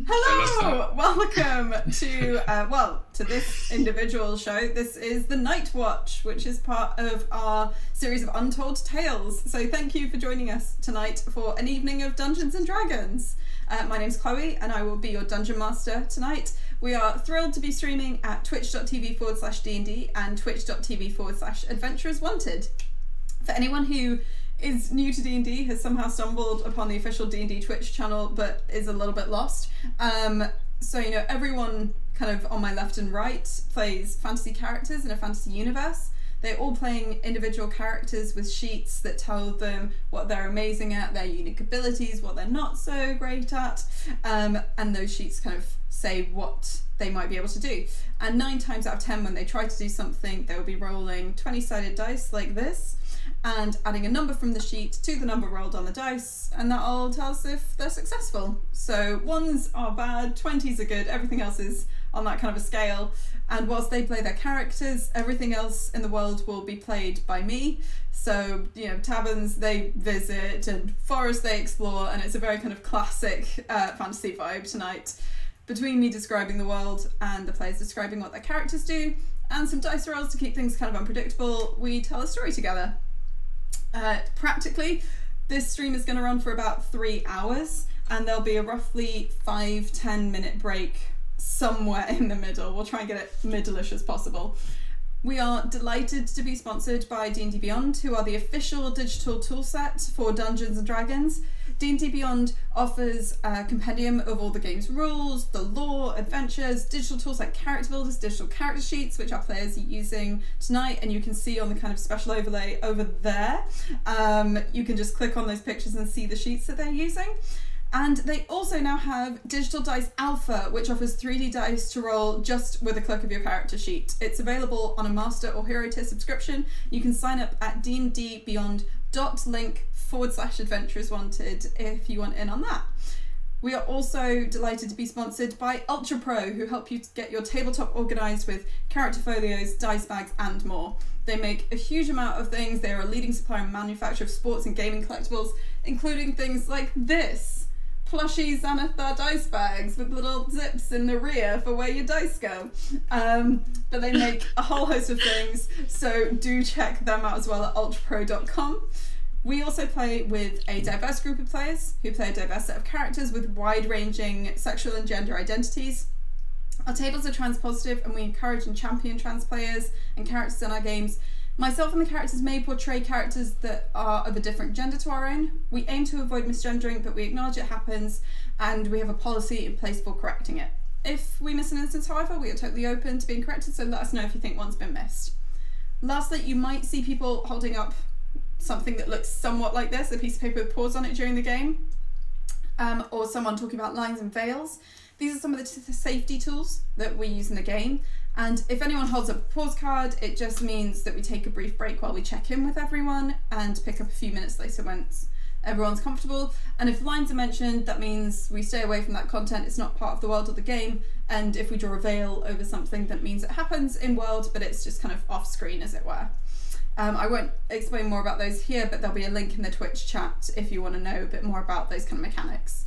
Hello, welcome to this individual show. This is the Night Watch, which is part of our series of Untold Tales. So thank you for joining us tonight for an evening of Dungeons and Dragons. My name's Chloe and I will be your Dungeon Master tonight. We are thrilled to be streaming at twitch.tv/D&D and twitch.tv/Adventurers Wanted. For anyone who is new to D&D, has somehow stumbled upon the official D&D Twitch channel but is a little bit lost. So, everyone kind of on my left and right plays fantasy characters in a fantasy universe. They're all playing individual characters with sheets that tell them what they're amazing at, their unique abilities, what they're not so great at, and those sheets kind of say what they might be able to do. And 9 times out of 10 when they try to do something, they'll be rolling 20-sided dice like this, and adding a number from the sheet to the number rolled on the dice, and that'll tell us if they're successful. So 1s are bad, 20s are good, everything else is on that kind of a scale. And whilst they play their characters, everything else in the world will be played by me. So, taverns they visit and forests they explore, and it's a very kind of classic fantasy vibe tonight. Between me describing the world and the players describing what their characters do, and some dice rolls to keep things kind of unpredictable, we tell a story together. Practically, this stream is going to run for about 3 hours, and there'll be a roughly 5-10 minute break somewhere in the middle. We'll try and get it middle-ish as possible. We are delighted to be sponsored by D&D Beyond, who are the official digital toolset for Dungeons and Dragons. D&D Beyond offers a compendium of all the game's rules, the lore, adventures, digital tools like character builders, digital character sheets, which our players are using tonight, and you can see on the kind of special overlay over there. You can just click on those pictures and see the sheets that they're using. And they also now have Digital Dice Alpha, which offers 3D dice to roll just with a click of your character sheet. It's available on a Master or Hero tier subscription. You can sign up at dndbeyond.link/Adventurers Wanted if you want in on that. We are also delighted to be sponsored by Ultra Pro, who help you get your tabletop organised with character folios, dice bags, and more. They make a huge amount of things. They are a leading supplier and manufacturer of sports and gaming collectibles, including things like this. Plushy Xanathar dice bags with little zips in the rear for where your dice go. But they make a whole host of things, so do check them out as well at ultrapro.com. We also play with a diverse group of players who play a diverse set of characters with wide-ranging sexual and gender identities. Our tables are trans-positive, and we encourage and champion trans players and characters in our games. Myself and the characters may portray characters that are of a different gender to our own. We aim to avoid misgendering, but we acknowledge it happens, and we have a policy in place for correcting it. If we miss an instance, however, we are totally open to being corrected, so let us know if you think one's been missed. Lastly, you might see people holding up something that looks somewhat like this, a piece of paper with paws on it during the game, or someone talking about lines and veils. These are some of the safety tools that we use in the game. And if anyone holds up a pause card, it just means that we take a brief break while we check in with everyone and pick up a few minutes later once everyone's comfortable. And if lines are mentioned, that means we stay away from that content. It's not part of the world of the game. And if we draw a veil over something, that means it happens in world, but it's just kind of off screen, as it were. I won't explain more about those here, but there'll be a link in the Twitch chat if you want to know a bit more about those kind of mechanics.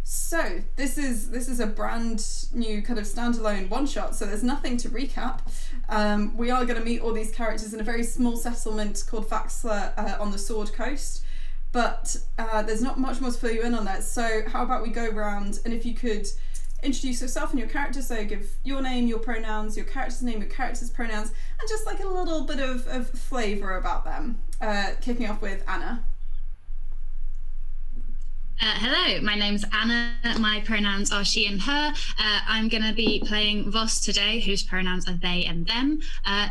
So this is a brand new kind of standalone one-shot, so there's nothing to recap. We are going to meet all these characters in a very small settlement called Vaxla on the Sword Coast, but there's not much more to fill you in on that. So how about we go around, and if you could introduce yourself and your character, so give your name, your pronouns, your character's name, your character's pronouns, and just like a little bit of flavour about them. Kicking off with Anna. Hello, my name's Anna. My pronouns are she and her. I'm going to be playing Voss today, whose pronouns are they and them.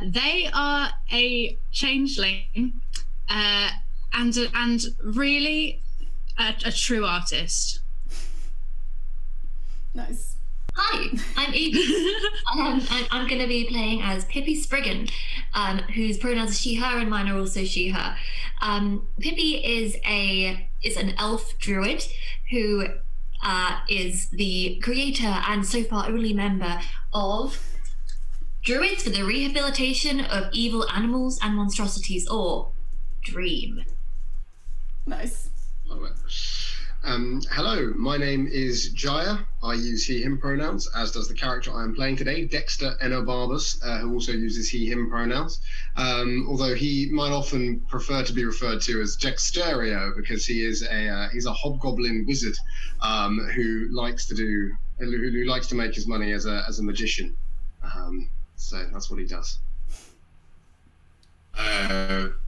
They are a changeling and really a true artist. Nice. Hi, I'm Evie. I'm going to be playing as Pippi Spriggan, whose pronouns are she, her, and mine are also she, her. Pippi is an elf druid who is the creator and so far only member of Druids for the Rehabilitation of Evil Animals and Monstrosities, or DREAM. Nice. Love it. Hello, my name is Jaya. I use he/him pronouns, as does the character I am playing today, Dexter Enobarbus, who also uses he/him pronouns. Although he might often prefer to be referred to as Dexterio, because he's a hobgoblin wizard who likes to make his money as a magician. So that's what he does.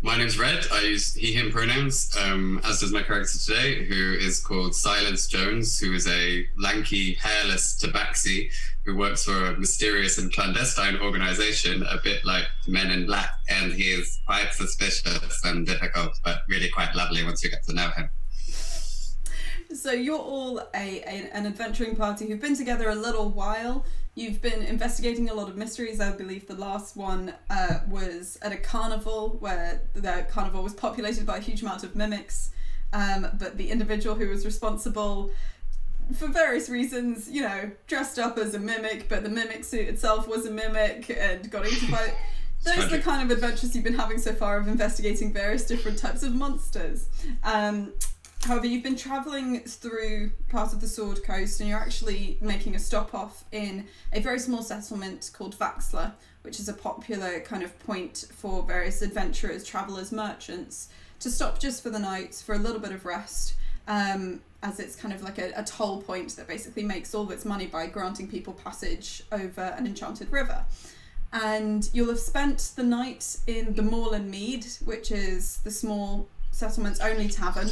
My name's Red. I use he/him pronouns, as does my character today, who is called Silence Jones, who is a lanky, hairless tabaxi who works for a mysterious and clandestine organization, a bit like Men in Black, and he is quite suspicious and difficult, but really quite lovely once you get to know him. So you're all an adventuring party who've been together a little while. You've been investigating a lot of mysteries. I believe the last one was at a carnival, where the carnival was populated by a huge amount of mimics, but the individual who was responsible, for various reasons, dressed up as a mimic, but the mimic suit itself was a mimic and got eaten by... Those are the kind of adventures you've been having so far, of investigating various different types of monsters. However, you've been travelling through part of the Sword Coast, and you're actually making a stop off in a very small settlement called Vaxla, which is a popular kind of point for various adventurers, travellers, merchants, to stop just for the night, for a little bit of rest, as it's kind of like a toll point that basically makes all of its money by granting people passage over an enchanted river. And you'll have spent the night in the Moorland Mead, which is the small settlement's only tavern,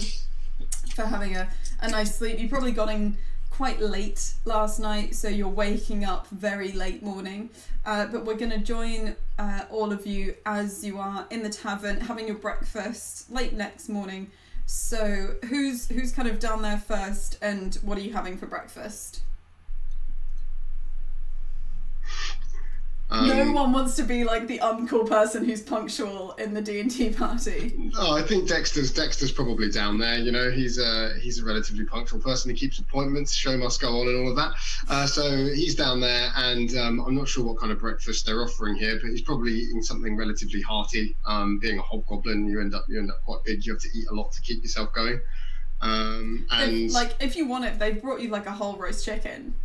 for having a nice sleep. You probably got in quite late last night, so you're waking up very late morning. But we're going to join all of you as you are in the tavern having your breakfast late next morning. So who's kind of down there first, and what are you having for breakfast? No one wants to be like the uncool person who's punctual in the D&D party. Oh, I think Dexter's probably down there. He's a relatively punctual person. He keeps appointments. Show must go on, and all of that. So he's down there, and I'm not sure what kind of breakfast they're offering here, but he's probably eating something relatively hearty. Being a hobgoblin, you end up quite big. You have to eat a lot to keep yourself going. If you want it, they've brought you like a whole roast chicken.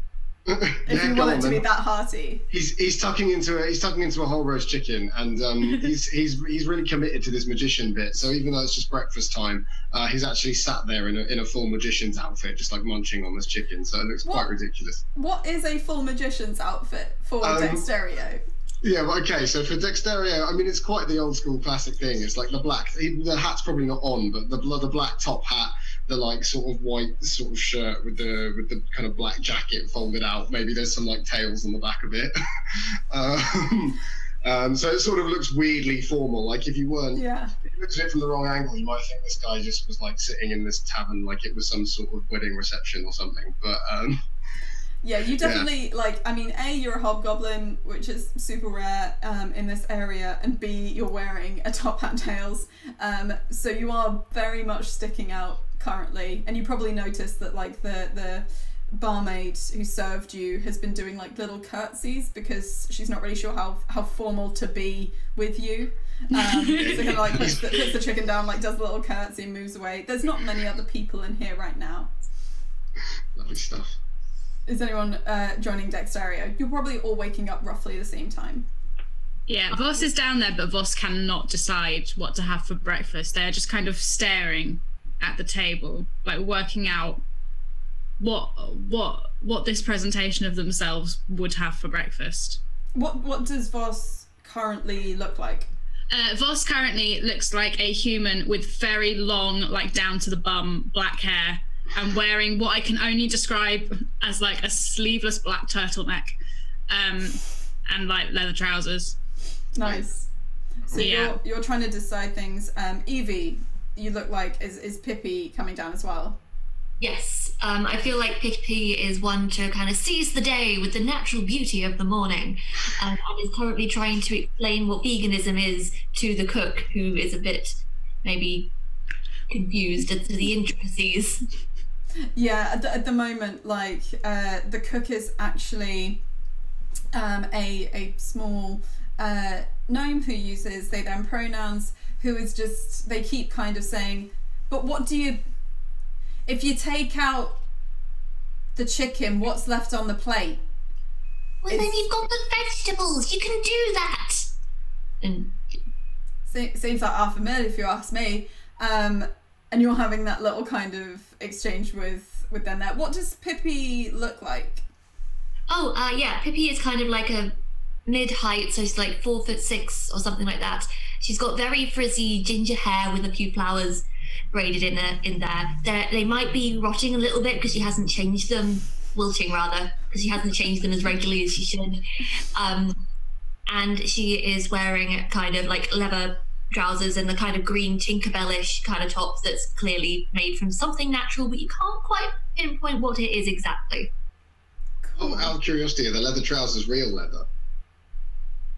If you want it to be that hearty. He's tucking into a whole roast chicken, and he's really committed to this magician bit. So even though it's just breakfast time, he's actually sat there in a full magician's outfit, just like munching on this chicken. So it looks quite ridiculous. What is a full magician's outfit for Dexterio? Yeah, well, okay, so for Dexterio, it's quite the old school classic thing. It's like the hat's probably not on, but the black top hat, the like sort of white sort of shirt with the kind of black jacket folded out. Maybe there's some like tails on the back of it. So it sort of looks weirdly formal. Like if you looked at it from the wrong angle, you might think this guy just was like sitting in this tavern like it was some sort of wedding reception or something. But yeah, you definitely A, you're a hobgoblin, which is super rare in this area, and B, you're wearing a top hat and tails. So you are very much sticking out currently, and you probably noticed that like the barmaid who served you has been doing like little curtsies because she's not really sure how formal to be with you. So kind of like puts the chicken down, like does a little curtsy and moves away. There's not many other people in here right now. Lovely stuff. Is anyone joining Dexterio? You're probably all waking up roughly the same time. Yeah, Voss is down there, but Voss cannot decide what to have for breakfast. They're just kind of staring at the table, like working out what this presentation of themselves would have for breakfast. What does Voss currently look like? Voss currently looks like a human with very long, like down to the bum, black hair, and wearing what I can only describe as like a sleeveless black turtleneck, and like leather trousers. Nice. So yeah, you're trying to decide things. Evie, you look like is Pippi coming down as well? Yes, I feel like Pippi is one to kind of seize the day with the natural beauty of the morning, and is currently trying to explain what veganism is to the cook, who is a bit maybe confused as to the intricacies. Yeah, at the moment, like the cook is actually a small gnome who uses they them pronouns, who is just, they keep kind of saying, but what do you, if you take out the chicken, what's left on the plate? Well, then you've got the vegetables. You can do that. And Seems like half a minute if you ask me. And you're having that little kind of exchange with them there. What does Pippi look like? yeah, Pippi is kind of like a mid-height, so she's like 4'6" or something like that. She's got very frizzy ginger hair with a few flowers braided in there. They might be rotting a little bit because she hasn't changed them, wilting rather, because she hasn't changed them as regularly as she should. And she is wearing kind of like leather trousers and the kind of green Tinkerbell-ish kind of top that's clearly made from something natural, but you can't quite pinpoint what it is exactly. Oh, out of curiosity, are the leather trousers real leather?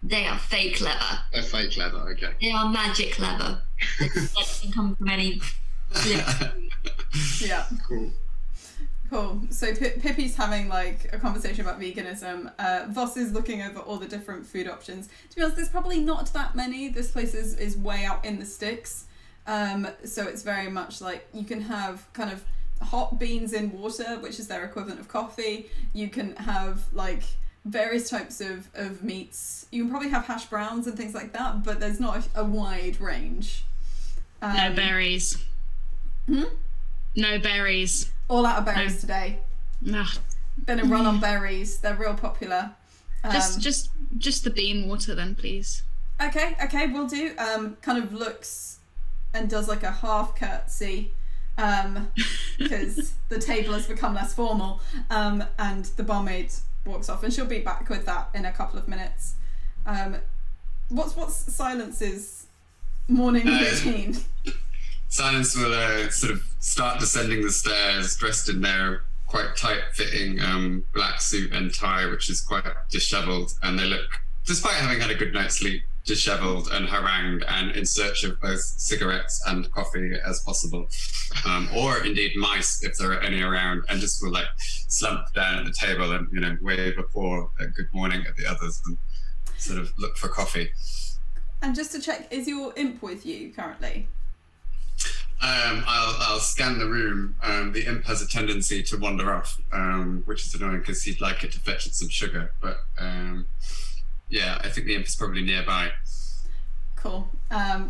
They are fake leather. They're fake leather, okay. They are magic leather. That can come from any... Yeah. Cool. So Pippi's having like a conversation about veganism. Voss is looking over all the different food options. To be honest, there's probably not that many. This place is way out in the sticks. So it's very much like you can have kind of hot beans in water, which is their equivalent of coffee. You can have like various types of meats. You can probably have hash browns and things like that, but there's not a wide range. No berries. No berries. All out of berries today. Nah. Been a run on berries. They're real popular. Just the bean water then, please. Okay, we'll do. Kind of looks and does like a half curtsy, because the table has become less formal. And the barmaid walks off, and she'll be back with that in a couple of minutes. What's Silence's morning routine? Silence will sort of start descending the stairs, dressed in their quite tight-fitting black suit and tie, which is quite dishevelled, and they look, despite having had a good night's sleep, dishevelled and harangued and in search of both cigarettes and coffee as possible, or indeed mice if there are any around, and just will like slump down at the table and wave a poor good morning at the others and sort of look for coffee. And just to check, is your imp with you currently? I'll scan the room. The imp has a tendency to wander off, which is annoying because he'd like it to fetch it some sugar. But yeah, I think the imp is probably nearby. Cool.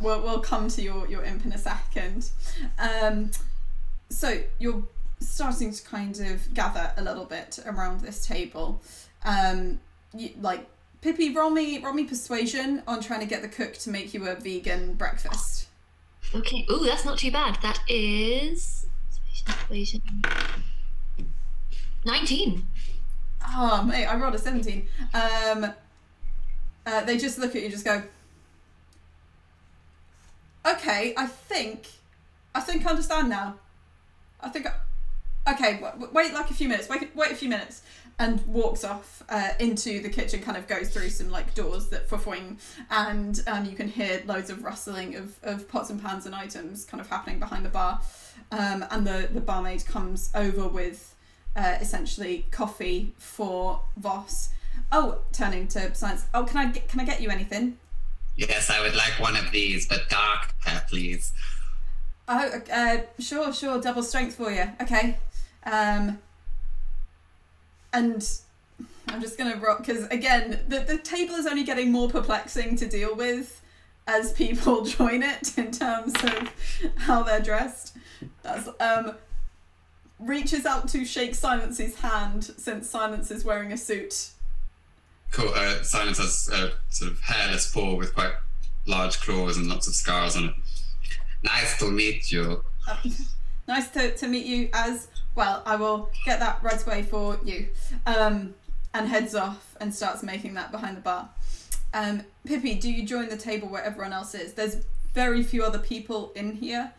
We'll come to your imp in a second. So you're starting to kind of gather a little bit around this table. Pippi, roll me persuasion on trying to get the cook to make you a vegan breakfast. Okay. Ooh, that's not too bad. That is 19. Oh, mate, I rolled a 17. They just look at you, just go, okay, I think I understand now. Okay, wait like a few minutes. Wait a few minutes. And walks off into the kitchen, kind of goes through some like doors that fwing, and you can hear loads of rustling of pots and pans and items kind of happening behind the bar. And the barmaid comes over with essentially coffee for Voss. Oh, turning to Silence. Oh, can I get you anything? Yes, I would like one of these, but dark, please. Oh, sure, double strength for you. Okay. And I'm just going to rock, because again, the table is only getting more perplexing to deal with as people join it in terms of how they're dressed. That's, reaches out to shake Silence's hand, since Silence is wearing a suit. Cool. Silence has a sort of hairless paw with quite large claws and lots of scars on it. Nice to meet you. Nice to meet you as well. I will get that right away for you. And heads off and starts making that behind the bar. Pippi, do you join the table where everyone else is? There's very few other people in here.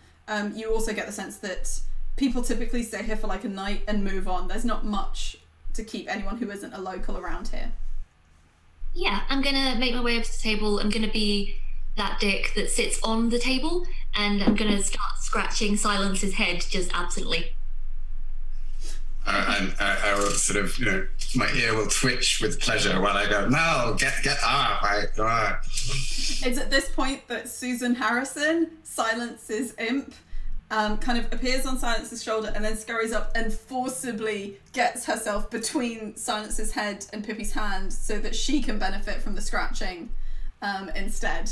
You also get the sense that people typically stay here for like a night and move on. There's not much to keep anyone who isn't a local around here. Yeah, I'm gonna make my way up to the table. I'm gonna be that dick that sits on the table, and I'm gonna start scratching Silence's head just absently. And I will sort of, my ear will twitch with pleasure while I go, no, get off, It's at this point that Susan Harrison, Silence's imp, kind of appears on Silence's shoulder and then scurries up and forcibly gets herself between Silence's head and Pippi's hand so that she can benefit from the scratching instead.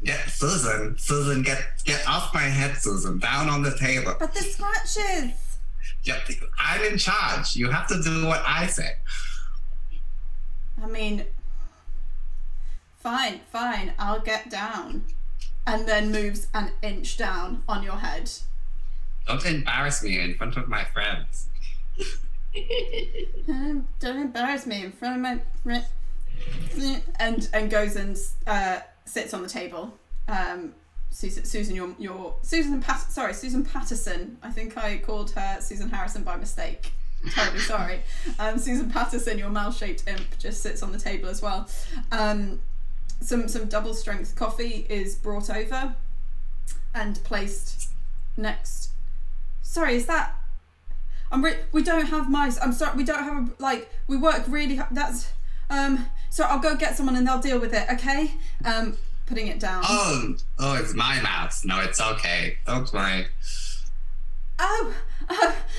Yeah, Susan, get off my head, Susan. Down on the table. But the scratches! Yeah, I'm in charge. You have to do what I say. I mean, fine, I'll get down. And then moves an inch down on your head. Don't embarrass me in front of my friends. Don't embarrass me in front of my friends. And goes and sits on the table. Susan Patterson. I think I called her Susan Harrison by mistake. Terribly sorry. Susan Patterson, your mouse-shaped imp, just sits on the table as well. Some double strength coffee is brought over and placed next. Sorry, is that? We don't have mice. I'm sorry, we don't have we work really hard. That's so I'll go get someone and they'll deal with it. Okay. Putting it down. Oh, it's my mouse. No, it's okay. Don't worry. Oh,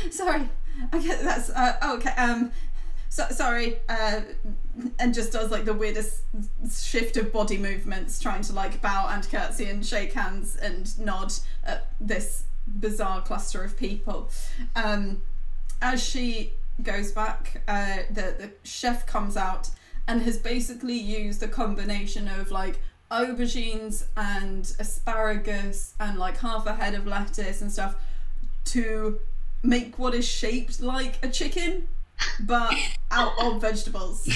sorry. Okay, that's okay. Sorry, and just does the weirdest shift of body movements, trying to bow and curtsy and shake hands and nod at this bizarre cluster of people. As she goes back, the chef comes out and has basically used a combination of aubergines and asparagus and half a head of lettuce and stuff to make what is shaped like a chicken, but out of vegetables,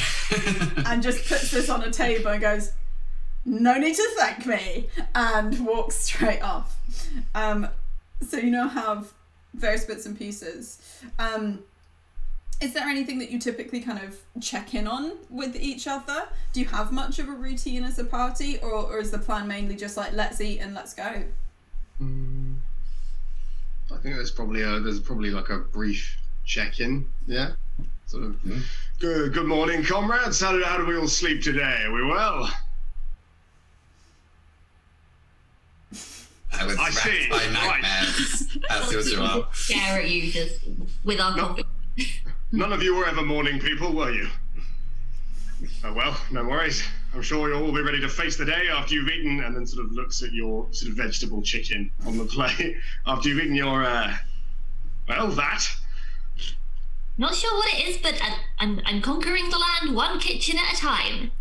and just puts this on a table and goes, "No need to thank me," and walks straight off. So you now have various bits and pieces. Is there anything that you typically kind of check in on with each other? Do you have much of a routine as a party, or is the plan mainly just let's eat and let's go? I think there's probably a brief check-in, yeah. Sort of. Good morning, comrades. How do we all sleep today? Are we well? I was racked by nightmares, as usual. Stare at you just with our coffee. None of you were ever morning people, were you? Oh well, no worries. I'm sure you'll all be ready to face the day after you've eaten, and then sort of looks at your sort of vegetable chicken on the plate after you've eaten your, that. Not sure what it is, but I'm conquering the land one kitchen at a time.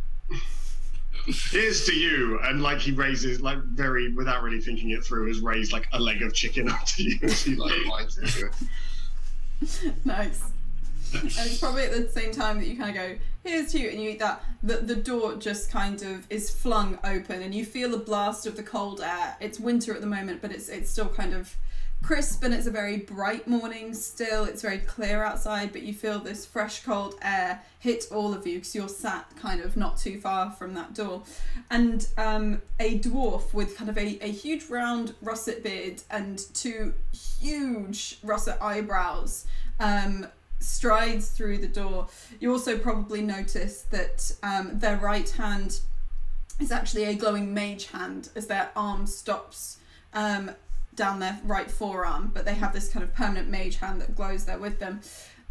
Here's to you, and he raises, very, without really thinking it through, has raised a leg of chicken up to you as he bites into it. Nice. And it's probably at the same time that you kind of go, "Here's to you," and you eat that, the door just kind of is flung open and you feel the blast of the cold air. It's winter at the moment, but it's still kind of crisp, and it's a very bright morning still. It's very clear outside, but you feel this fresh cold air hit all of you because you're sat kind of not too far from that door. And a dwarf with kind of a huge round russet beard and two huge russet eyebrows strides through the door. You also probably notice that their right hand is actually a glowing mage hand, as their arm stops down their right forearm, but they have this kind of permanent mage hand that glows there with them.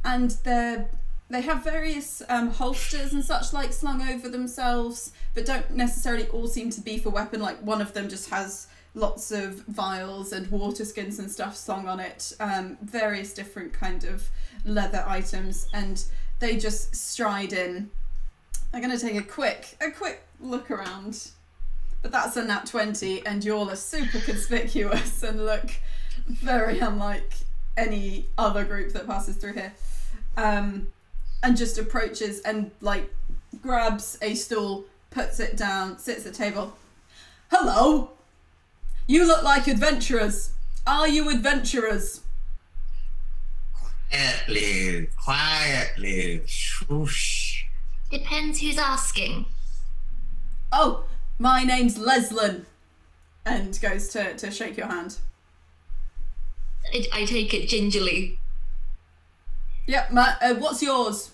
And they have various holsters and such slung over themselves, but don't necessarily all seem to be for weapon. One of them just has lots of vials and water skins and stuff slung on it, various different kind of leather items, and they just stride in. I'm going to take a quick look around, but that's a nat 20, and you all are super conspicuous and look very unlike any other group that passes through here, and just approaches and grabs a stool, puts it down, sits at the table. "Hello! You look like adventurers. Are you adventurers?" Quietly. Shoosh. Depends who's asking. "Oh, my name's Leslin," and goes to shake your hand. I take it gingerly. Yep, what's yours?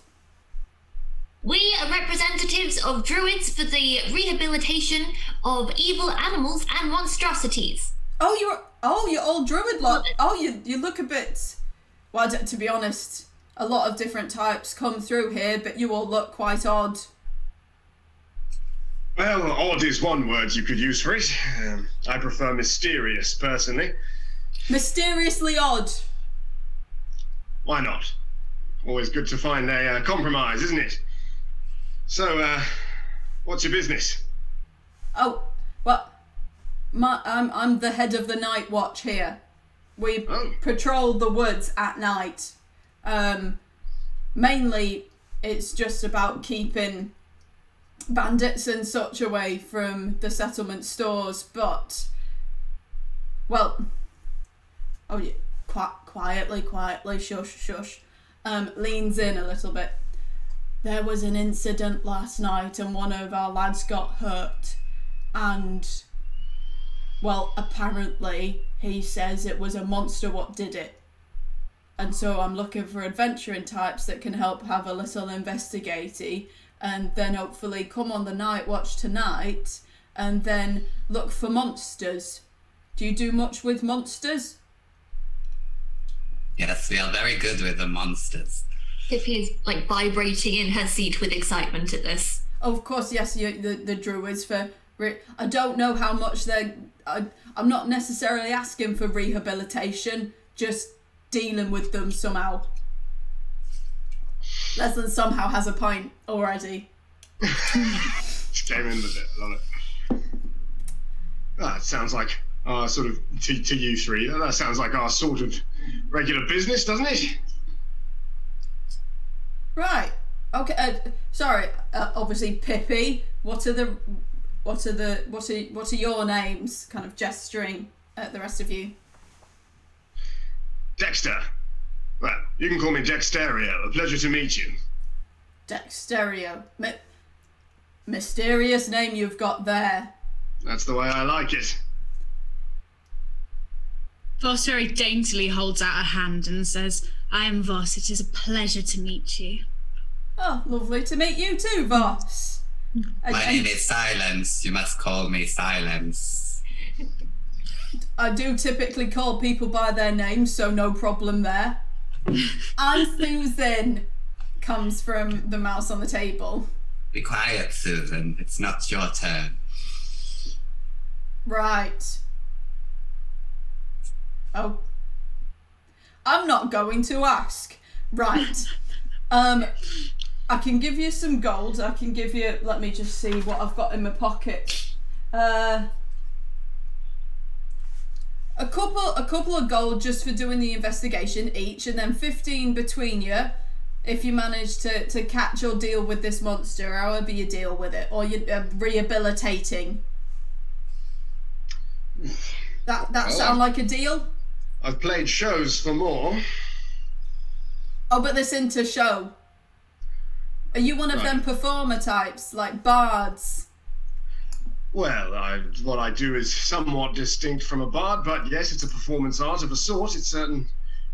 We are representatives of Druids for the rehabilitation of evil animals and monstrosities. you're all druid lot. Oh, you look a bit. Well, to be honest, a lot of different types come through here, but you all look quite odd. Well, odd is one word you could use for it. I prefer mysterious, personally. Mysteriously odd. Why not? Always good to find a compromise, isn't it? So, what's your business? Oh, well, I'm the head of the night watch here. We patrol the woods at night. Mainly, it's just about keeping bandits and such away from the settlement stores, but, well, oh yeah, quietly, shush, leans in a little bit. There was an incident last night and one of our lads got hurt, and, well, apparently he says it was a monster what did it. And so I'm looking for adventuring types that can help have a little investigating, and then hopefully come on the night watch tonight and then look for monsters. Do you do much with monsters? Yes, we are very good with the monsters. Pippi is like vibrating in her seat with excitement at this. Of course, yes, the druids for... I don't know how much they're... I'm not necessarily asking for rehabilitation, just dealing with them somehow. Leslie somehow has a point already. Just came in with it. I love it. It sounds like our sort of, to you three, that sounds like our sort of regular business, doesn't it? Right. Okay. Sorry. Obviously, Pippi. What are your names? Kind of gesturing at the rest of you. Dexter. Well, you can call me Dexterio. A pleasure to meet you. Dexterio. Mysterious name you've got there. That's the way I like it. Voss very daintily holds out a hand and says, I am Voss. It is a pleasure to meet you. Oh, lovely to meet you too, Voss. My name is Silence. You must call me Silence. I do typically call people by their names, so no problem there. I'm Susan, comes from the mouse on the table. Be quiet, Susan. It's not your turn. Right. Oh. I'm not going to ask. Right. I can give you some gold. I can give you... Let me just see what I've got in my pocket. A couple of gold just for doing the investigation each, and then 15 between you if you manage to catch or deal with this monster, however you deal with it, or you're rehabilitating. That sound like a deal? I've played shows for more. Oh, but this into show. Are you one of them performer types, like bards? Well, what I do is somewhat distinct from a bard, but yes, it's a performance art of a sort. It's certain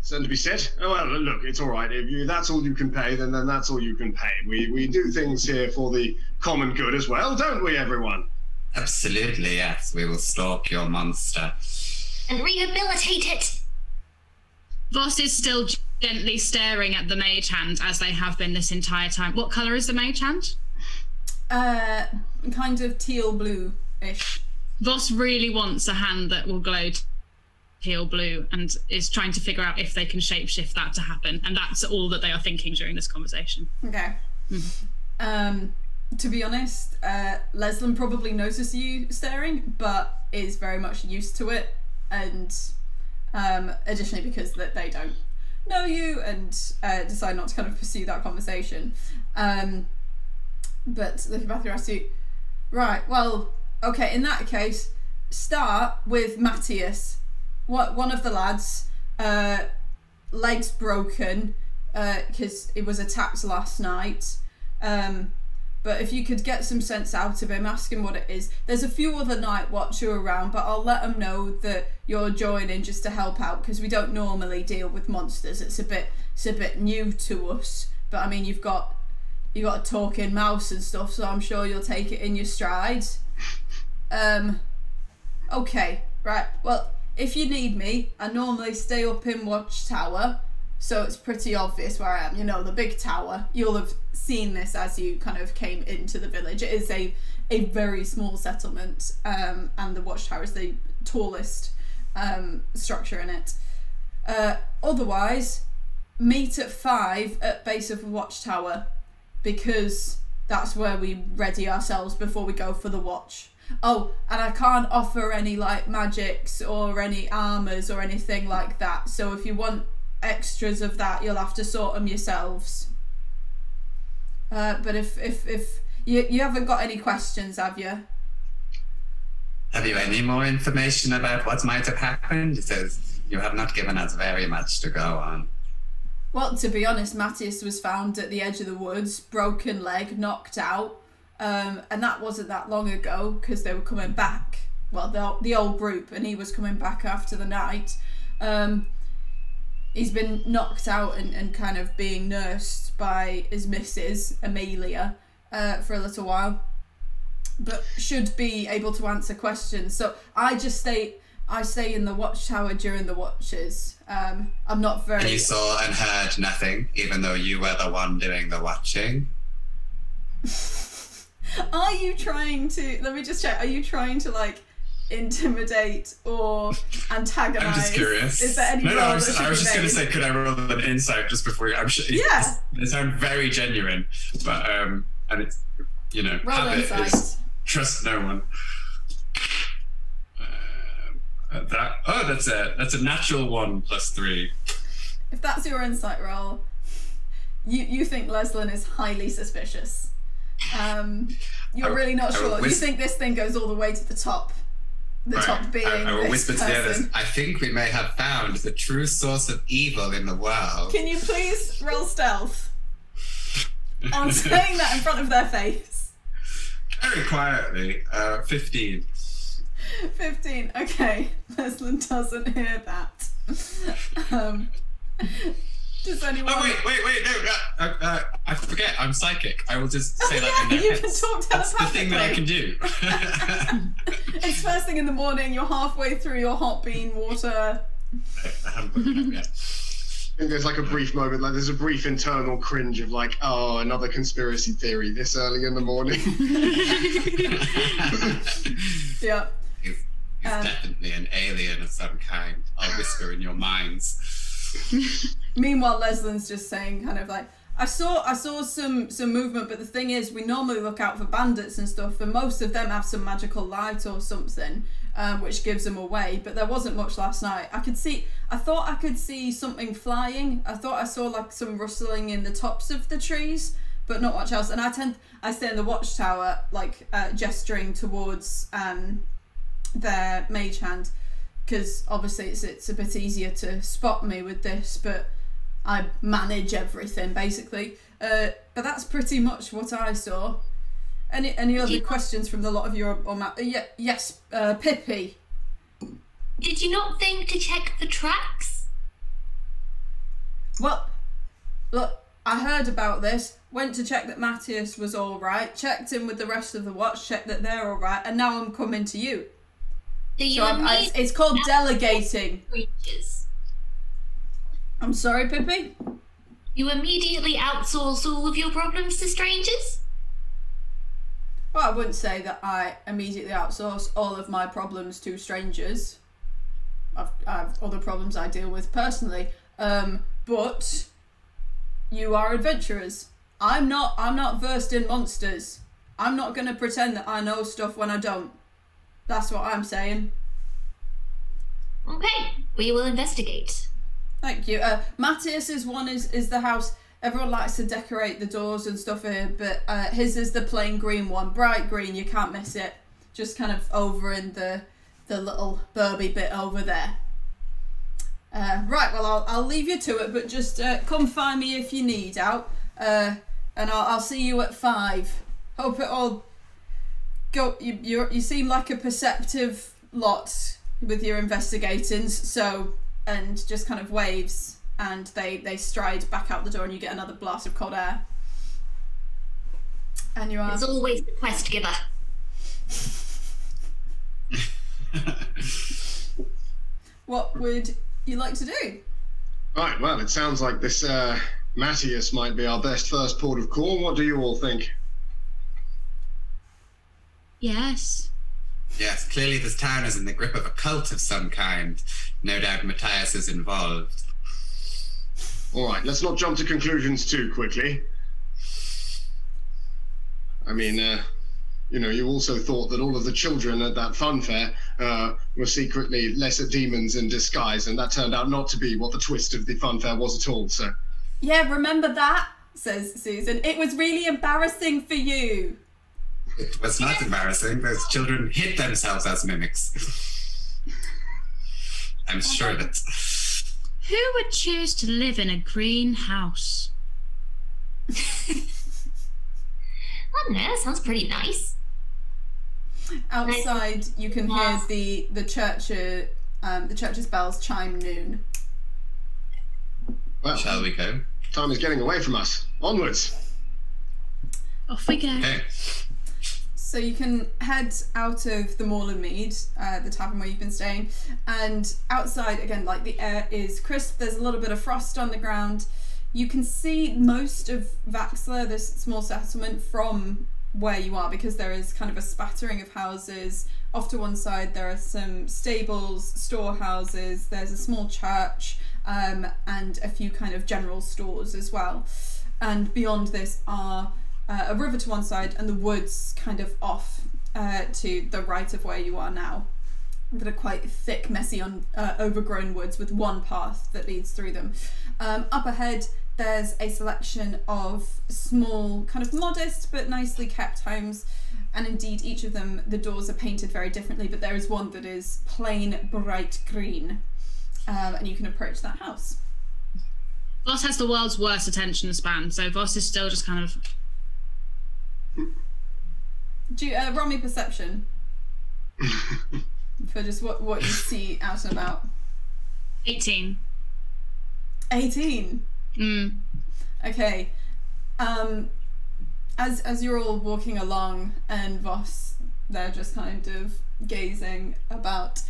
to be said. Oh, well, look, it's all right. If that's all you can pay, then that's all you can pay. We do things here for the common good as well, don't we, everyone? Absolutely, yes. We will stalk your monster. And rehabilitate it! Voss is still gently staring at the mage hand as they have been this entire time. What colour is the mage hand? Kind of teal blue-ish. Voss really wants a hand that will glow teal blue and is trying to figure out if they can shapeshift that to happen. And that's all that they are thinking during this conversation. Okay. To be honest, Leslin probably notices you staring, but is very much used to it. And additionally because that they don't know you and decide not to kind of pursue that conversation. But looking back at you, right, well, okay, in that case, start with Matthias. One of the lads, legs broken, because it was attacked last night. But if you could get some sense out of him, ask him what it is. There's a few other night watcher around, but I'll let them know that you're joining just to help out, because we don't normally deal with monsters. It's a bit new to us. But I mean, you've got a talking mouse and stuff, so I'm sure you'll take it in your stride. Okay, right. Well, if you need me, I normally stay up in Watchtower, so it's pretty obvious where I am. You know, the big tower. You'll have seen this as you kind of came into the village. It is a very small settlement, and the Watchtower is the tallest structure in it. Otherwise, meet at 5 at base of Watchtower, because that's where we ready ourselves before we go for the watch. Oh, and I can't offer any like magics or any armors or anything like that, so if you want extras of that, you'll have to sort them yourselves. But if you haven't got any questions, have you? Have you any more information about what might have happened? It says you have not given us very much to go on. Well, to be honest, Matthias was found at the edge of the woods, broken leg, knocked out. And that wasn't that long ago, because they were coming back. Well, the old group, and he was coming back after the night. He's been knocked out and kind of being nursed by his missus, Amelia, for a little while. But should be able to answer questions. So I stay in the Watchtower during the watches. I'm not very... And you saw and heard nothing, even though you were the one doing the watching? Are you trying to... Let me just check. Are you trying to, like, intimidate or antagonize? I'm just curious. Is there any No, role I was that should be just going to made? say, could I roll an insight just before you... I'm sure Yeah. They sound very genuine, but, and it's, you know, Roll habit insight. is trust no one. That's a natural 1 + 3. If that's your insight roll, you think Leslin is highly suspicious. You're really not sure. You think this thing goes all the way to the top. The top being I will this whisper to the others, person. I think we may have found the true source of evil in the world. Can you please roll stealth? I'm saying that in front of their face. Very quietly, 15. 15. Okay, Leslin doesn't hear that. Does anyone? Oh wait, no, I forget, I'm psychic. I will just say that in their you heads. can talk That's the thing that I can telepathically. do. It's first thing in the morning, you're halfway through your hot bean water. I haven't put it up yet. I think there's like a brief moment, like there's a brief internal cringe of like, oh, another conspiracy theory this early in the morning. Yeah. He's definitely an alien of some kind. I'll whisper in your minds. Meanwhile, Leslin's just saying kind of like, I saw some movement, but the thing is, we normally look out for bandits and stuff, and most of them have some magical light or something, which gives them away, but there wasn't much last night. I thought I could see something flying. I thought I saw like some rustling in the tops of the trees, but not much else. And I stay in the Watchtower, like gesturing towards their mage hand, because obviously it's a bit easier to spot me with this, but I manage everything basically. But that's pretty much what I saw. Any other questions from the lot of you? Yes, Pippi. Did you not think to check the tracks? Well, look, I heard about this, went to check that Matthias was all right, checked in with the rest of the watch, checked that they're all right, and now I'm coming to you. Do you So it's called delegating. Creatures? I'm sorry, Pippi? You immediately outsource all of your problems to strangers? Well, I wouldn't say that I immediately outsource all of my problems to strangers. I have other problems I deal with personally. But you are adventurers. I'm not versed in monsters. I'm not going to pretend that I know stuff when I don't. That's what I'm saying. Okay, we will investigate. Thank you. Matthias's one is the house. Everyone likes to decorate the doors and stuff here, but his is the plain green one. Bright green, you can't miss it. Just kind of over in the little burby bit over there. Right, well, I'll leave you to it, but just come find me if you need out. And I'll see you at 5. Hope it all go. You seem like a perceptive lot with your investigatings, so, and just kind of waves, and they stride back out the door, and you get another blast of cold air. And you are... There's always the quest giver. what would you like to do? Right, well, it sounds like this Matthias might be our best first port of call. What do you all think? Yes. Yes, clearly this town is in the grip of a cult of some kind. No doubt Matthias is involved. All right, let's not jump to conclusions too quickly. I mean, you also thought that all of the children at that fun fair were secretly lesser demons in disguise, and that turned out not to be what the twist of the fun fair was at all, so... Yeah, remember that, says Susan. It was really embarrassing for you. It was not embarrassing. Those children hid themselves as mimics. I'm sure that... Who would choose to live in a green house? I don't know, that sounds pretty nice. Outside, you can hear the church's bells chime noon. Well, Shall we go? time is getting away from us. Onwards. Off we go. Okay. So you can head out of the Moorland Mead, the tavern where you've been staying, and outside, again, like, the air is crisp. There's a little bit of frost on the ground. You can see most of Vaxler, this small settlement, from where you are, because there is kind of a spattering of houses. Off to one side there are some stables, storehouses, there's a small church, and a few kind of general stores as well. And beyond this are a river to one side and the woods kind of off to the right of where you are now, that are quite thick, messy, overgrown woods with one path that leads through them. Up ahead there's a selection of small, kind of modest but nicely kept homes, and indeed each of them, the doors are painted very differently, but there is one that is plain bright green, and you can approach that house. Voss has the world's worst attention span, so Voss is still just kind of... Do you, roll me perception for just what you see out and about. 18. 18. Okay. As you're all walking along and Voss, they're just kind of gazing about,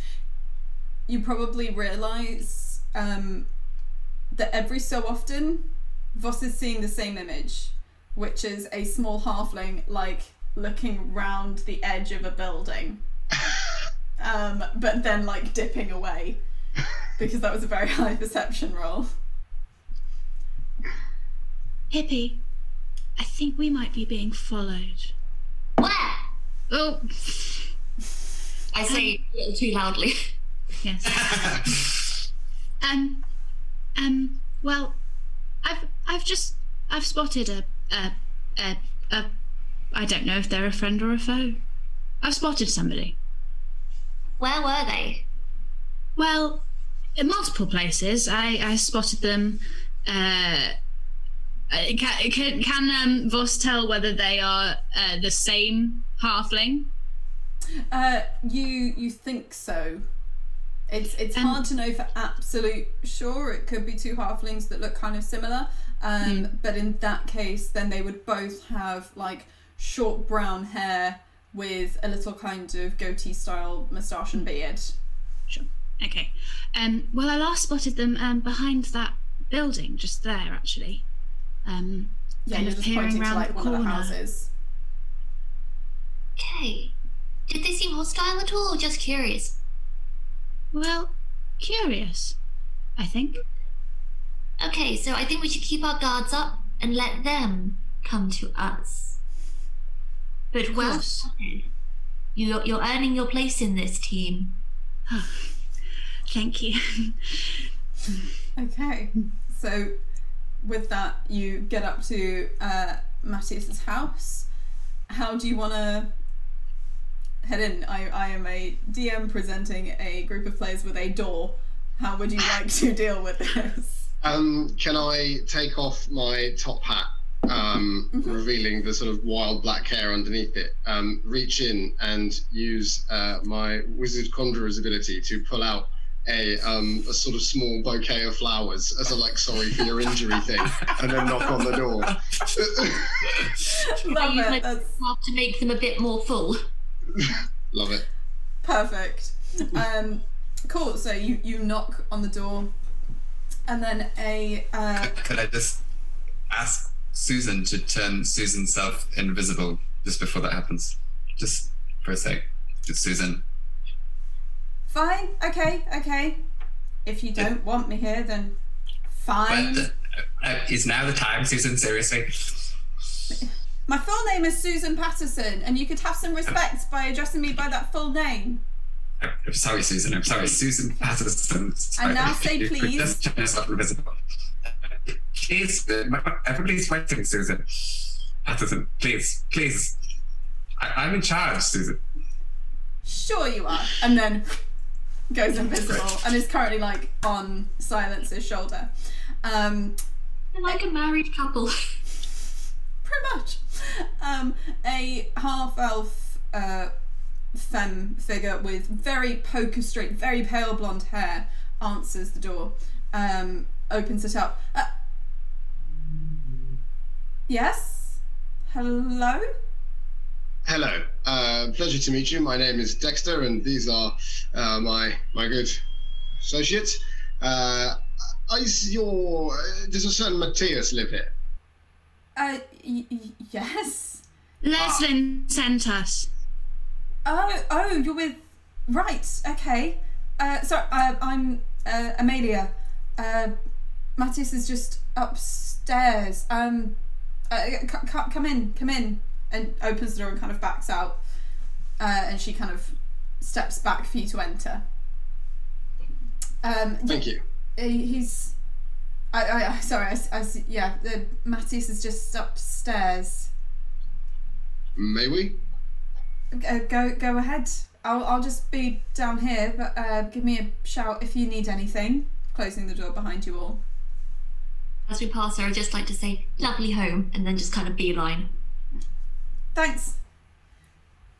you probably realise that every so often Voss is seeing the same image, which is a small halfling, like, looking round the edge of a building, but then, like, dipping away, because that was a very high perception roll. Pippi, I think we might be being followed. Where? Oh. I say a little too loudly. Yes. Well, I've spotted a I don't know if they're a friend or a foe. I've spotted somebody. Where were they? Well, in multiple places. I spotted them. Can Voss tell whether they are the same halfling? You think so. It's hard to know for absolute sure. It could be two halflings that look kind of similar. But in that case, then they would both have, like, short brown hair with a little kind of goatee style moustache and beard. Sure. Okay. Well, I last spotted them behind that building, just there, actually. Yeah, kind you're of just peering pointing to, around like, the one of the corner. houses. Okay. Did they seem hostile at all, or just curious? Well, curious, I think. Okay, so I think we should keep our guards up and let them come to us. But well spotted. You're earning your place in this team. Oh, thank you. Okay, so with that, you get up to Matthias's house. How do you want to head in? I am a DM presenting a group of players with a door. How would you like to deal with this? Can I take off my top hat, revealing the sort of wild black hair underneath it, reach in and use my wizard conjurer's ability to pull out a sort of small bouquet of flowers as a, like, sorry for your injury thing, and then knock on the door. Love Use my it. That's staff to make them a bit more full. Love it. perfect. Cool. So you knock on the door, and then Could I just ask Susan to turn Susan's self invisible just before that happens? Just for a sec. Just Susan. Fine. Okay. If you don't want me here, then fine. But is now the time, Susan? Seriously? My full name is Susan Patterson, and you could have some respect by addressing me by that full name. I'm sorry, Susan. I'm sorry, Susan Patterson. And now say You could please. just turn yourself invisible. Please, everybody's waiting, Susan. Patterson, please. I'm in charge, Susan. Sure you are. And then goes invisible and is currently like on Silence's shoulder. They're like a married couple. Pretty much. A half-elf femme figure with very poker straight, very pale blonde hair answers the door, opens it up. Yes? Hello? Hello. Pleasure to meet you. My name is Dexter, and these are my good associates. Does a certain Matthias live here? Yes. Leslin sent us. Oh, you're with... Right, okay. Sorry, I'm Amelia. Matthias is just upstairs. Come in. And opens the door and kind of backs out. And she kind of steps back for you to enter. Thank you. He's... Sorry, yeah, Matthias is just upstairs. May we? Go ahead. I'll just be down here, but give me a shout if you need anything. Closing the door behind you all. As we pass her, I'd just like to say, lovely home, and then just kind of beeline. Thanks.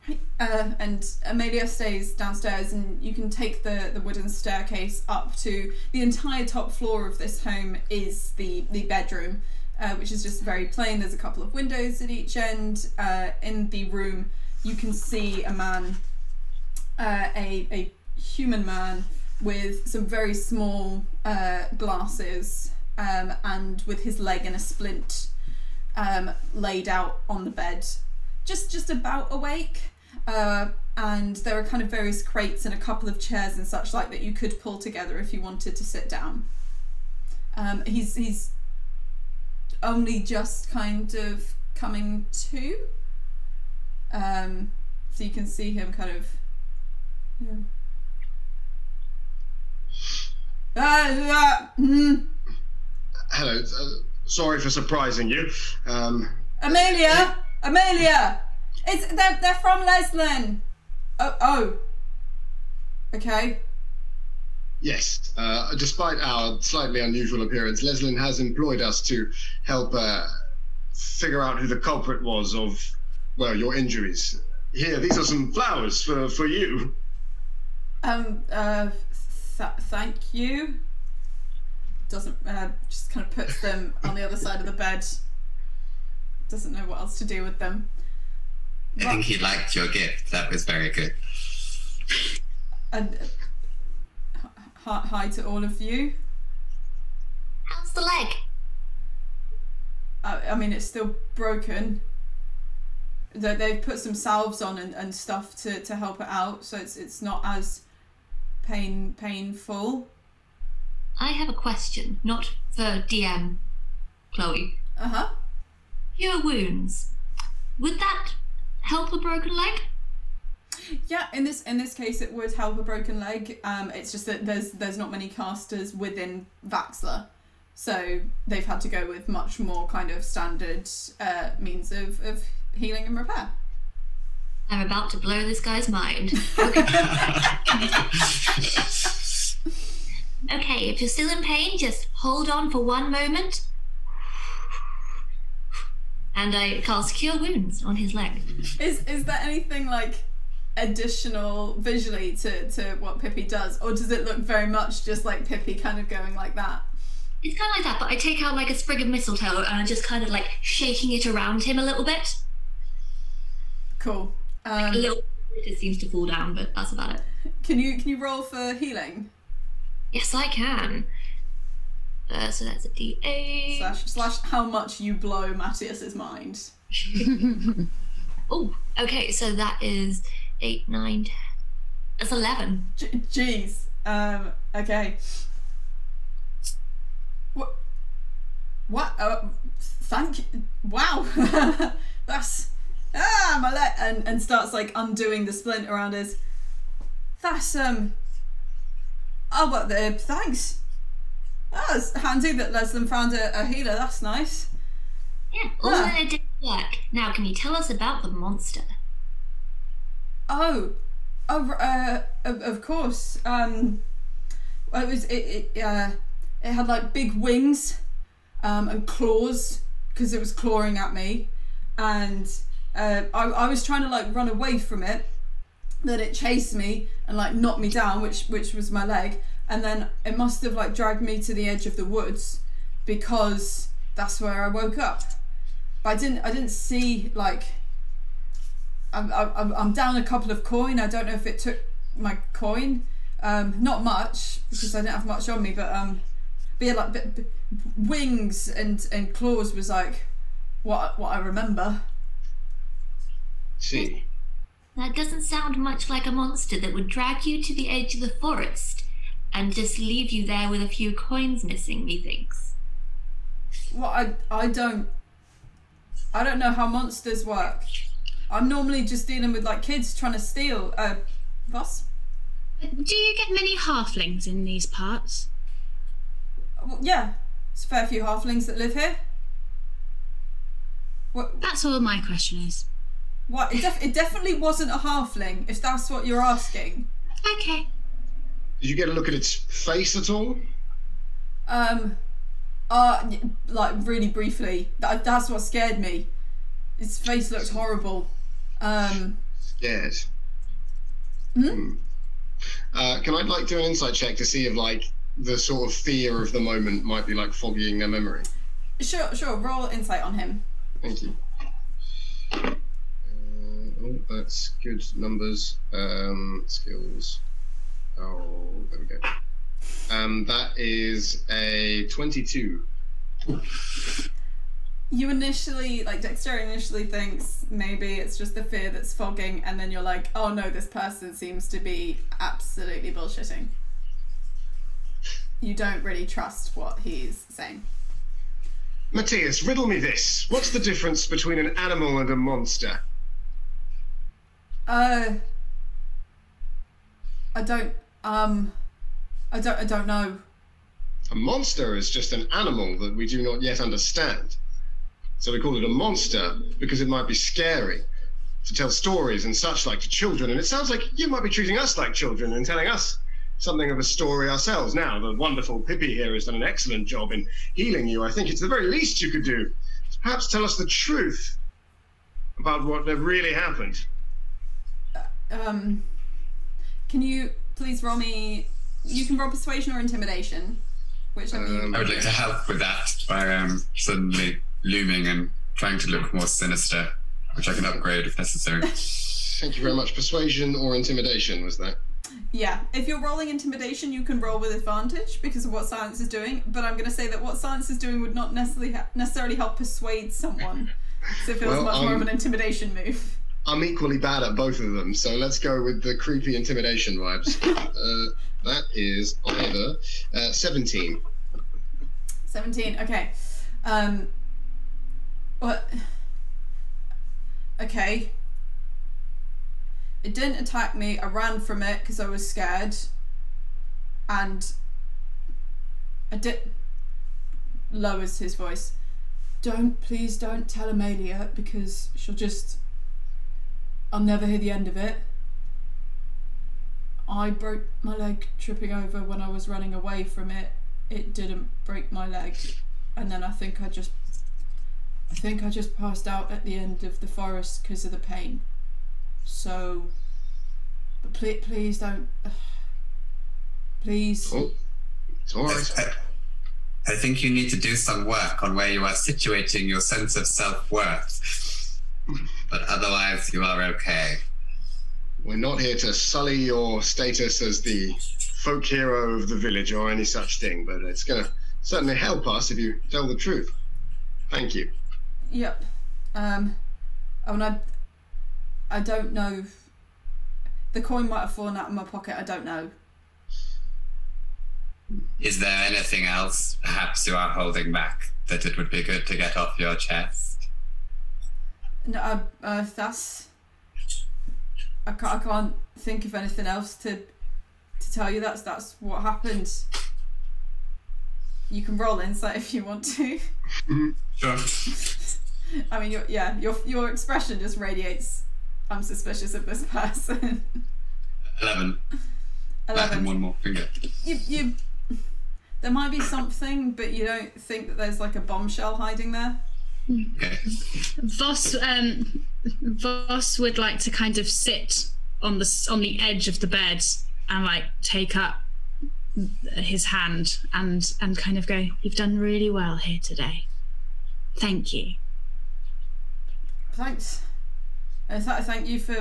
Right. And Amelia stays downstairs, and you can take the wooden staircase up to the entire top floor of this home is the bedroom, which is just very plain. There's a couple of windows at each end. In the room, you can see a man, a human man with some very small glasses, and with his leg in a splint, laid out on the bed, just about awake. And there are kind of various crates and a couple of chairs and such like that you could pull together if you wanted to sit down. He's only just kind of coming to, so you can see him kind of, Hello. Sorry for surprising you. Amelia, they're from Leslin. Oh. Okay. Yes. Despite our slightly unusual appearance, Leslin has employed us to help figure out who the culprit was of, well, your injuries. Here, these are some flowers for you. Thank you. Doesn't just kind of puts them on the other side of the bed. Doesn't know what else to do with them. I think he liked your gift. That was very good. And hi to all of you. How's the leg? I mean, it's still broken. They've put some salves on and stuff to help it out, so it's not as painful. I have a question, not for DM Chloe. Cure wounds. Would that help a broken leg? Yeah, in this case, it would help a broken leg. It's just that there's not many casters within Vaxler, so they've had to go with much more kind of standard means of healing and repair. I'm about to blow this guy's mind. Okay, if you're still in pain, just hold on for one moment. And I cast Cure Wounds on his leg. Is there anything like additional visually to what Pippi does, or does it look very much just like Pippi kind of going like that? It's kind of like that, but I take out like a sprig of mistletoe and I'm just kind of like shaking it around him a little bit. Cool. Like a little It seems to fall down, but that's about it. Can you roll for healing? Yes, I can. So that's a D8. Slash how much you blow Matthias's mind. Oh, okay, so that is 8, 9, 10. That's 11. Jeez. Okay. What? Thank you. Wow. That's my leg, and starts like undoing the splint around his. That's Oh, but thanks. That's handy that Leslie found a healer. That's nice. Yeah, all that it did work. Now, can you tell us about the monster? Of course. It had like big wings, and claws because it was clawing at me, and I was trying to like run away from it. Then it chased me and like knocked me down, which was my leg, and then it must have like dragged me to the edge of the woods because that's where I woke up. But I didn't see like. I'm down a couple of coin. I don't know if it took my coin. Not much because I didn't have much on me, but yeah, like wings and claws was like what I remember. See. That doesn't sound much like a monster that would drag you to the edge of the forest and just leave you there with a few coins missing, methinks. Well, I don't know how monsters work. I'm normally just dealing with like kids trying to steal. Voss? Do you get many halflings in these parts? Well, yeah, it's a fair few halflings that live here. What? That's all my question is. What? It definitely wasn't a halfling, if that's what you're asking. Okay. Did you get a look at its face at all? Like really briefly. That's what scared me. Its face looked horrible. Scared. Hmm? Can I like do an insight check to see if like the sort of fear of the moment might be like foggying their memory? Sure. Roll insight on him. Thank you. That's good numbers. Skills. Oh, there we go. That is a 22. You initially, like Dexter initially thinks maybe it's just the fear that's fogging, and then you're like, oh no, this person seems to be absolutely bullshitting. You don't really trust what he's saying. Matthias, riddle me this. What's the difference between an animal and a monster? I don't know. A monster is just an animal that we do not yet understand. So we call it a monster because it might be scary to tell stories and such like to children. And it sounds like you might be treating us like children and telling us something of a story ourselves. Now, the wonderful Pippi here has done an excellent job in healing you. I think it's the very least you could do. Perhaps tell us the truth about what really happened. Can you please roll me? You can roll persuasion or intimidation, whichever you. I would like to help with that by suddenly looming and trying to look more sinister, which I can upgrade if necessary. Thank you very much. Persuasion or intimidation was that? Yeah, if you're rolling intimidation, you can roll with advantage because of what Silence is doing. But I'm going to say that what Silence is doing would not necessarily help persuade someone. So it feels much more of an intimidation move. I'm equally bad at both of them, so let's go with the creepy intimidation vibes. That is either 17. 17. Okay. What? Okay. It didn't attack me. I ran from it because I was scared. And lowers his voice. Please don't tell Amelia because I'll never hear the end of it. I broke my leg tripping over when I was running away from it. It didn't break my leg. And then I think I just passed out at the end of the forest because of the pain. So, but please don't. Please. Oh, it's all right. I think you need to do some work on where you are situating your sense of self-worth. But otherwise, you are okay. We're not here to sully your status as the folk hero of the village or any such thing, but it's going to certainly help us if you tell the truth. Thank you. Yep. And I don't know. The coin might have fallen out of my pocket. I don't know. Is there anything else perhaps you are holding back that it would be good to get off your chest? No, that's. I can't think of anything else to tell you. That's what happened. You can roll insight if you want to. Sure. I mean, your expression just radiates. I'm suspicious of this person. 11. And one more finger. You. There might be something, but you don't think that there's like a bombshell hiding there. Okay. Voss would like to kind of sit on the edge of the bed and like take up his hand and kind of go, "You've done really well here today. Thank you." Thanks. Thank you for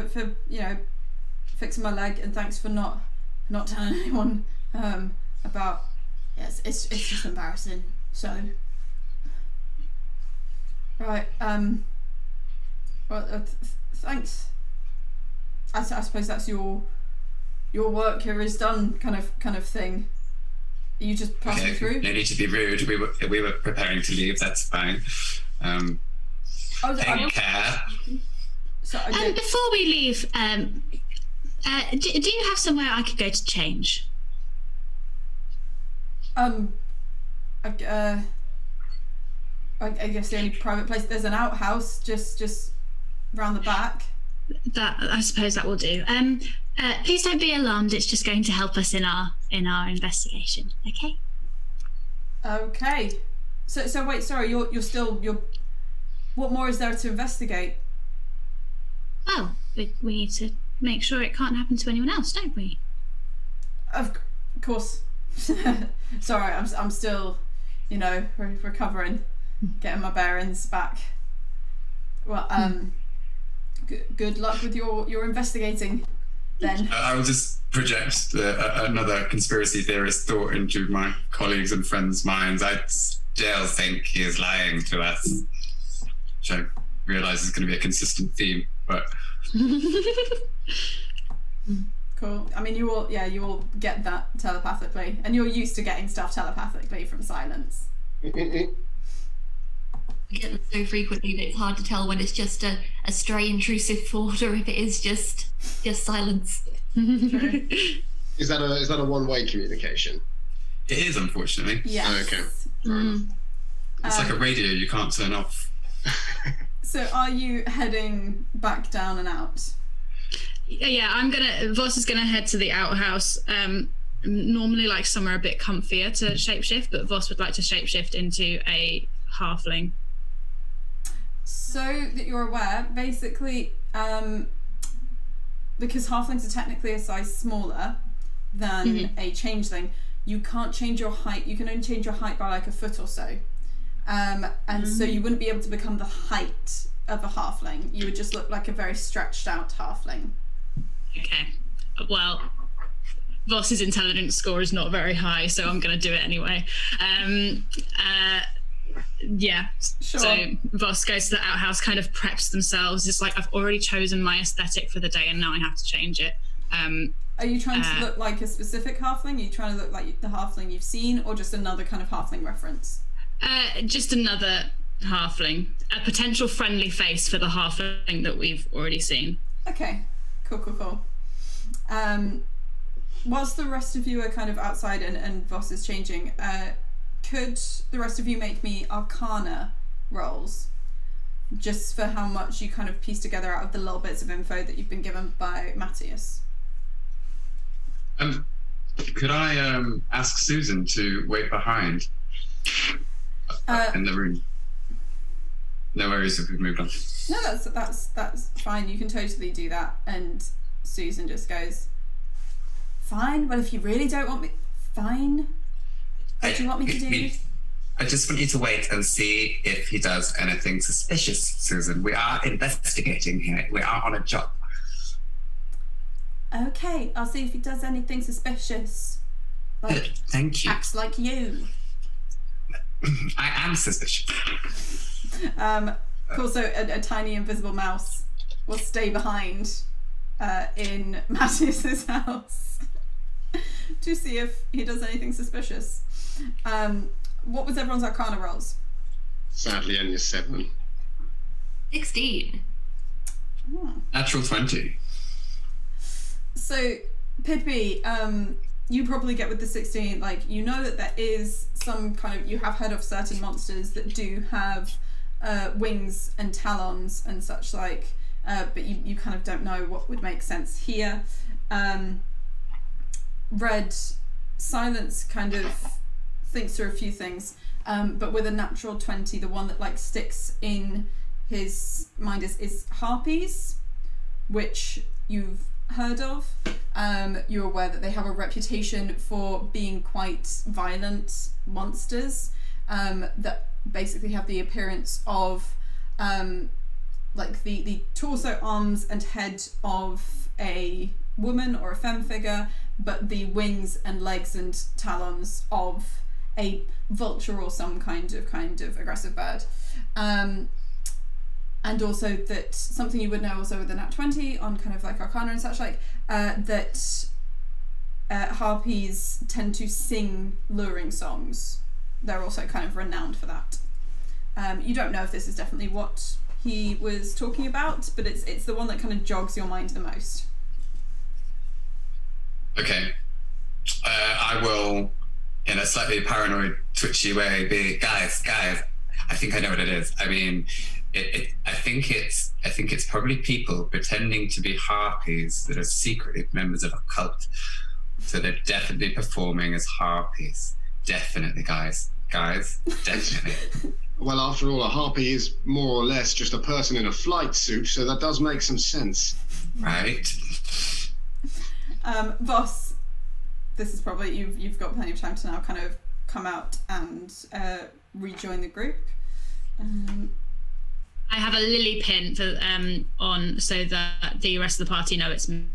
fixing my leg, and thanks for not telling anyone about. Yes, it's just embarrassing. So. Right. Well, thanks. I suppose that's your work here is done, kind of thing. You just pass me through. No need to be rude. We were preparing to leave. That's fine. Take care. Before we leave, do you have somewhere I could go to change? I guess the only private place, there's an outhouse just round the back. That, I suppose that will do. Please don't be alarmed. It's just going to help us in our investigation. Okay. Okay. So wait, sorry. You're still. What more is there to investigate? Well, we need to make sure it can't happen to anyone else, don't we? Of course. Sorry, I'm still, recovering, getting my bearings back. Well, good luck with your investigating, then. I will just project another conspiracy theorist thought into my colleagues and friends' minds. I still think he is lying to us, which I realise is going to be a consistent theme, but. Cool. I mean, you all get that telepathically, and you're used to getting stuff telepathically from silence. I get them so frequently that it's hard to tell when it's just a stray intrusive thought or if it is just silence. True. Is that a one-way communication? It is, unfortunately. Yes. Okay. Fair enough. It's like a radio you can't turn off. So are you heading back down and out? Yeah, Voss is gonna head to the outhouse. Normally like somewhere a bit comfier to shapeshift, but Voss would like to shapeshift into a halfling. So that you're aware, basically, because halflings are technically a size smaller than a changeling, you can't change your height. You can only change your height by like a foot or so. So you wouldn't be able to become the height of a halfling. You would just look like a very stretched out halfling. Okay. Well, Voss's intelligence score is not very high, so I'm going to do it anyway. Yeah. Sure. So Voss goes to the outhouse, kind of preps themselves. It's like, I've already chosen my aesthetic for the day and now I have to change it. Are you trying to look like a specific halfling? Are you trying to look like the halfling you've seen, or just another kind of halfling reference? Just another halfling. A potential friendly face for the halfling that we've already seen. Okay. Cool. Whilst the rest of you are kind of outside and Voss is changing, could the rest of you make me Arcana rolls? Just for how much you kind of piece together out of the little bits of info that you've been given by Matthias. Could I ask Susan to wait behind in the room? No worries if we've moved on. No, that's fine. You can totally do that. And Susan just goes, fine. Well, if you really don't want me, fine. What do you want me to do? I just want you to wait and see if he does anything suspicious, Susan. We are investigating here. We are on a job. Okay, I'll see if he does anything suspicious. Like, Thank you. acts like you. I am suspicious. Also, a tiny invisible mouse will stay behind in Matthias's house to see if he does anything suspicious. What was everyone's Arcana rolls? Sadly, only a 7. 16. Natural 20. So, Pippi, you probably get with the 16, like, you know that there is some kind of, you have heard of certain monsters that do have wings and talons and such like, but you kind of don't know what would make sense here. Red, Silence kind of thinks through a few things, but with a natural 20, the one that like sticks in his mind is harpies, which you've heard of. You're aware that they have a reputation for being quite violent monsters that basically have the appearance of like the torso, arms and head of a woman or a femme figure, but the wings and legs and talons of a vulture or some kind of aggressive bird. And also that something you would know also with the nat 20 on kind of like Arcana and such like, that harpies tend to sing luring songs. They're also kind of renowned for that. You don't know if this is definitely what he was talking about, but it's the one that kind of jogs your mind the most. Okay. I will, in a slightly paranoid, twitchy way, be guys. I think I know what it is. I mean, I think it's probably people pretending to be harpies that are secretly members of a cult. So they're definitely performing as harpies. Definitely, guys, definitely. Well, after all, a harpy is more or less just a person in a flight suit, so that does make some sense. Right. Voss, this is probably you've got plenty of time to now kind of come out and rejoin the group. I have a lily pin for, on so that the rest of the party know it's me,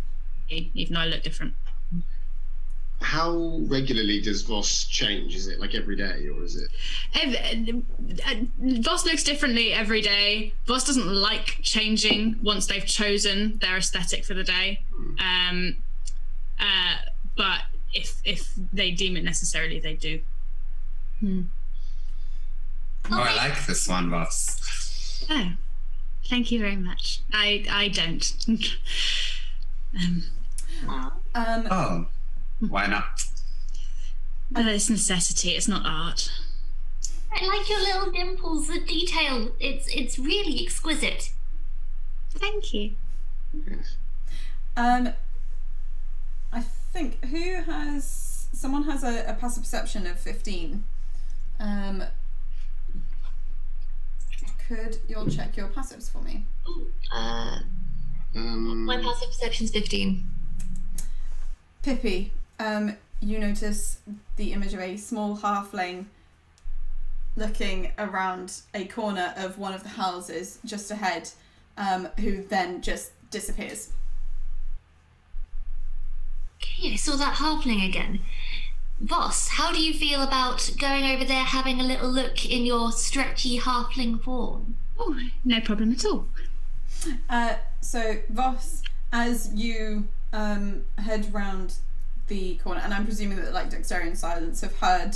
even though I look different. How regularly does Voss change? Is it like every day, or is it? Voss looks differently every day. Voss doesn't like changing once they've chosen their aesthetic for the day. But if they deem it necessarily, they do. Oh, I like this one, boss. Oh, thank you very much. I don't. Oh, why not? It's necessity. It's not art. I like your little dimples, the detail. It's really exquisite. Thank you. Yes. I think someone has a passive perception of 15. Could you all check your passives for me? My passive perception's 15. Pippi, you notice the image of a small halfling looking around a corner of one of the houses just ahead, who then just disappears. Okay, I saw that halfling again. Voss, how do you feel about going over there, having a little look in your stretchy halfling form? Oh, no problem at all. So Voss, as you head round the corner, and I'm presuming that like Dexterity and Silence have heard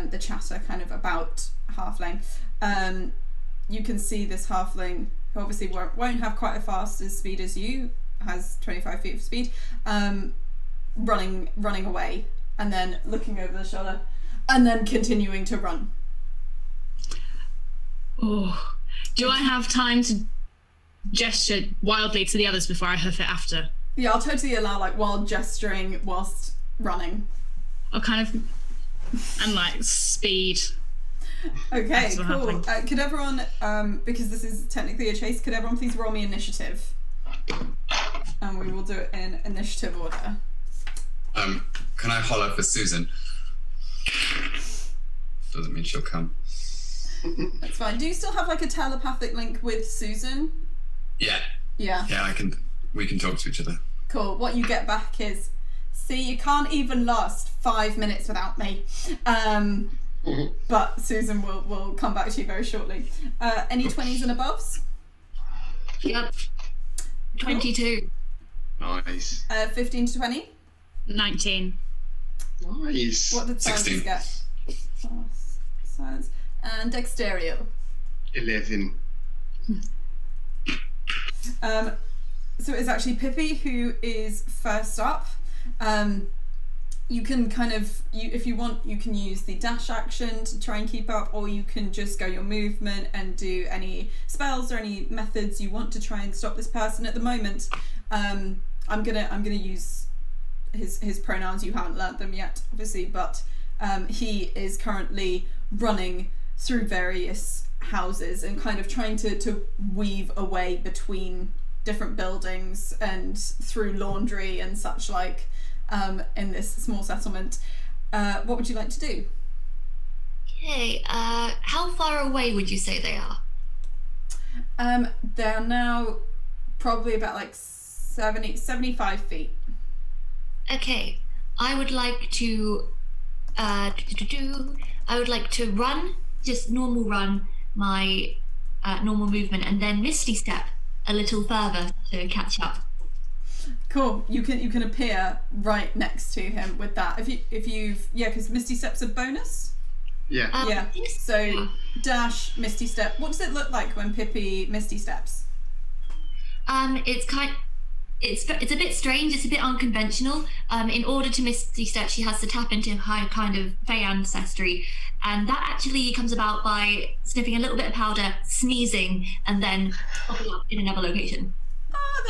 the chatter kind of about halfling, you can see this halfling, who obviously won't have quite as fast as speed as you, has 25 feet of speed, running away, and then looking over the shoulder, and then continuing to run. Oh, do I have time to gesture wildly to the others before I hoof it after? Yeah, I'll totally allow like wild gesturing whilst running. I'll kind of, and like speed. Okay, That's what cool. happened. Could everyone, because this is technically a chase, could everyone please roll me initiative? And we will do it in initiative order. Can I holler for Susan? Doesn't mean she'll come. That's fine. Do you still have like a telepathic link with Susan? Yeah. Yeah. Yeah, we can talk to each other. Cool. What you get back is, see, you can't even last 5 minutes without me. But Susan will come back to you very shortly. Any 20s and aboves? Yep. 22. Nice. 15 to 20? 19. Nice. What did Science 16. get? Science. And Dexterio. 11. So it's actually Pippi who is first up. You can kind of, if you want, you can use the dash action to try and keep up, or you can just go your movement and do any spells or any methods you want to try and stop this person. At the moment, I'm gonna use his pronouns. You haven't learnt them yet, obviously, but he is currently running through various houses and kind of trying to weave a way between different buildings and through laundry and such like. In this small settlement. What would you like to do? Okay, how far away would you say they are? They're now probably about like 75 feet. Okay, I would like to run, just normal run, my normal movement, and then Misty Step a little further to catch up. Cool. You can appear right next to him with that. If you've because Misty Step's a bonus. Yeah. Yeah. So dash Misty Step. What does it look like when Pippi Misty Steps? It's a bit strange. It's a bit unconventional. In order to Misty Step, she has to tap into her kind of Fey ancestry, and that actually comes about by sniffing a little bit of powder, sneezing, and then popping up in another location. Oh,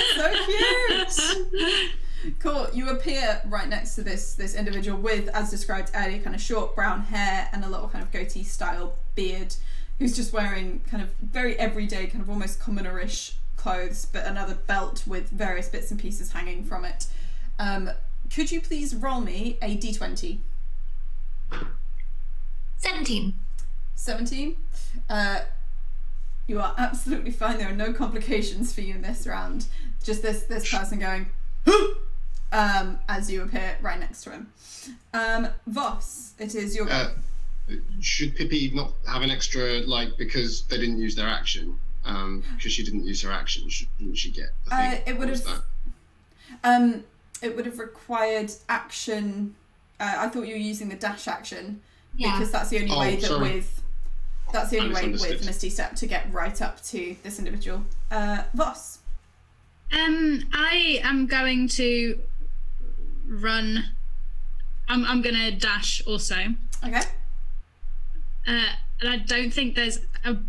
that's so cute. Cool. You appear right next to this individual with, as described earlier, kind of short brown hair and a little kind of goatee style beard, who's just wearing kind of very everyday, kind of almost commonerish clothes, but another belt with various bits and pieces hanging from it. Could you please roll me a d20? 17. 17? You are absolutely fine. There are no complications for you in this round. Just this person going, as you appear right next to him. Voss, it is your go. Should Pippi not have an extra, because they didn't use their action? Because she didn't use her action, shouldn't she get the thing? It would have. It would have required action. I thought you were using the dash action because that's the only way that with. That's the only way with Misty Step to get right up to this individual. Voss. I am going to run. I'm going to dash also. Okay. And I don't think there's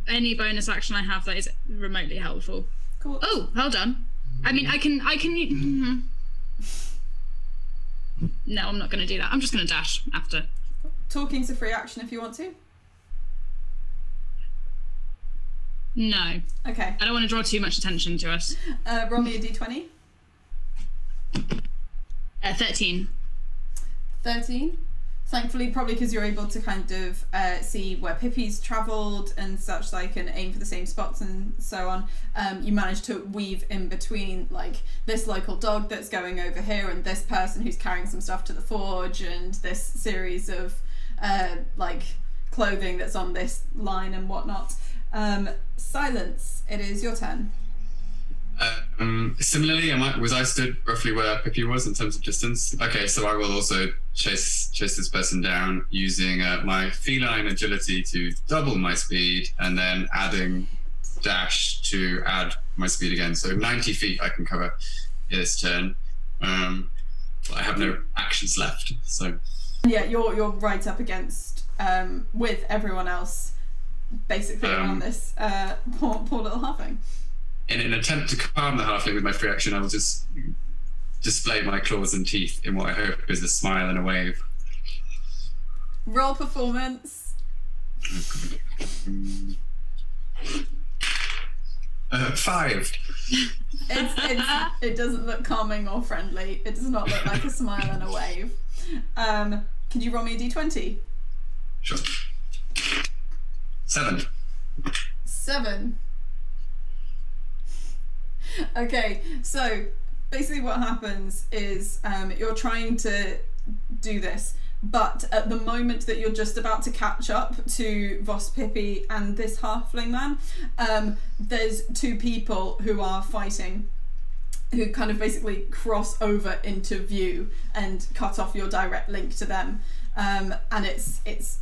any bonus action I have that is remotely helpful. Cool. Oh, hold on. I mean, I can. No, I'm not going to do that. I'm just going to dash after. Talking's a free action if you want to. No. Okay. I don't want to draw too much attention to us. Roll me a d20. 13. 13. Thankfully, probably because you're able to kind of see where Pippi's travelled and such like, and aim for the same spots and so on. You manage to weave in between this local dog that's going over here and this person who's carrying some stuff to the forge and this series of clothing that's on this line and whatnot. Silence, it is your turn. Similarly, was I stood roughly where Pippi was in terms of distance? Okay, so I will also chase this person down using my feline agility to double my speed, and then adding dash to add my speed again. So 90 feet I can cover this turn. I have no actions left, so yeah, you're right up against with everyone else, basically around this poor little halfling. In an attempt to calm the halfling with my free action, I will just display my claws and teeth in what I hope is a smile and a wave. Roll performance. 5. It doesn't look calming or friendly. It does not look like a smile and a wave. Could you roll me a d20? Sure. 7. 7. Okay, so basically what happens is you're trying to do this, but at the moment that you're just about to catch up to Voss, Pippi and this halfling man, there's two people who are fighting, who kind of basically cross over into view and cut off your direct link to them. And it's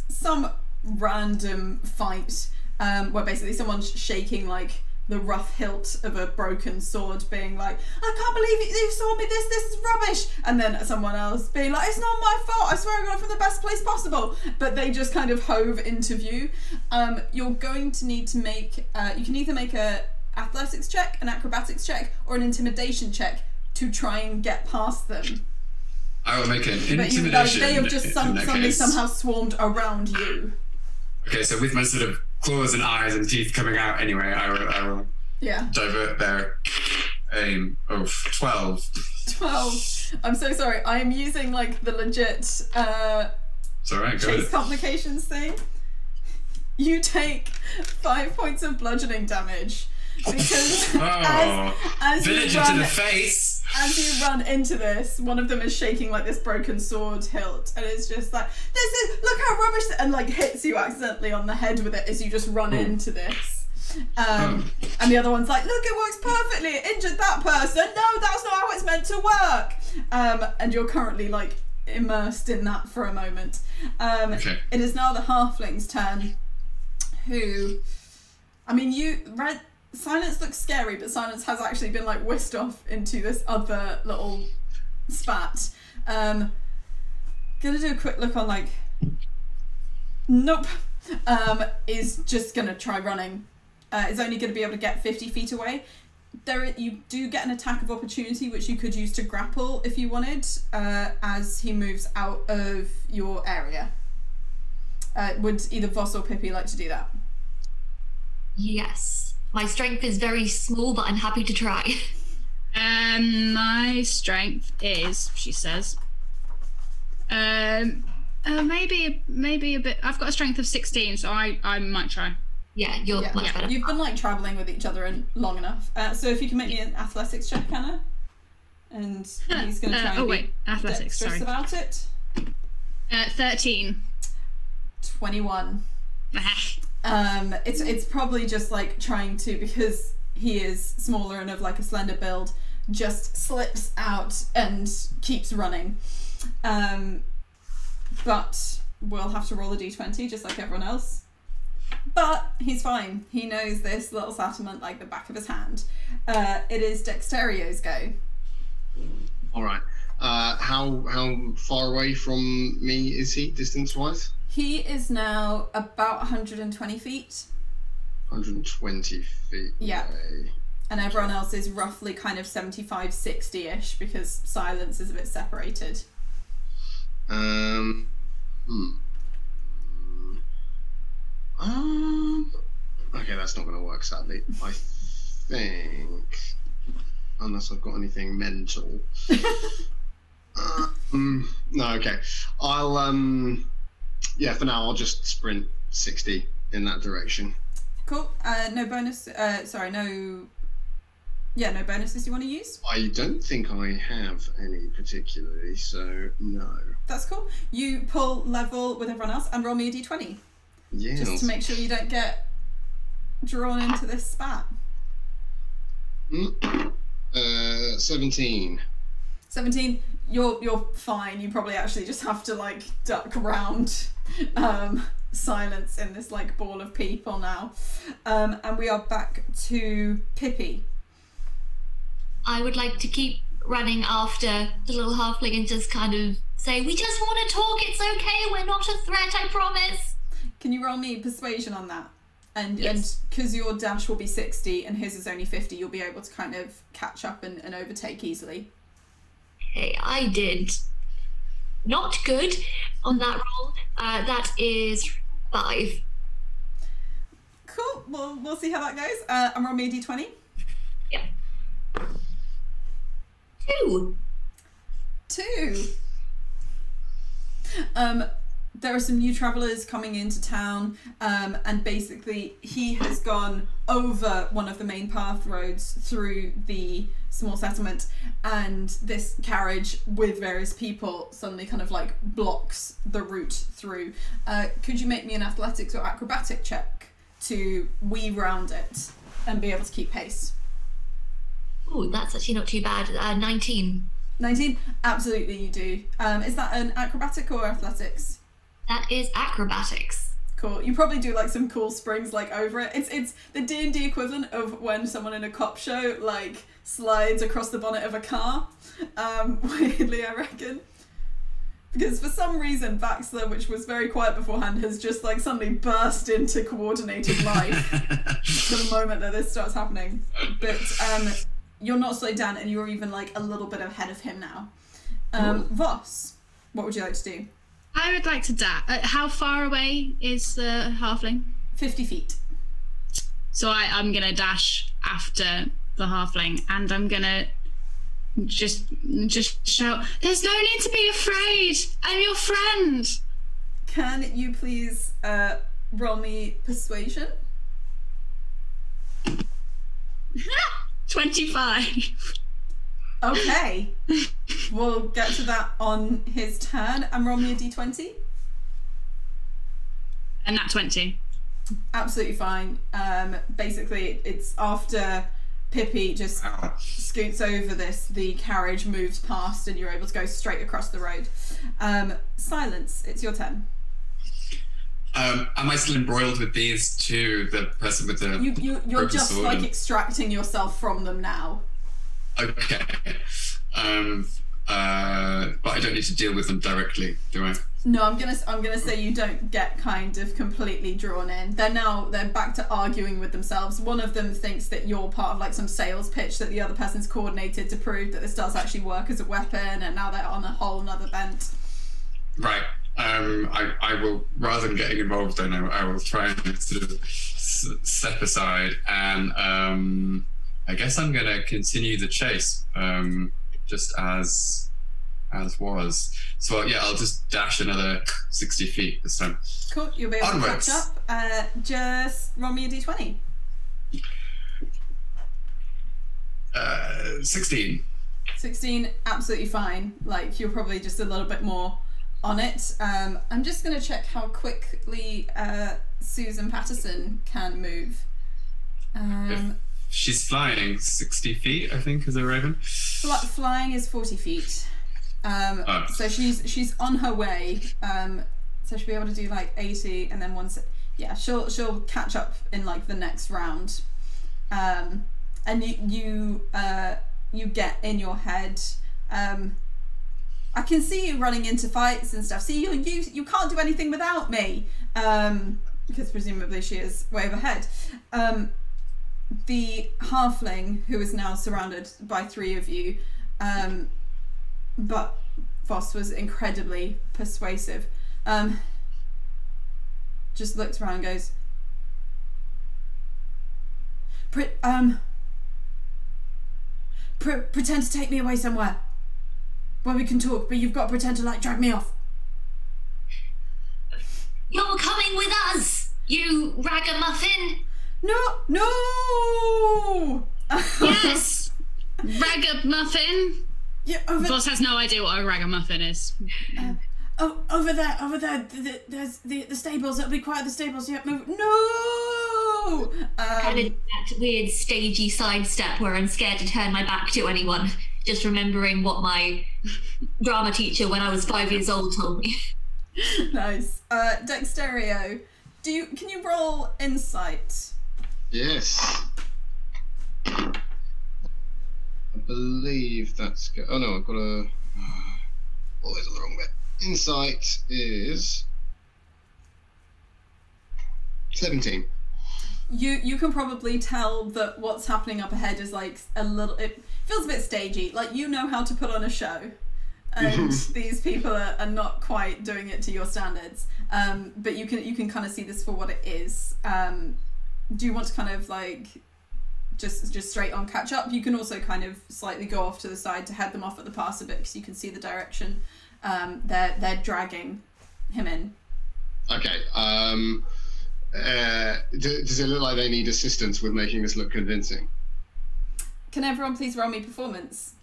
some random fight where basically someone's shaking like the rough hilt of a broken sword, being like, I can't believe you saw me, this is rubbish, and then someone else being like, it's not my fault, I swear I got it from the best place possible, but they just kind of hove into view. You're going to need to make you can either make a athletics check, an acrobatics check, or an intimidation check to try and get past them. I will make an But intimidation. they have just suddenly somehow swarmed around you. Okay, so with my sort of claws and eyes and teeth coming out anyway, I will divert their aim of 12. 12. I'm so sorry. I am using like the legit It's alright, go chase ahead. complications thing. You take 5 points of bludgeoning damage because as you Villager to the face! As you run into this, one of them is shaking like this broken sword hilt, and it's just like, look how rubbish, and like hits you accidentally on the head with it as you just run into this. And the other one's like, look, it works perfectly, it injured that person, no, that's not how it's meant to work. And you're currently like immersed in that for a moment. Okay. It is now the halfling's turn, who, I mean, Silence looks scary, but Silence has actually been like whisked off into this other little spat. Gonna do a quick look on like, nope. Is just gonna try running. Is only gonna be able to get 50 feet away. You do get an attack of opportunity, which you could use to grapple if you wanted, as he moves out of your area. Would either Voss or Pippi like to do that? Yes. My strength is very small, but I'm happy to try. My strength is, she says, maybe a bit. I've got a strength of 16, so I might try. Yeah, you're much better. You've been like traveling with each other long enough. So if you can make me an athletics check, Hannah, and he's going to try and be athletics. dexterous Sorry. about it. 13. 21. It's probably just like trying to, because he is smaller and of like a slender build, just slips out and keeps running. But we'll have to roll a d20 just like everyone else. But he's fine. He knows this little settlement like the back of his hand. It is Dexterio's go. All right. How far away from me is he, distance-wise? He is now about 120 feet. 120 feet Yeah. away. And everyone else is roughly kind of 75, 60-ish, because Silence is a bit separated. Okay, that's not going to work, sadly. I think, unless I've got anything mental. No, okay. I'll, yeah, for now, I'll just sprint 60 in that direction. Cool. No bonus. No bonuses you want to use? I don't think I have any particularly, so no. That's cool. You pull level with everyone else and roll me a d20. Yeah. Just to make sure you don't get drawn into this spat. 17. 17. You're fine. You probably actually just have to like duck around Silence in this like ball of people now. And we are back to Pippi. I would like to keep running after the little halfling and just kind of say, we just want to talk, it's okay, we're not a threat, I promise. Can you roll me persuasion on that? And Yes. because your dash will be 60 and his is only 50, you'll be able to kind of catch up and overtake easily. Hey, I did not good on that roll. That is 5. Cool. We'll see how that goes. And roll me a d20. Yep. 2. 2. there are some new travelers coming into town, and basically he has gone over one of the main path roads through the small settlement, and this carriage with various people suddenly kind of like blocks the route through. Could you make me an athletics or acrobatic check to weave around it and be able to keep pace? Oh, that's actually not too bad. 19. 19? Absolutely you do. Is that an acrobatic or athletics? That is acrobatics. Cool. You probably do like some cool springs like over it. It's the D&D equivalent of when someone in a cop show like slides across the bonnet of a car. Weirdly, I reckon. Because for some reason Baxter, which was very quiet beforehand, has just like suddenly burst into coordinated life the moment that this starts happening. But you're not slowed down, and you're even like a little bit ahead of him now. Voss, what would you like to do? I would like to dash. How far away is the halfling? 50 feet. So I'm going to dash after the halfling, and I'm going to just shout, "There's no need to be afraid. I'm your friend." Can you please roll me persuasion? 25. Okay. We'll get to that on his turn. And roll me a d20. And that 20. Absolutely fine. Basically, it's after Pippi just scoots over this, the carriage moves past, and you're able to go straight across the road. Silence, it's your turn. Am I still embroiled with these two, the person with the You're just sword like extracting yourself from them now. Okay. But I don't need to deal with them directly, do I? No, I'm gonna say you don't get kind of completely drawn in. They're back to arguing with themselves. One of them thinks that you're part of like some sales pitch that the other person's coordinated to prove that this does actually work as a weapon, and now they're on a whole nother bent. Right. I will, rather than getting involved, then I will try and sort of step aside, and I guess I'm gonna continue the chase, just as was. So yeah, I'll just dash another 60 feet this time. Cool, you'll be able Onwards. to catch up. Just roll me a d20. 16. 16, absolutely fine. Like, you're probably just a little bit more on it. I'm just going to check how quickly Susan Patterson can move. If she's flying 60 feet, I think, as a raven. Flying is 40 feet. So she's on her way. So she'll be able to do like 80, and then yeah, she'll catch up in like the next round. And you get in your head. I can see you running into fights and stuff. See, you can't do anything without me. Because presumably she is way overhead. The halfling, who is now surrounded by 3 of you, but Voss was incredibly persuasive, just looks around and goes, pretend to take me away somewhere where we can talk, but you've got to pretend to like drag me off. You're coming with us, you ragamuffin. No! Yes! Ragamuffin! Yeah, Voss has no idea what a ragamuffin is. Over there, there's the stables. It'll be quiet at the stables. Yeah, move. No! I did that weird stagey sidestep where I'm scared to turn my back to anyone, just remembering what my drama teacher when I was 5 years old told me. Nice. Dexterio, can you roll insight? Yes. I believe that's good. Oh no, I've got a. Always on the wrong bit. Insight is 17. You can probably tell that what's happening up ahead is like it feels a bit stagey. Like, you know how to put on a show, and these people are not quite doing it to your standards. But you can kind of see this for what it is. Do you want to kind of like just straight on catch up? You can also kind of slightly go off to the side to head them off at the pass a bit, because you can see the direction they're dragging him in. Okay. Does it look like they need assistance with making this look convincing? Can everyone please roll me performance?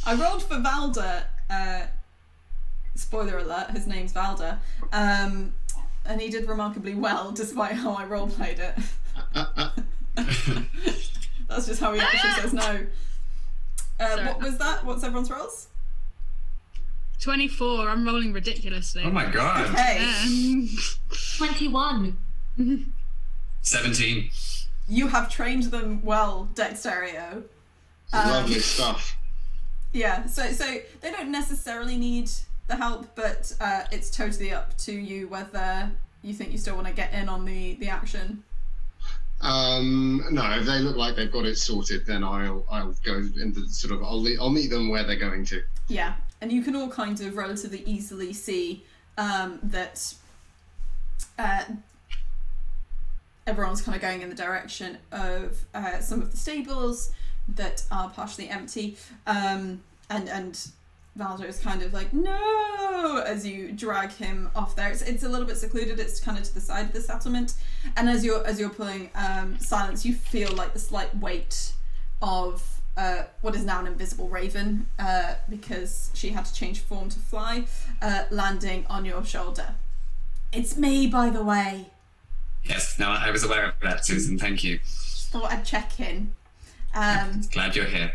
I rolled for Valda. Spoiler alert, his name's Valda. And he did remarkably well despite how I roleplayed it. That's just how he actually says no. What was that? What's everyone's rolls? 24. I'm rolling ridiculously. Oh my god. Okay. 21. 17. You have trained them well, Dexterio. Lovely stuff. Yeah, so they don't necessarily need the help, but it's totally up to you whether you think you still want to get in on the action. No, if they look like they've got it sorted, then I'll go into sort of I'll meet them where they're going to. Yeah, and you can all kind of relatively easily see that everyone's kind of going in the direction of some of the stables that are partially empty, and Valdo is kind of like, no, as you drag him off there. It's a little bit secluded. It's kind of to the side of the settlement, and as you're pulling Silence, you feel like the slight weight of what is now an invisible raven, because she had to change form to fly, landing on your shoulder. It's me, by the way. Yes, no, I was aware of that, Susan. Thank you. Just thought I'd check in. Glad you're here.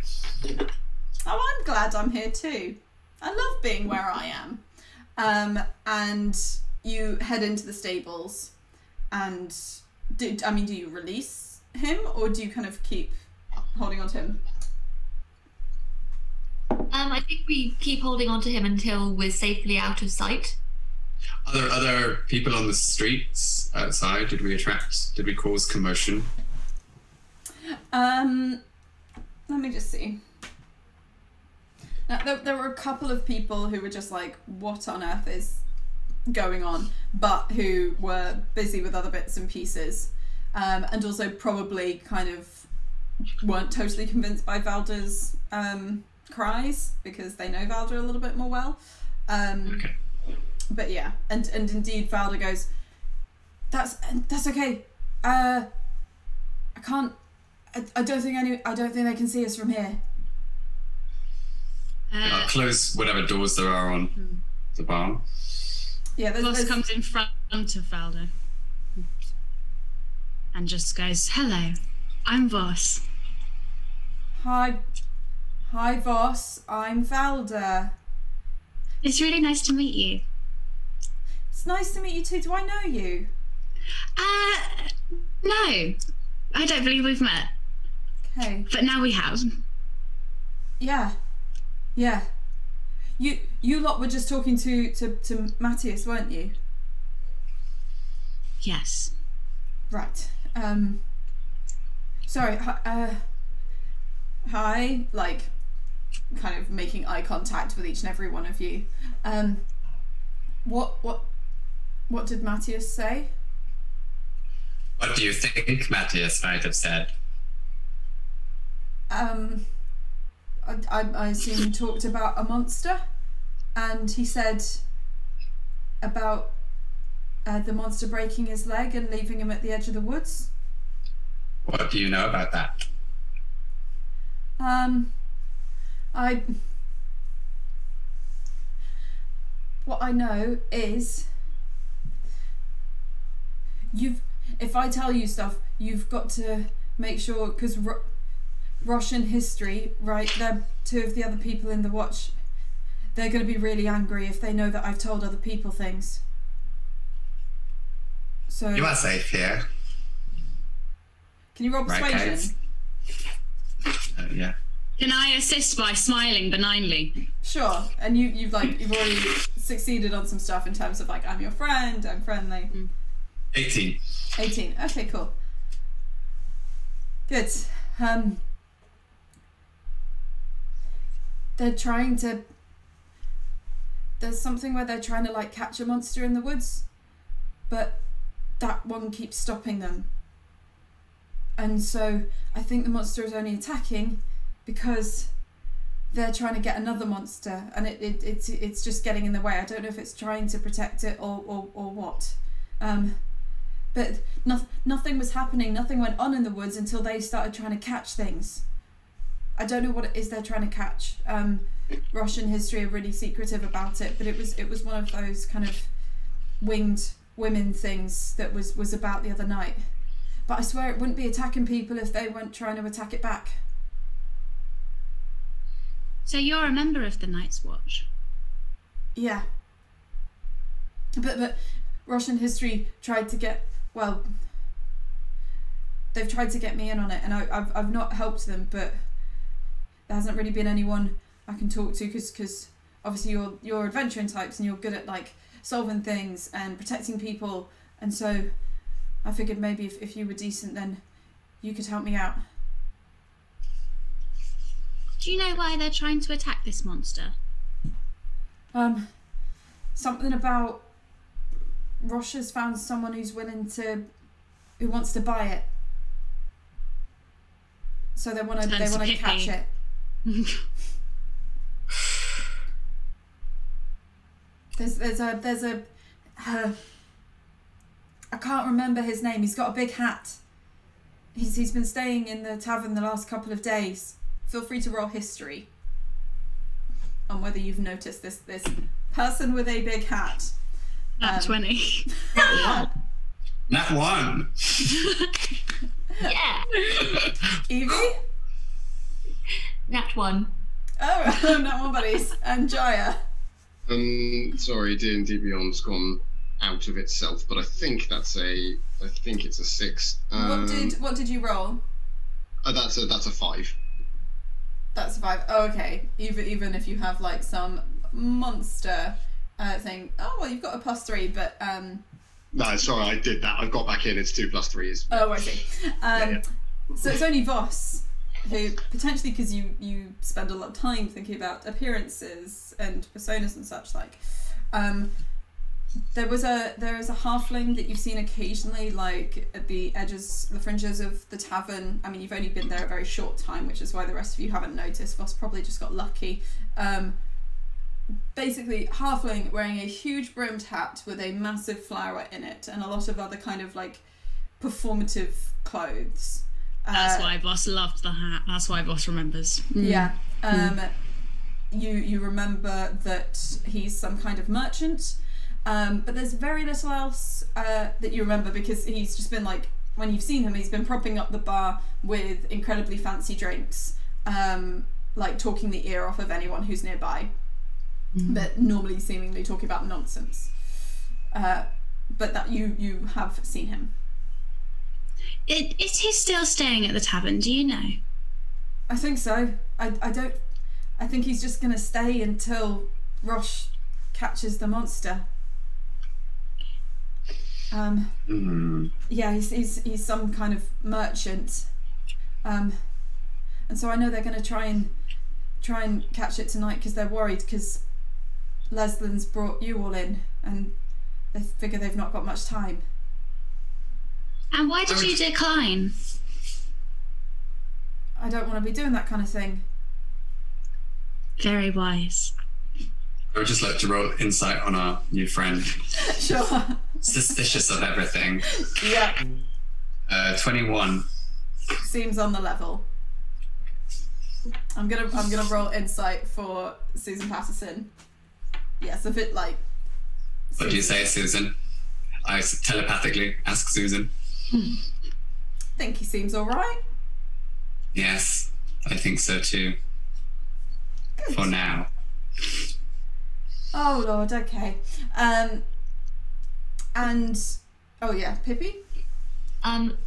Oh, I'm glad I'm here too. I love being where I am. And you head into the stables, and do you release him, or do you kind of keep holding on to him? I think we keep holding on to him until we're safely out of sight. Are there other people on the streets outside? Did we cause commotion? Let me just see. Now, there were a couple of people who were just like, what on earth is going on? But who were busy with other bits and pieces. And also probably kind of weren't totally convinced by Valda's cries, because they know Valda a little bit more well. Okay. But yeah, and indeed Valda goes, that's okay. I can't. I don't think they can see us from here. I'll close whatever doors there are on the barn. Yeah, Voss comes in front of Valda and just goes, "Hello, I'm Voss." Hi, Voss. I'm Valda. It's really nice to meet you. It's nice to meet you too. Do I know you? No, I don't believe we've met. Okay. But now we have. Yeah. You lot were just talking to Matthias, weren't you? Yes. Right. Sorry. Hi. Like, kind of making eye contact with each and every one of you. What did Matthias say? What do you think Matthias might have said? I assume he talked about a monster, and he said about the monster breaking his leg and leaving him at the edge of the woods. What do you know about that? What I know is if I tell you stuff, you've got to make sure, because Russian history, right? They're two of the other people in the watch. They're going to be really angry if they know that I've told other people things. So You are safe here. can you roll Right, persuasion? guys? Yeah. Can I assist by smiling benignly? Sure. And you've already succeeded on some stuff in terms of like, I'm your friend, I'm friendly. 18. 18. Okay, cool. Good. They're trying to... There's something where they're trying to like catch a monster in the woods, but that one keeps stopping them. And so I think the monster is only attacking because they're trying to get another monster, and it's just getting in the way. I don't know if it's trying to protect it or what. But nothing was happening. Nothing went on in the woods until they started trying to catch things. I don't know what it is they're trying to catch. Russian history are really secretive about it, but it was one of those kind of winged women things that was about the other night. But I swear it wouldn't be attacking people if they weren't trying to attack it back. So you're a member of the Night's Watch? Yeah. But Russian history tried to get, well, they've tried to get me in on it, and I've not helped them, but there hasn't really been anyone I can talk to, because obviously you're adventuring types and you're good at like solving things and protecting people, and so I figured maybe if you were decent, then you could help me out. Do you know why they're trying to attack this monster? Something about Russia's found someone who wants to buy it. So they want to catch it. There's a I can't remember his name. He's got a big hat. He's been staying in the tavern the last couple of days. Feel free to roll history on whether you've noticed this person with a big hat. Nat 20. Nat 1. Yeah. Evie? Nat 1. Oh, Nat 1 buddies. And Jaya. Sorry, D&D Beyond's gone out of itself, but I think it's a 6. What did you roll? That's a 5. That's a 5. Oh, okay. Even if you have like some monster thing. Oh well, you've got a +3, but No, sorry, I did that. I've got back in. It's 2 + 3 is. Oh, I see. Yeah. So it's only Voss, who potentially, because you spend a lot of time thinking about appearances and personas and such like. There is a halfling that you've seen occasionally, like at the fringes of the tavern. I mean, you've only been there a very short time, which is why the rest of you haven't noticed. Voss probably just got lucky. Basically, halfling wearing a huge brimmed hat with a massive flower in it, and a lot of other kind of like performative clothes. That's why Voss loved the hat. That's why Voss remembers. Yeah. You remember that he's some kind of merchant. But there's very little else that you remember, because he's just been like, when you've seen him, he's been propping up the bar with incredibly fancy drinks, like talking the ear off of anyone who's nearby, but normally seemingly talking about nonsense. But that you have seen him. Is he still staying at the tavern? Do you know? I think so. I think he's just going to stay until Rosh catches the monster. Yeah, he's some kind of merchant, and so I know they're going to try and catch it tonight, because they're worried, because Leslin's brought you all in and they figure they've not got much time. And why did you decline? I don't want to be doing that kind of thing. Very wise. I would just like to roll insight on our new friend. Sure. Suspicious of everything. Yeah. 21. Seems on the level. I'm gonna roll insight for Susan Patterson. Yes, if it like. What do you say, Susan? I telepathically ask Susan. Think he seems all right. Yes, I think so too. Good. For now. Oh Lord, okay. And oh yeah, Pippi? Can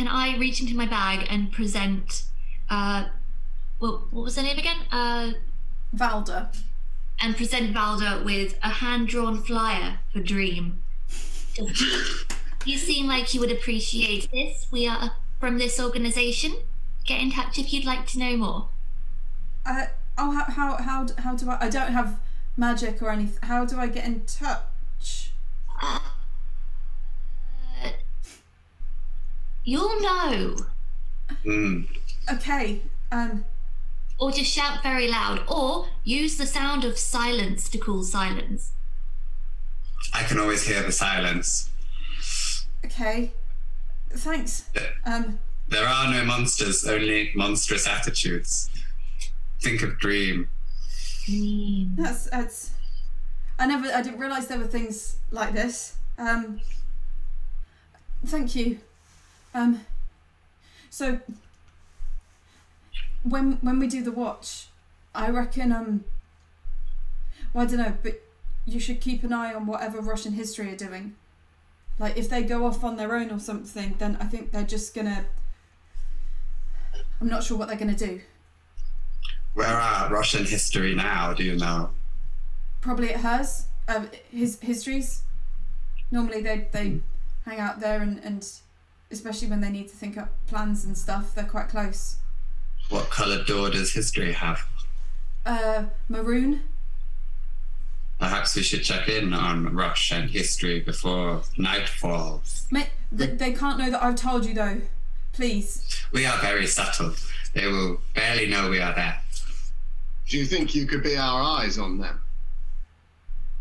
I reach into my bag and present what was her name again? Valda. And present Valda with a hand-drawn flyer for Dream. You seem like you would appreciate this. We are from this organization. Get in touch if you'd like to know more. How do I don't have magic or anything. How do I get in touch? You'll know. Okay. or just shout very loud, or use the sound of silence to call silence. I can always hear the silence. Okay. Thanks. There are no monsters, only monstrous attitudes. Think of Dream. That's I didn't realise there were things like this. Thank you. So when we do the watch, I reckon well, I don't know, but you should keep an eye on whatever Russian history are doing. Like, if they go off on their own or something, then I think they're just gonna, I'm not sure what they're gonna do. Where are Russian history now, do you know? Probably at hers. His histories. Normally they hang out there and especially when they need to think up plans and stuff, they're quite close. What coloured door does history have? Maroon. Perhaps we should check in on Russian history before night falls. They can't know that I've told you though. Please. We are very subtle. They will barely know we are there. Do you think you could be our eyes on them?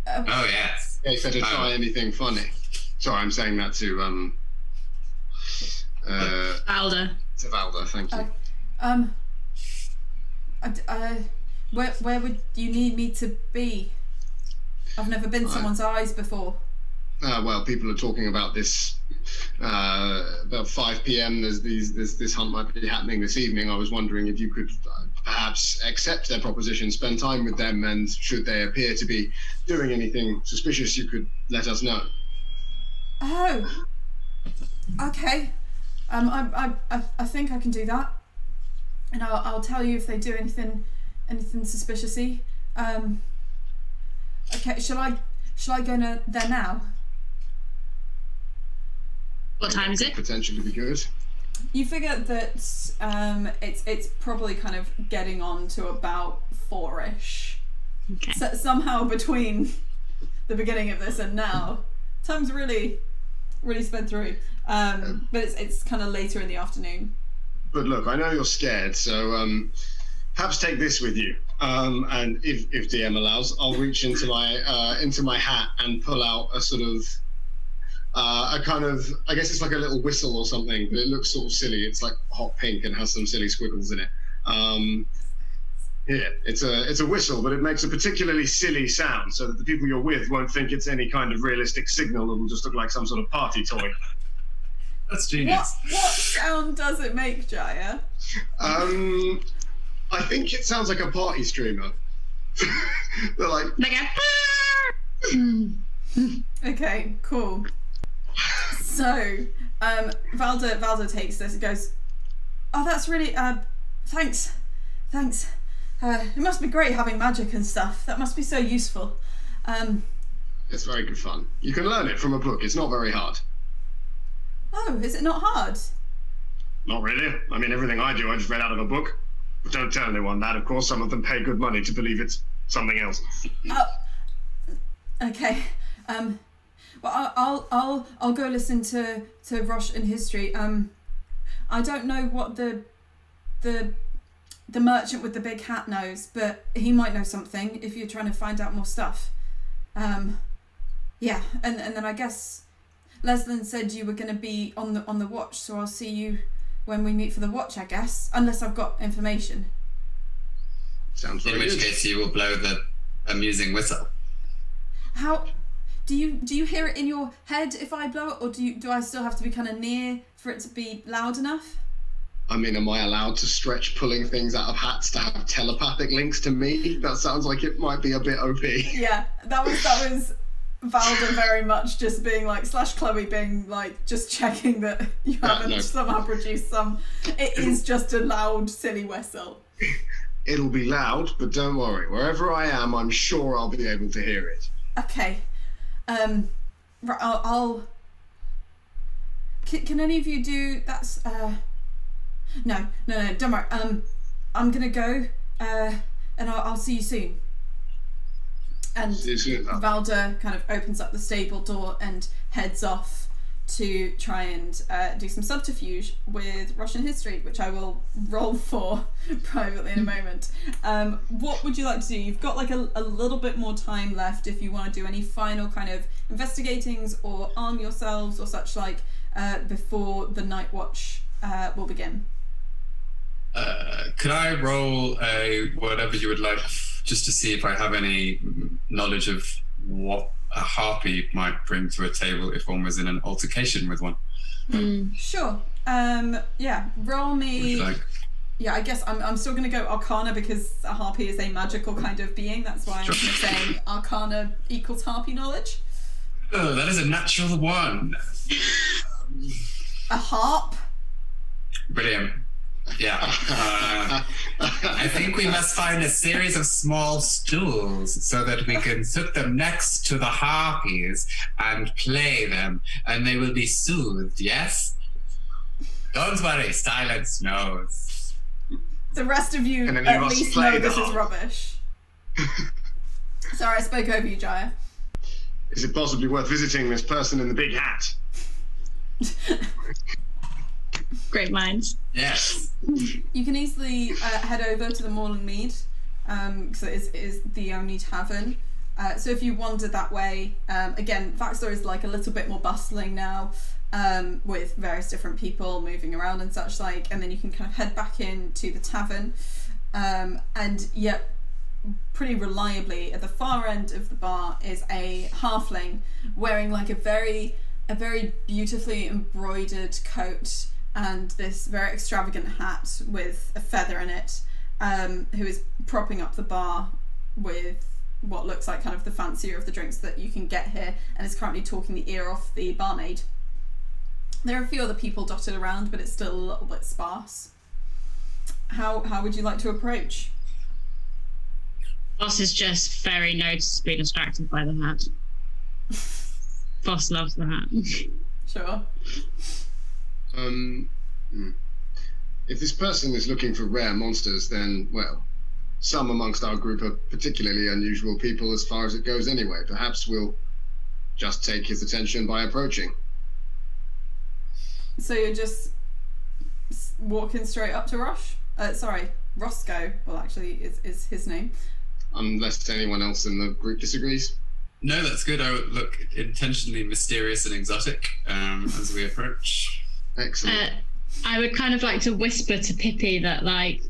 Oh, yes. In case they try anything funny. Sorry, I'm saying that to Valda. to Valda, thank you. Where would you need me to be? I've never been someone's eyes before. Well, people are talking about this. About 5 p.m. There's this hunt might be happening this evening. I was wondering if you could perhaps accept their proposition, spend time with them, and should they appear to be doing anything suspicious, you could let us know. Oh, okay. I think I can do that, and I'll tell you if they do anything suspiciously. Okay, shall I go there now? What time is it? Potentially be good. You figure that it's probably kind of getting on to about 4-ish. Okay. So somehow between the beginning of this and now, time's really sped through. But it's kind of later in the afternoon. But look, I know you're scared, so perhaps take this with you. And if DM allows, I'll reach into my hat and pull out a sort of a kind of, I guess it's like a little whistle or something, but it looks sort of silly. It's like hot pink and has some silly squiggles in it. Yeah, it's a whistle, but it makes a particularly silly sound, so that the people you're with won't think it's any kind of realistic signal. It'll just look like some sort of party toy. That's genius. What sound does it make, Jaya? I think it sounds like a party streamer. They're like Okay, cool. So, Valda takes this and goes, "Oh, that's really thanks. It must be great having magic and stuff. That must be so useful." It's very good fun. You can learn it from a book. It's not very hard. Oh, is it not hard? Not really. I mean, everything I do, I just read out of a book. But don't tell anyone that, of course. Some of them pay good money to believe it's something else. Okay. Well, I'll go listen to Russian history. I don't know what the merchant with the big hat knows, but he might know something if you're trying to find out more stuff. Yeah, and then I guess Leslin said you were going to be on the watch, so I'll see you when we meet for the watch, I guess, unless I've got information. Sounds very In which good. case you will blow the amusing whistle. How do you hear it in your head if I blow it, or do I still have to be kind of near for it to be loud enough? I mean, am I allowed to stretch pulling things out of hats to have telepathic links to me? That sounds like it might be a bit OP. Yeah, that was Valda very much just being like, / Chloe being like, just checking that you haven't no. somehow produced some. It is just a loud, silly whistle. It'll be loud, but don't worry. Wherever I am, I'm sure I'll be able to hear it. Okay. Right, I'll can any of you do that's no, don't worry. I'm gonna go and I'll see you soon. And See you soon. Valda kind of opens up the stable door and heads off to try and do some subterfuge with Russian history, which I will roll for privately in a moment. What would you like to do? You've got like a little bit more time left if you want to do any final kind of investigatings or arm yourselves or such like before the night watch will begin. Could I roll a whatever you would like, just to see if I have any knowledge of what a harpy might bring to a table if one was in an altercation with one? Sure. Yeah. Roll me. Like, yeah, I guess I'm still going to go Arcana because a harpy is a magical kind of being. That's why I'm saying Arcana equals harpy knowledge. oh, that is a natural 1. A harp. Brilliant. Yeah. I think we must find a series of small stools so that we can put them next to the harpies and play them, and they will be soothed, yes? Don't worry, Silence knows. The rest of you And then you at must least play know the this is harp. rubbish. Sorry, I spoke over you, Jaya. Is it possibly worth visiting this person in the big hat? Great minds. Yes. You can easily head over to the Moorland Mead, because it is the only tavern. So if you wander that way, again, Vaxor is like a little bit more bustling now, with various different people moving around and such like, and then you can kind of head back into the tavern, and yet pretty reliably at the far end of the bar is a halfling wearing like a very beautifully embroidered coat and this very extravagant hat with a feather in it, who is propping up the bar with what looks like kind of the fancier of the drinks that you can get here, and is currently talking the ear off the barmaid. There are a few other people dotted around, but it's still a little bit sparse. How would you like to approach? Boss is just very noticeably distracted by the hat. Boss loves the hat. Sure. If this person is looking for rare monsters, then, well, some amongst our group are particularly unusual people as far as it goes anyway. Perhaps we'll just take his attention by approaching. So you're just walking straight up to Roscoe, well actually is his name. Unless anyone else in the group disagrees. No, that's good. I would look intentionally mysterious and exotic as we approach. Excellent. I would kind of like to whisper to Pippi that, like,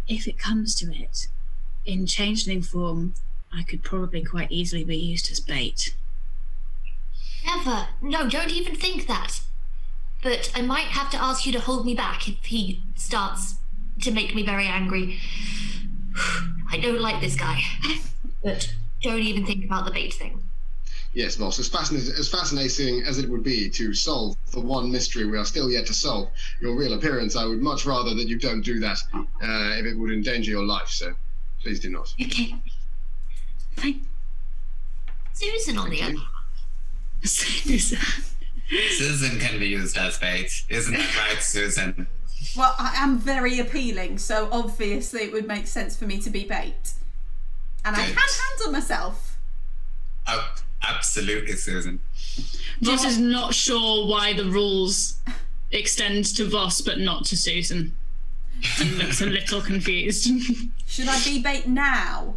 if it comes to it, in changeling form, I could probably quite easily be used as bait. Never. No, don't even think that. But I might have to ask you to hold me back if he starts to make me very angry. I don't like this guy. But don't even think about the bait thing. Yes, boss. As fascinating as it would be to solve the one mystery we are still yet to solve, your real appearance, I would much rather that you don't do that if it would endanger your life, so please do not. Okay. Fine. Susan on the other hand. Susan Susan can be used as bait. Isn't that right, Susan? Well, I am very appealing, so obviously it would make sense for me to be bait. And I can handle myself. Oh, absolutely, Susan. Voss is not sure why the rules extend to Voss but not to Susan. He looks a little confused. Should I be bait now?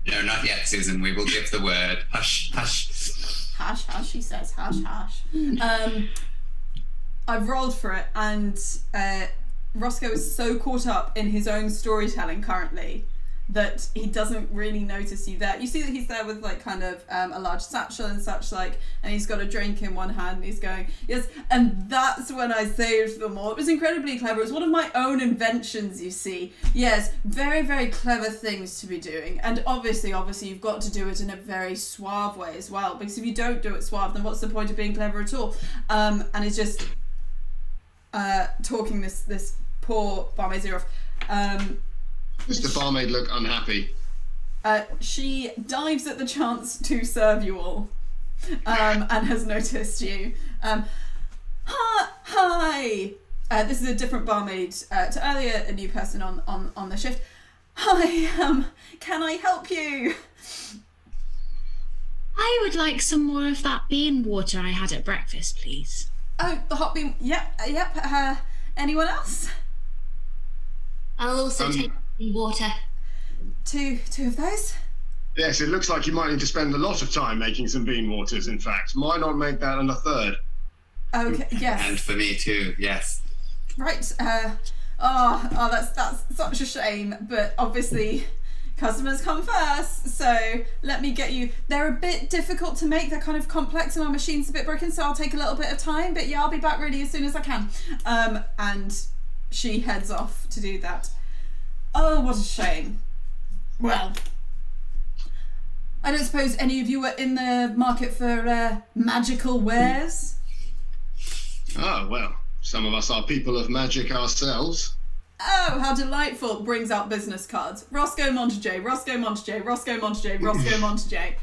No, not yet, Susan. We will give the word. Hush, hush. Hush, hush, she says. Hush, hush. I've rolled for it, and Roscoe is so caught up in his own storytelling currently that he doesn't really notice you there. You see that he's there with like kind of a large satchel and such like, and he's got a drink in one hand and he's going, yes, and that's when I saved them all. It was incredibly clever. It was one of my own inventions, you see. Yes, very, very clever things to be doing. And obviously you've got to do it in a very suave way as well, because if you don't do it suave, then what's the point of being clever at all? And it's just talking this poor barmaid's ear off. Does the barmaid look unhappy? She dives at the chance to serve you all, and has noticed you. Hi! This is a different barmaid to earlier, a new person on the shift. Hi, can I help you? I would like some more of that bean water I had at breakfast, please. Oh, the hot bean. Yep. Anyone else? I'll also take the water. Two of those. Yes, it looks like you might need to spend a lot of time making some bean waters, in fact. Why not make that and a third? Okay, yes. And for me too, yes. Right. That's such a shame, but obviously customers come first, so let me get you. They're a bit difficult to make, they're kind of complex and our machine's a bit broken, so I'll take a little bit of time, but yeah, I'll be back ready as soon as I can. And she heads off to do that. Oh, what a shame. Well, I don't suppose any of you are in the market for magical wares? Ah, well, some of us are people of magic ourselves. Oh, how delightful. Brings out business cards. Roscoe Montague, Roscoe Montague, Roscoe Montague, Roscoe Montague.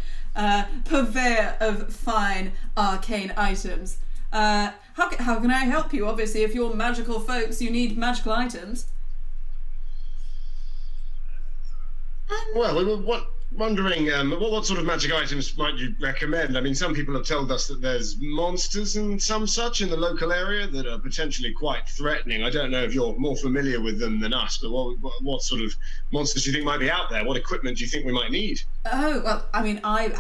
Purveyor of fine arcane items. How can I help you? Obviously, if you're magical folks, you need magical items. Well, we were wondering what sort of magic items might you recommend? I mean, some people have told us that there's monsters and some such in the local area that are potentially quite threatening. I don't know if you're more familiar with them than us, but what sort of monsters do you think might be out there? What equipment do you think we might need? Oh, well, I mean, I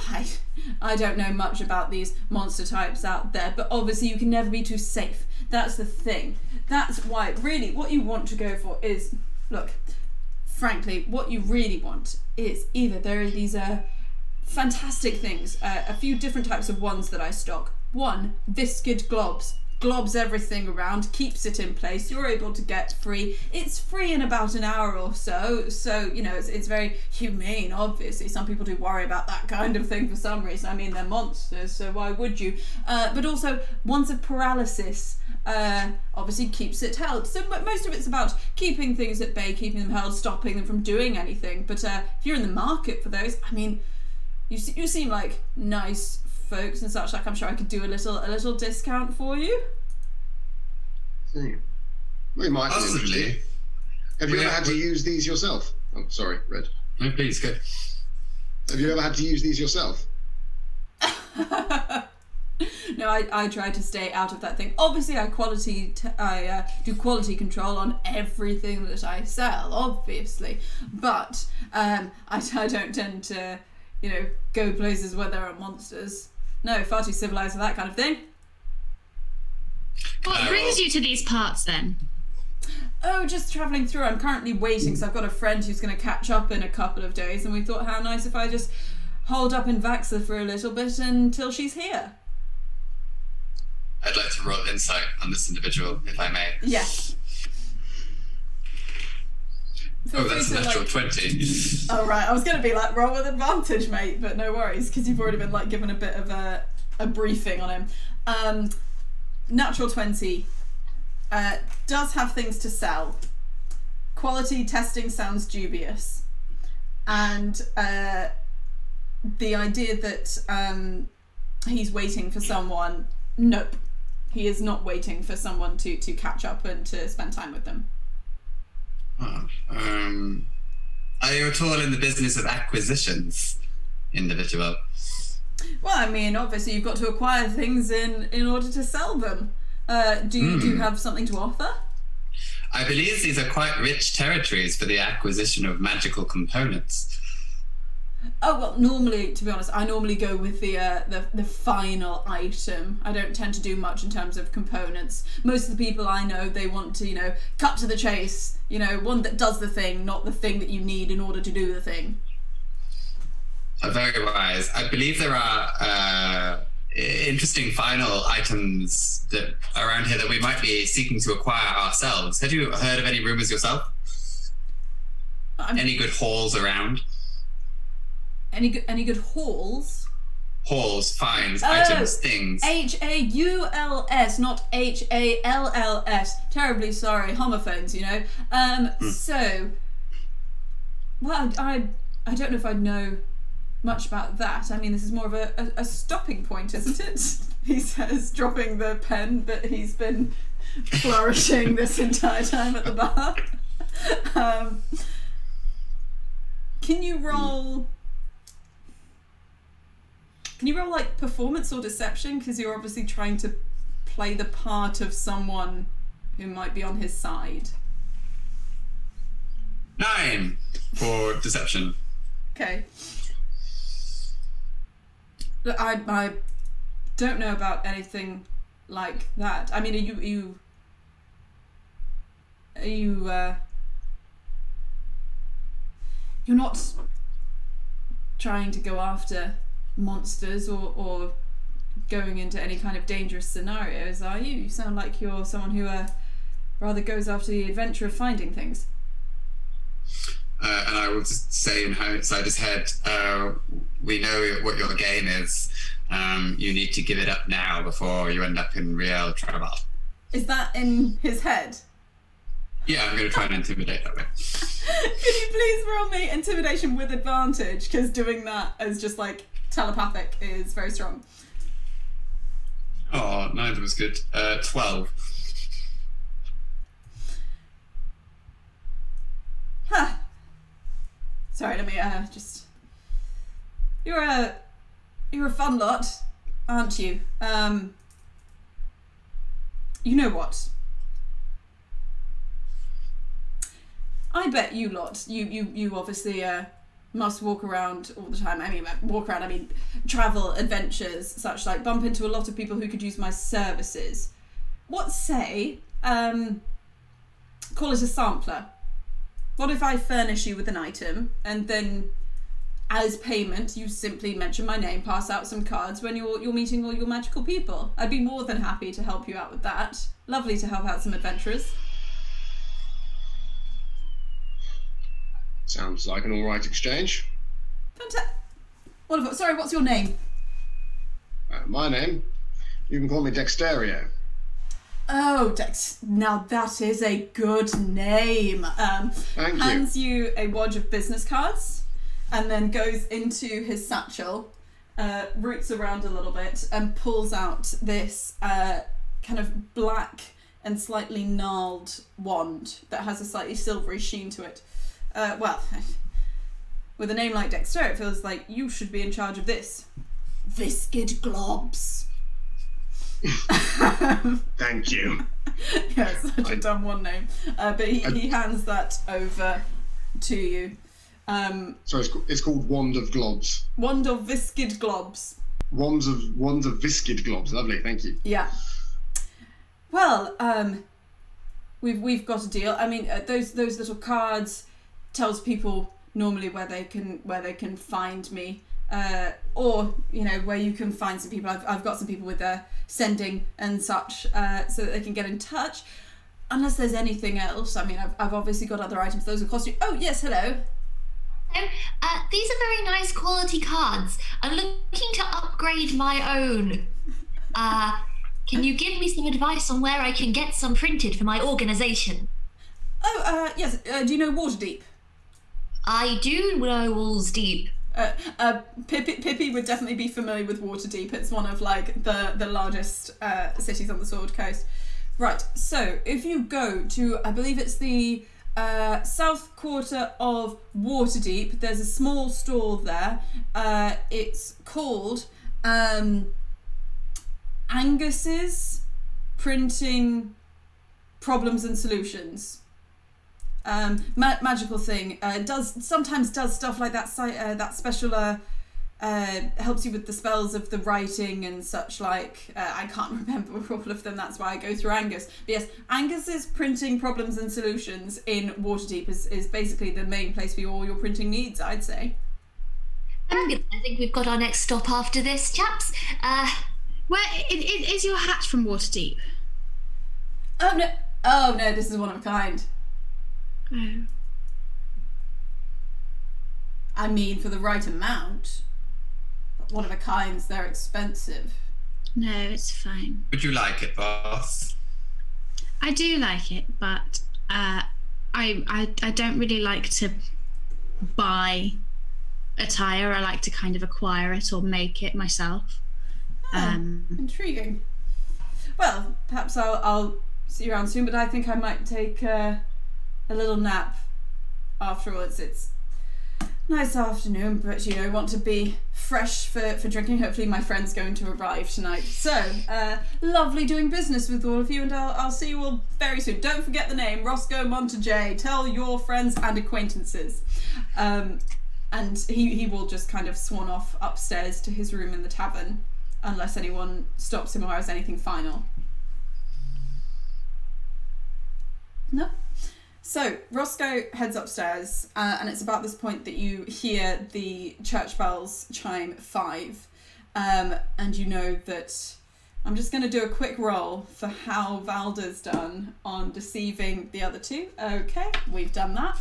don't know much about these monster types out there, but obviously you can never be too safe. That's the thing. That's why, really, what you want to go for is, look, frankly, what you really want is either there are these fantastic things, a few different types of wands that I stock. One, viscid globs everything around, keeps it in place. You're able to get free. It's free in about an hour or so. So, you know, it's very humane, obviously. Some people do worry about that kind of thing for some reason. I mean, they're monsters, so why would you? But also, wands of paralysis. Obviously keeps it held. So most of it's about keeping things at bay, keeping them held, stopping them from doing anything. But if you're in the market for those, I mean, you seem like nice folks and such. Like, I'm sure I could do a little discount for you. We might be interested. Have you ever had to use these yourself? Oh, sorry, Red. No, please, go. Have you ever had to use these yourself? No, I try to stay out of that thing. Obviously, I do quality control on everything that I sell, obviously. But I don't tend to, go places where there are monsters. No, far too civilized for that kind of thing. What brings you to these parts then? Oh, just travelling through. I'm currently waiting, so I've got a friend who's going to catch up in a couple of days, and we thought how nice if I just hold up in Vaxa for a little bit until she's here. I'd like to roll insight on this individual, if I may. Yes. That's a natural 20. Oh, right. I was going to be like, roll with advantage, mate, but no worries, because you've already been given a bit of a briefing on him. Natural 20. Does have things to sell. Quality testing sounds dubious. And the idea that he's waiting for someone, nope. He is not waiting for someone to catch up and to spend time with them. Oh, are you at all in the business of acquisitions, individual? Well, I mean, obviously you've got to acquire things in order to sell them. Do you have something to offer? I believe these are quite rich territories for the acquisition of magical components. Oh, well, normally, to be honest, I normally go with the final item. I don't tend to do much in terms of components. Most of the people I know, they want to, cut to the chase, one that does the thing, not the thing that you need in order to do the thing. Very wise. I believe there are interesting final items that around here that we might be seeking to acquire ourselves. Had you heard of any rumors yourself? Any good halls around? Any good halls? Halls, finds, items, things. HAULS, not HALLS. Terribly sorry, homophones, So, well, I don't know if I'd know much about that. I mean, this is more of a stopping point, isn't it? He says, dropping the pen that he's been flourishing this entire time at the bar. Can you roll Can you roll like performance or deception? Because you're obviously trying to play the part of someone who might be on his side. 9 for deception. Okay. Look, I don't know about anything like that. I mean, are you you're not trying to go after monsters or going into any kind of dangerous scenarios, are you? You sound like you're someone who rather goes after the adventure of finding things. And I will just say inside his head, we know what your game is. You need to give it up now before you end up in real trouble. Is that in his head? Yeah, I'm going to try and intimidate that way. Can you please roll me intimidation with advantage? Because doing that as just like telepathic is very strong. Oh, neither was good. 12. Huh. Sorry, let me just. You're a fun lot, aren't you? You know what? I bet you lot. You obviously must walk around all the time. I mean, travel, adventures, such like. Bump into a lot of people who could use my services. What say? Call it a sampler. What if I furnish you with an item and then, as payment, you simply mention my name, pass out some cards when you're meeting all your magical people? I'd be more than happy to help you out with that. Lovely to help out some adventurers. Sounds like an all right exchange. Fantastic. Wonderful. Sorry, what's your name? My name? You can call me Dexterio. Oh, Dex. Now that is a good name. Thank you. Hands you a wad of business cards and then goes into his satchel, roots around a little bit and pulls out this kind of black and slightly gnarled wand that has a slightly silvery sheen to it. Well, with a name like Dexter, it feels like you should be in charge of this. Viscid globs. Thank you. Yeah, such a dumb one name. But he hands that over to you. So it's called Wand of Globs. Wand of Viscid globs. Wands of Viscid Globs. Lovely, thank you. Yeah. Well, we've got a deal. I mean, those little cards tells people normally where they can find me, or where you can find some people. I've got some people with sending and such, so that they can get in touch. Unless there's anything else. I mean, I've obviously got other items. Those will cost you. Oh yes, hello. Hello. These are very nice quality cards. I'm looking to upgrade my own. Can you give me some advice on where I can get some printed for my organisation? Oh, yes. Do you know Waterdeep? I do know Walls Deep. Pippi would definitely be familiar with Waterdeep. It's one of like the largest cities on the Sword Coast. Right, so if you go to, I believe it's the south quarter of Waterdeep, there's a small store there. It's called Angus's Printing Problems and Solutions. Magical thing. Sometimes does stuff like that. That special helps you with the spells of the writing and such like. I can't remember all of them. That's why I go through Angus. But yes, Angus's Printing Problems and Solutions in Waterdeep is basically the main place for all your printing needs, I'd say. Very good. I think we've got our next stop after this, chaps. Where is your hat from Waterdeep? Oh no, this is one of a kind. Oh. I mean, for the right amount. But one of a kinds, they're expensive. No, it's fine. Would you like it, boss? I do like it, but I don't really like to buy attire. I like to kind of acquire it or make it myself. Intriguing. Well, perhaps I'll see you around soon, but I think I might take a little nap afterwards. It's nice afternoon, but want to be fresh for drinking. Hopefully my friend's going to arrive tonight. So, lovely doing business with all of you, and I'll see you all very soon. Don't forget the name, Roscoe Montague. Tell your friends and acquaintances. And he will just kind of swan off upstairs to his room in the tavern, unless anyone stops him or has anything final. No? So, Roscoe heads upstairs, and it's about this point that you hear the church bells chime 5, and you know that I'm just going to do a quick roll for how Valda's done on deceiving the other two. Okay, we've done that.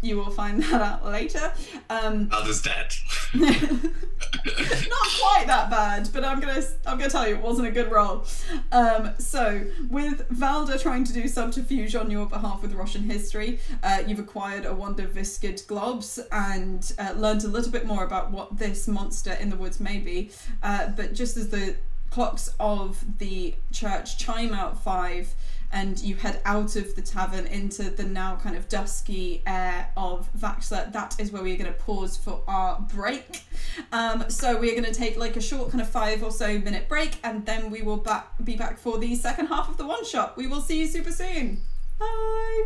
You will find that out later. Valda's dead. Not quite that bad, but I'm gonna tell you it wasn't a good roll. So with Valda trying to do subterfuge on your behalf with Russian history, you've acquired a wand of viscid globs and learned a little bit more about what this monster in the woods may be. But just as the clocks of the church chime out 5 and you head out of the tavern into the now kind of dusky air of Vaxler, that is where we're going to pause for our break. So we're going to take like a short kind of 5 or so minute break, and then we will be back for the second half of the one shot. We will see you super soon. Bye.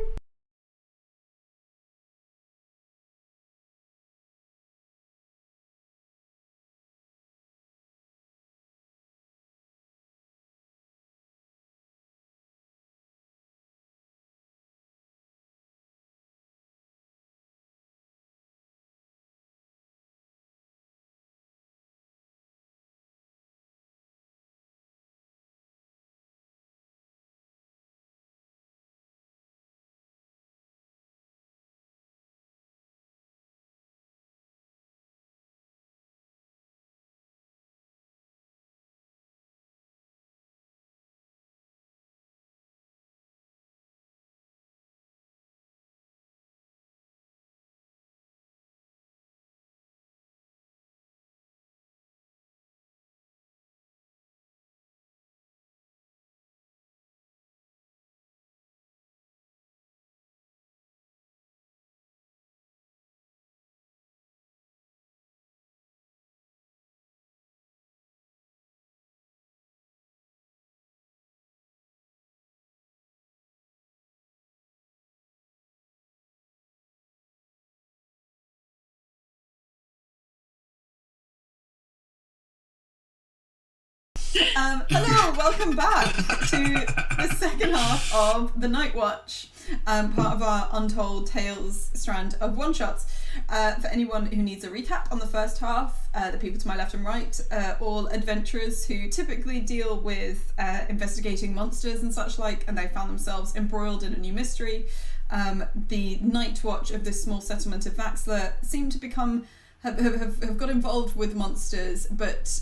Hello, welcome back to the second half of the Night Watch, part of our Untold Tales strand of one-shots. For anyone who needs a recap on the first half, the people to my left and right, all adventurers who typically deal with investigating monsters and such like, and they found themselves embroiled in a new mystery. The Night Watch of this small settlement of Vaxler seem to have got involved with monsters, but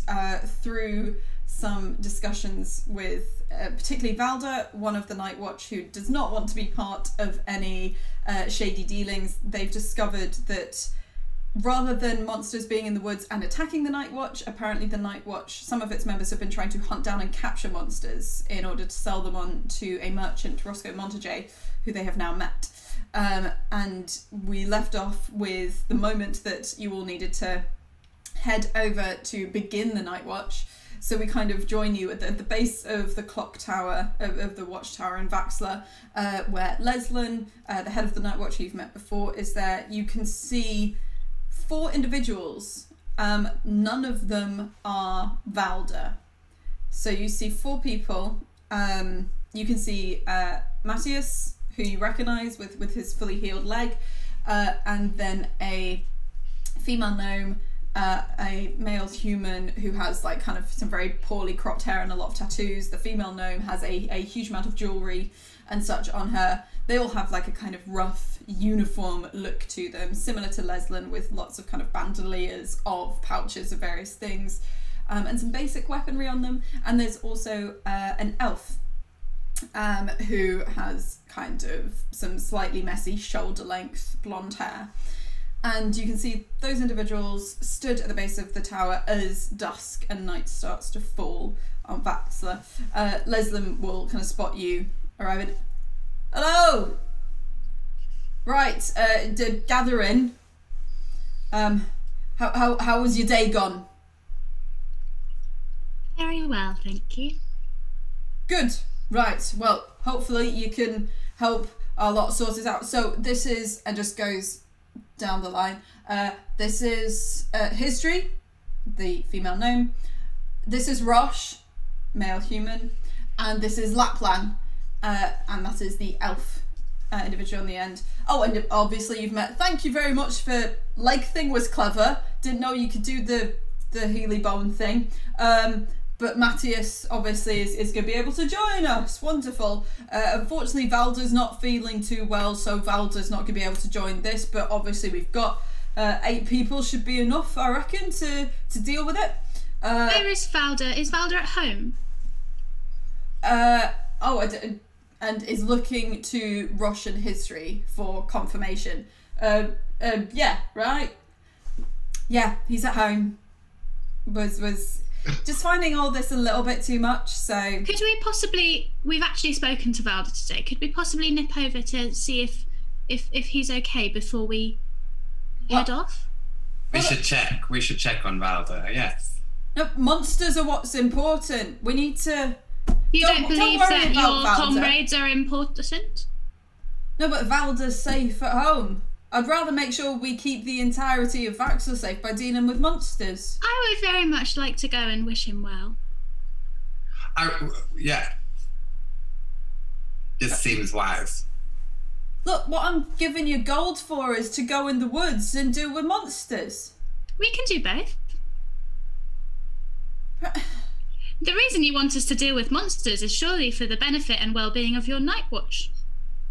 through some discussions with particularly Valda, one of the Night Watch, who does not want to be part of any shady dealings. They've discovered that rather than monsters being in the woods and attacking the Night Watch, apparently the Night Watch, some of its members have been trying to hunt down and capture monsters in order to sell them on to a merchant, Roscoe Montague, who they have now met. And we left off with the moment that you all needed to head over to begin the Night Watch. So we kind of join you at the base of the clock tower, of the watchtower in Vaxler, where Leslin, the head of the Night Watch you've met before, is there. You can see 4 individuals. None of them are Valda. So you see 4 people. You can see Matthias, who you recognise with his fully healed leg, and then a female gnome, a male human who has like kind of some very poorly cropped hair and a lot of tattoos. The female gnome has a huge amount of jewellery and such on her. They all have like a kind of rough uniform look to them, similar to Leslin, with lots of kind of bandoliers of pouches of various things, and some basic weaponry on them. And there's also an elf who has kind of some slightly messy shoulder length blonde hair. And you can see those individuals stood at the base of the tower as dusk and night starts to fall on Vaxler. Leslin will kind of spot you arriving. Hello! Right, gather in. Have How was your day gone? Very well, thank you. Good. Right. Well, hopefully you can help our lot sort it out. So this is, and just goes down the line. This is History, the female gnome. This is Rosh, male human, and this is Laplan, and that is the elf individual in the end. Oh, and obviously you've met. Thank you very much for leg thing was clever. Didn't know you could do the Healy bone thing. But Matthias obviously is going to be able to join us. Wonderful. Unfortunately, Valda's not feeling too well, so Valda's not going to be able to join this. But obviously, we've got 8 people should be enough, I reckon, to deal with it. Where is Valda? Is Valda at home? And is looking to Russian history for confirmation. Yeah, right. Yeah, he's at home. Was just finding all this a little bit too much, so... Could we possibly... We've actually spoken to Valda today. Could we possibly nip over to see if he's okay before we head off? We should check. We should check on Valda, yes. No, monsters are what's important. We need to... You don't believe worry that about your Valda. comrades are important? No, but Valda's safe at home. I'd rather make sure we keep the entirety of Vaxel safe by dealing with monsters. I would very much like to go and wish him well. Yeah. This seems wise. Look, what I'm giving you gold for is to go in the woods and deal with monsters. We can do both. The reason you want us to deal with monsters is surely for the benefit and well-being of your night watch.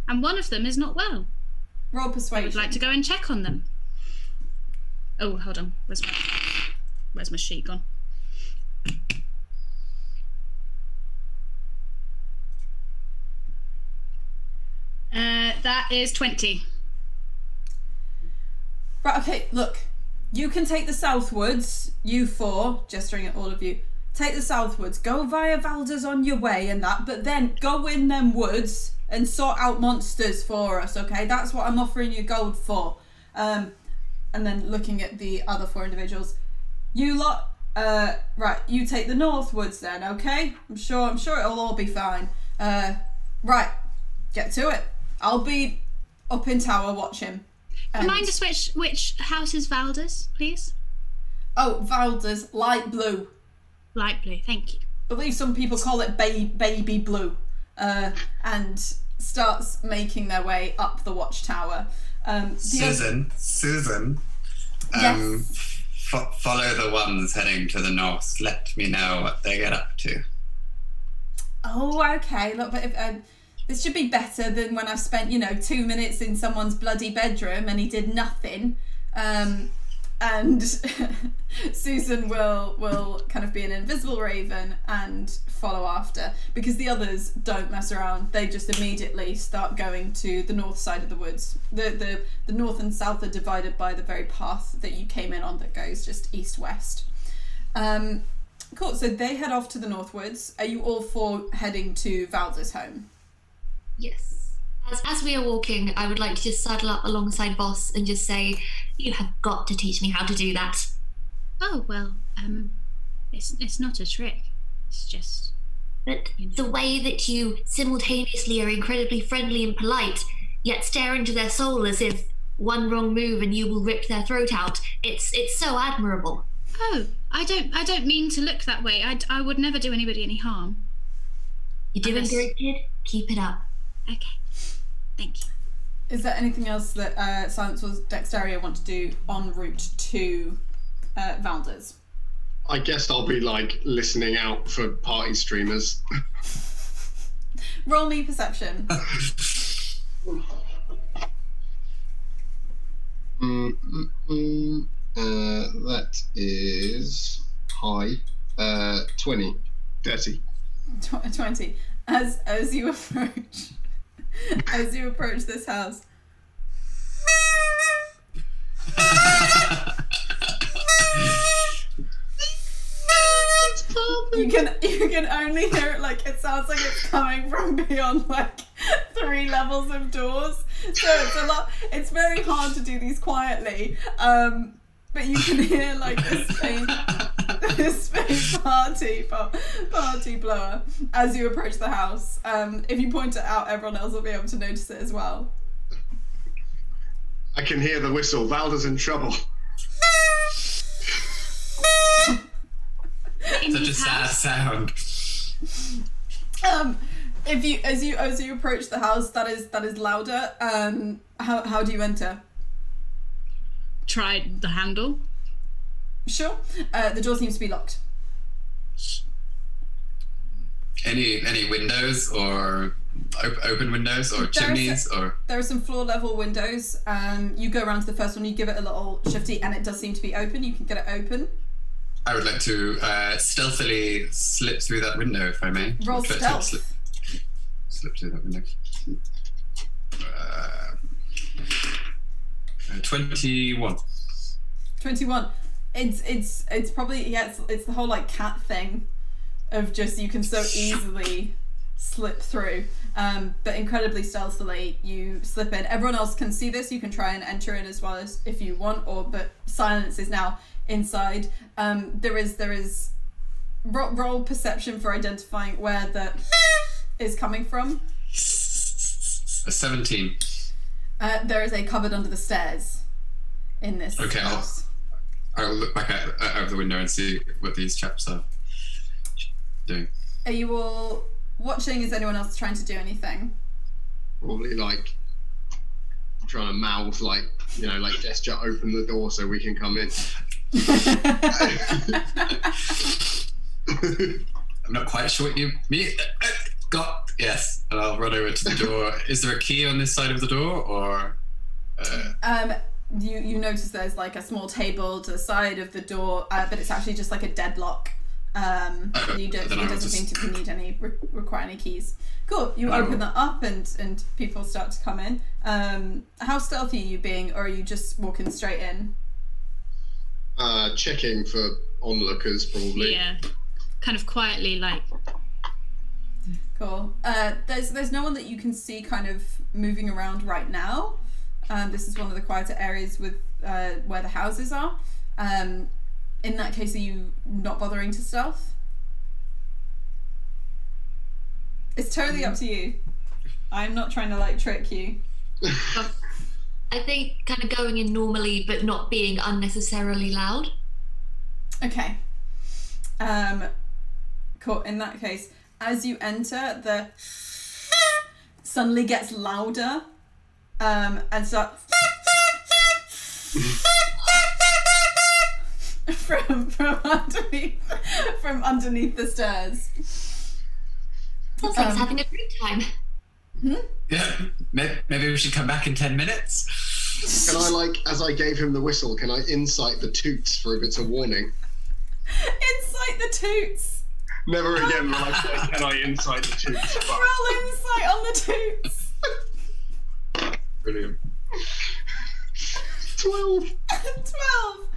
And one of them is not well. Roll I persuasion. would like to go and check on them. Oh, hold on. Where's my sheet gone? That is 20. Right, okay, look. You can take the southwards, you 4, gesturing at all of you. Take the southwards, go via Valda's on your way and that, but then go in them woods and sort out monsters for us, okay? That's what I'm offering you gold for. And then looking at the other 4 individuals. You lot, right, you take the northwards then, okay? I'm sure it'll all be fine. Right, get to it. I'll be up in tower watching. Remind us which house is Valda's, please? Oh, Valda's light blue. Light blue, thank you. I believe some people call it baby blue. And starts making their way up the watchtower. Susan, Yes. Follow the ones heading to the north. Let me know what they get up to. Oh, okay. Look, but this should be better than when I spent, 2 minutes in someone's bloody bedroom and he did nothing. And Susan will kind of be an invisible raven and follow after, because the others don't mess around. They just immediately start going to the north side of the woods. The north and south are divided by the very path that you came in on that goes just east-west. Cool, so they head off to the northwards. Are you all 4 heading to Valda's home? Yes. As we are walking, I would like to just saddle up alongside Boss and just say, you have got to teach me how to do that. Oh, well, it's not a trick. It's just... But the way that you simultaneously are incredibly friendly and polite, yet stare into their soul as if one wrong move and you will rip their throat out, it's so admirable. Oh, I don't mean to look that way. I would never do anybody any harm. You're doing great, kid. Keep it up. Okay. Thank you. Is there anything else that Silence or Dexteria want to do en route to Valda's? I guess I'll be listening out for party streamers. Roll me perception. That is high. 20. Dirty. 20. As you approach this house. You can only hear it it sounds like it's coming from beyond 3 levels of doors. So it's very hard to do these quietly. but you can hear like this faint party blower as you approach the house. If you point it out, everyone else will be able to notice it as well. I can hear the whistle. Valda's in trouble. Such a sad sound. If you as you approach the house, that is louder. How do you enter? Try the handle. Sure. The door seems to be locked. Any windows or open windows or chimneys or? There are some floor level windows. You go around to the first one, you give it a little shifty, and it does seem to be open. You can get it open. I would like to stealthily slip through that window, if I may. Roll Try to stealth. Slip through that window. 21. 21. It's probably it's the whole like cat thing of just you can so easily slip through. But incredibly stealthily you slip in. Everyone else can see this. You can try and enter in as well as if you want, but silence is now inside. There is roll perception for identifying where the is coming from. A 17. There is a cupboard under the stairs in this house. I'll look back out of the window and see what these chaps are doing. Are you all watching? Is anyone else trying to do anything? Probably like trying to mouth like gesture, open the door so we can come in. I'm not quite sure what you mean. Got yes, and I'll run over to the door. Is there a key on this side of the door, or? You notice there's like a small table to the side of the door, but it's actually just like a deadlock. It doesn't seem to require any keys. Cool. You open that up and people start to come in. How stealthy are you being, or are you just walking straight in? Checking for onlookers, probably. Yeah, kind of quietly, like. Cool. There's no one that you can see kind of moving around right now. This is one of the quieter areas with where the houses are. In that case, are you not bothering to stealth? It's totally up to you. I'm not trying to like trick you. I think kind of going in normally, but not being unnecessarily loud. Okay. Cool. In that case, as you enter, the suddenly gets louder, and starts from underneath the stairs. Sounds like it's having a great time. Yeah, maybe we should come back in 10 minutes. Can I, as I gave him the whistle, can I incite the toots for a bit of warning? Incite the toots. Never again will I say, can I incite the toots? Roll insight on the toots. Brilliant. 12. 12.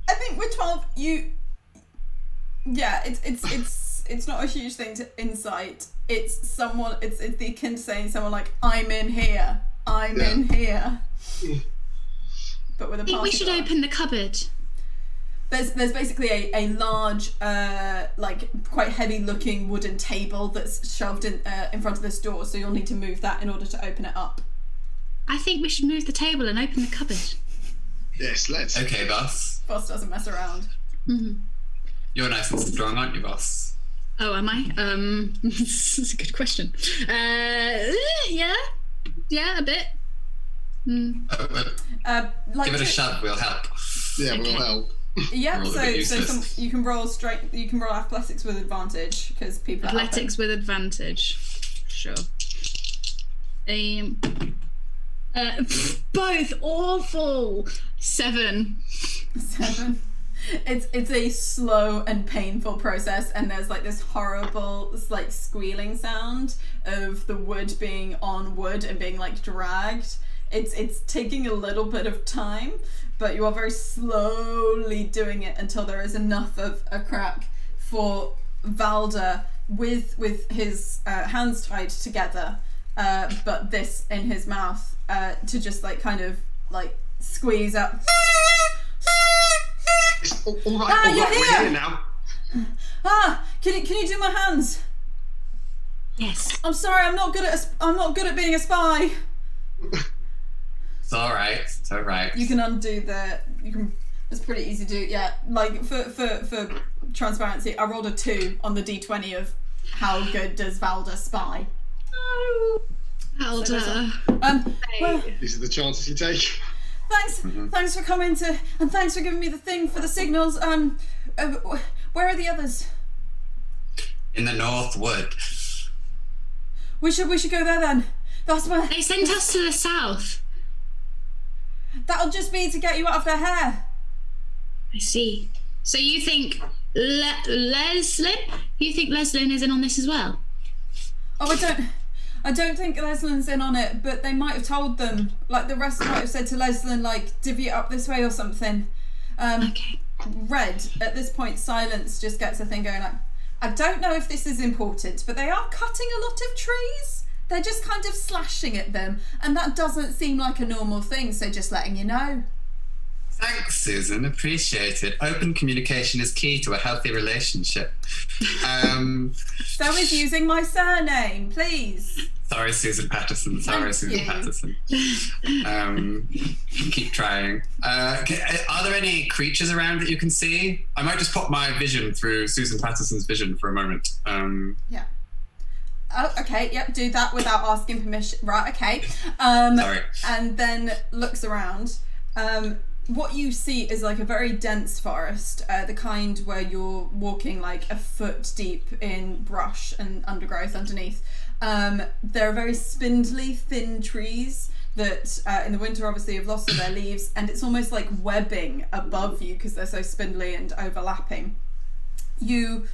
I think with 12, it's not a huge thing to insight. It's someone. It's the akin to saying someone like, "I'm in here. I'm in here." But with a I think we should open the cupboard. There's basically a large, quite heavy-looking wooden table that's shoved in front of this door. So you'll need to move that in order to open it up. I think we should move the table and open the cupboard. Yes, let's. Okay, boss. Boss doesn't mess around. Mm-hmm. You're nice and strong, aren't you, boss? Oh, am I? This is a good question. Yeah, a bit. Give it a shove. We'll help. Yeah, we'll help. Yeah, Roll a so bit useless. you can roll athletics with advantage because people Athletics with advantage. Sure. Both awful. 7. 7. It's a slow and painful process, and there's like this horrible like squealing sound of the wood being on wood and being like dragged. It's taking a little bit of time, but you are very slowly doing it until there is enough of a crack for Valda with his hands tied together, but this in his mouth, to just like kind of like squeeze up All right, Ah, you're we're here. here now. Can you do my hands? Yes. I'm sorry, I'm not good at being a spy. It's all right. It's all right. You can undo it's pretty easy to do. Yeah, like for transparency, I rolled a 2 on the d20 of how good does Valda spy. Elder. Well, These are the chances you take. thanks for coming and thanks for giving me the thing for the signals. Where are the others? In the North Wood. We should go there then. That's where. They sent us to the south. That'll just be to get you out of their hair. I see. So you think Leslin? You think Leslin is in on this as well? Oh, I don't think Leslin's in on it, but they might have told them. Like, the rest might have said to Leslin, like, divvy it up this way or something. Okay. Red, at this point, Silence just gets a thing going like, I don't know if this is important, but they are cutting a lot of trees. They're just kind of slashing at them, and that doesn't seem like a normal thing, so just letting you know. Thanks, Susan. Appreciate it. Open communication is key to a healthy relationship. So is using my surname, please. Sorry, Susan Patterson. Sorry, Thank Susan you. Patterson. Keep trying. Are there any creatures around that you can see? I might just pop my vision through Susan Patterson's vision for a moment. Yeah. Oh, okay, yep, do that without asking permission. Right, okay. Sorry. And then looks around. What you see is like a very dense forest, the kind where you're walking like a foot deep in brush and undergrowth underneath. There are very spindly, thin trees that in the winter obviously have lost all their leaves, and it's almost like webbing above you because they're so spindly and overlapping. I'm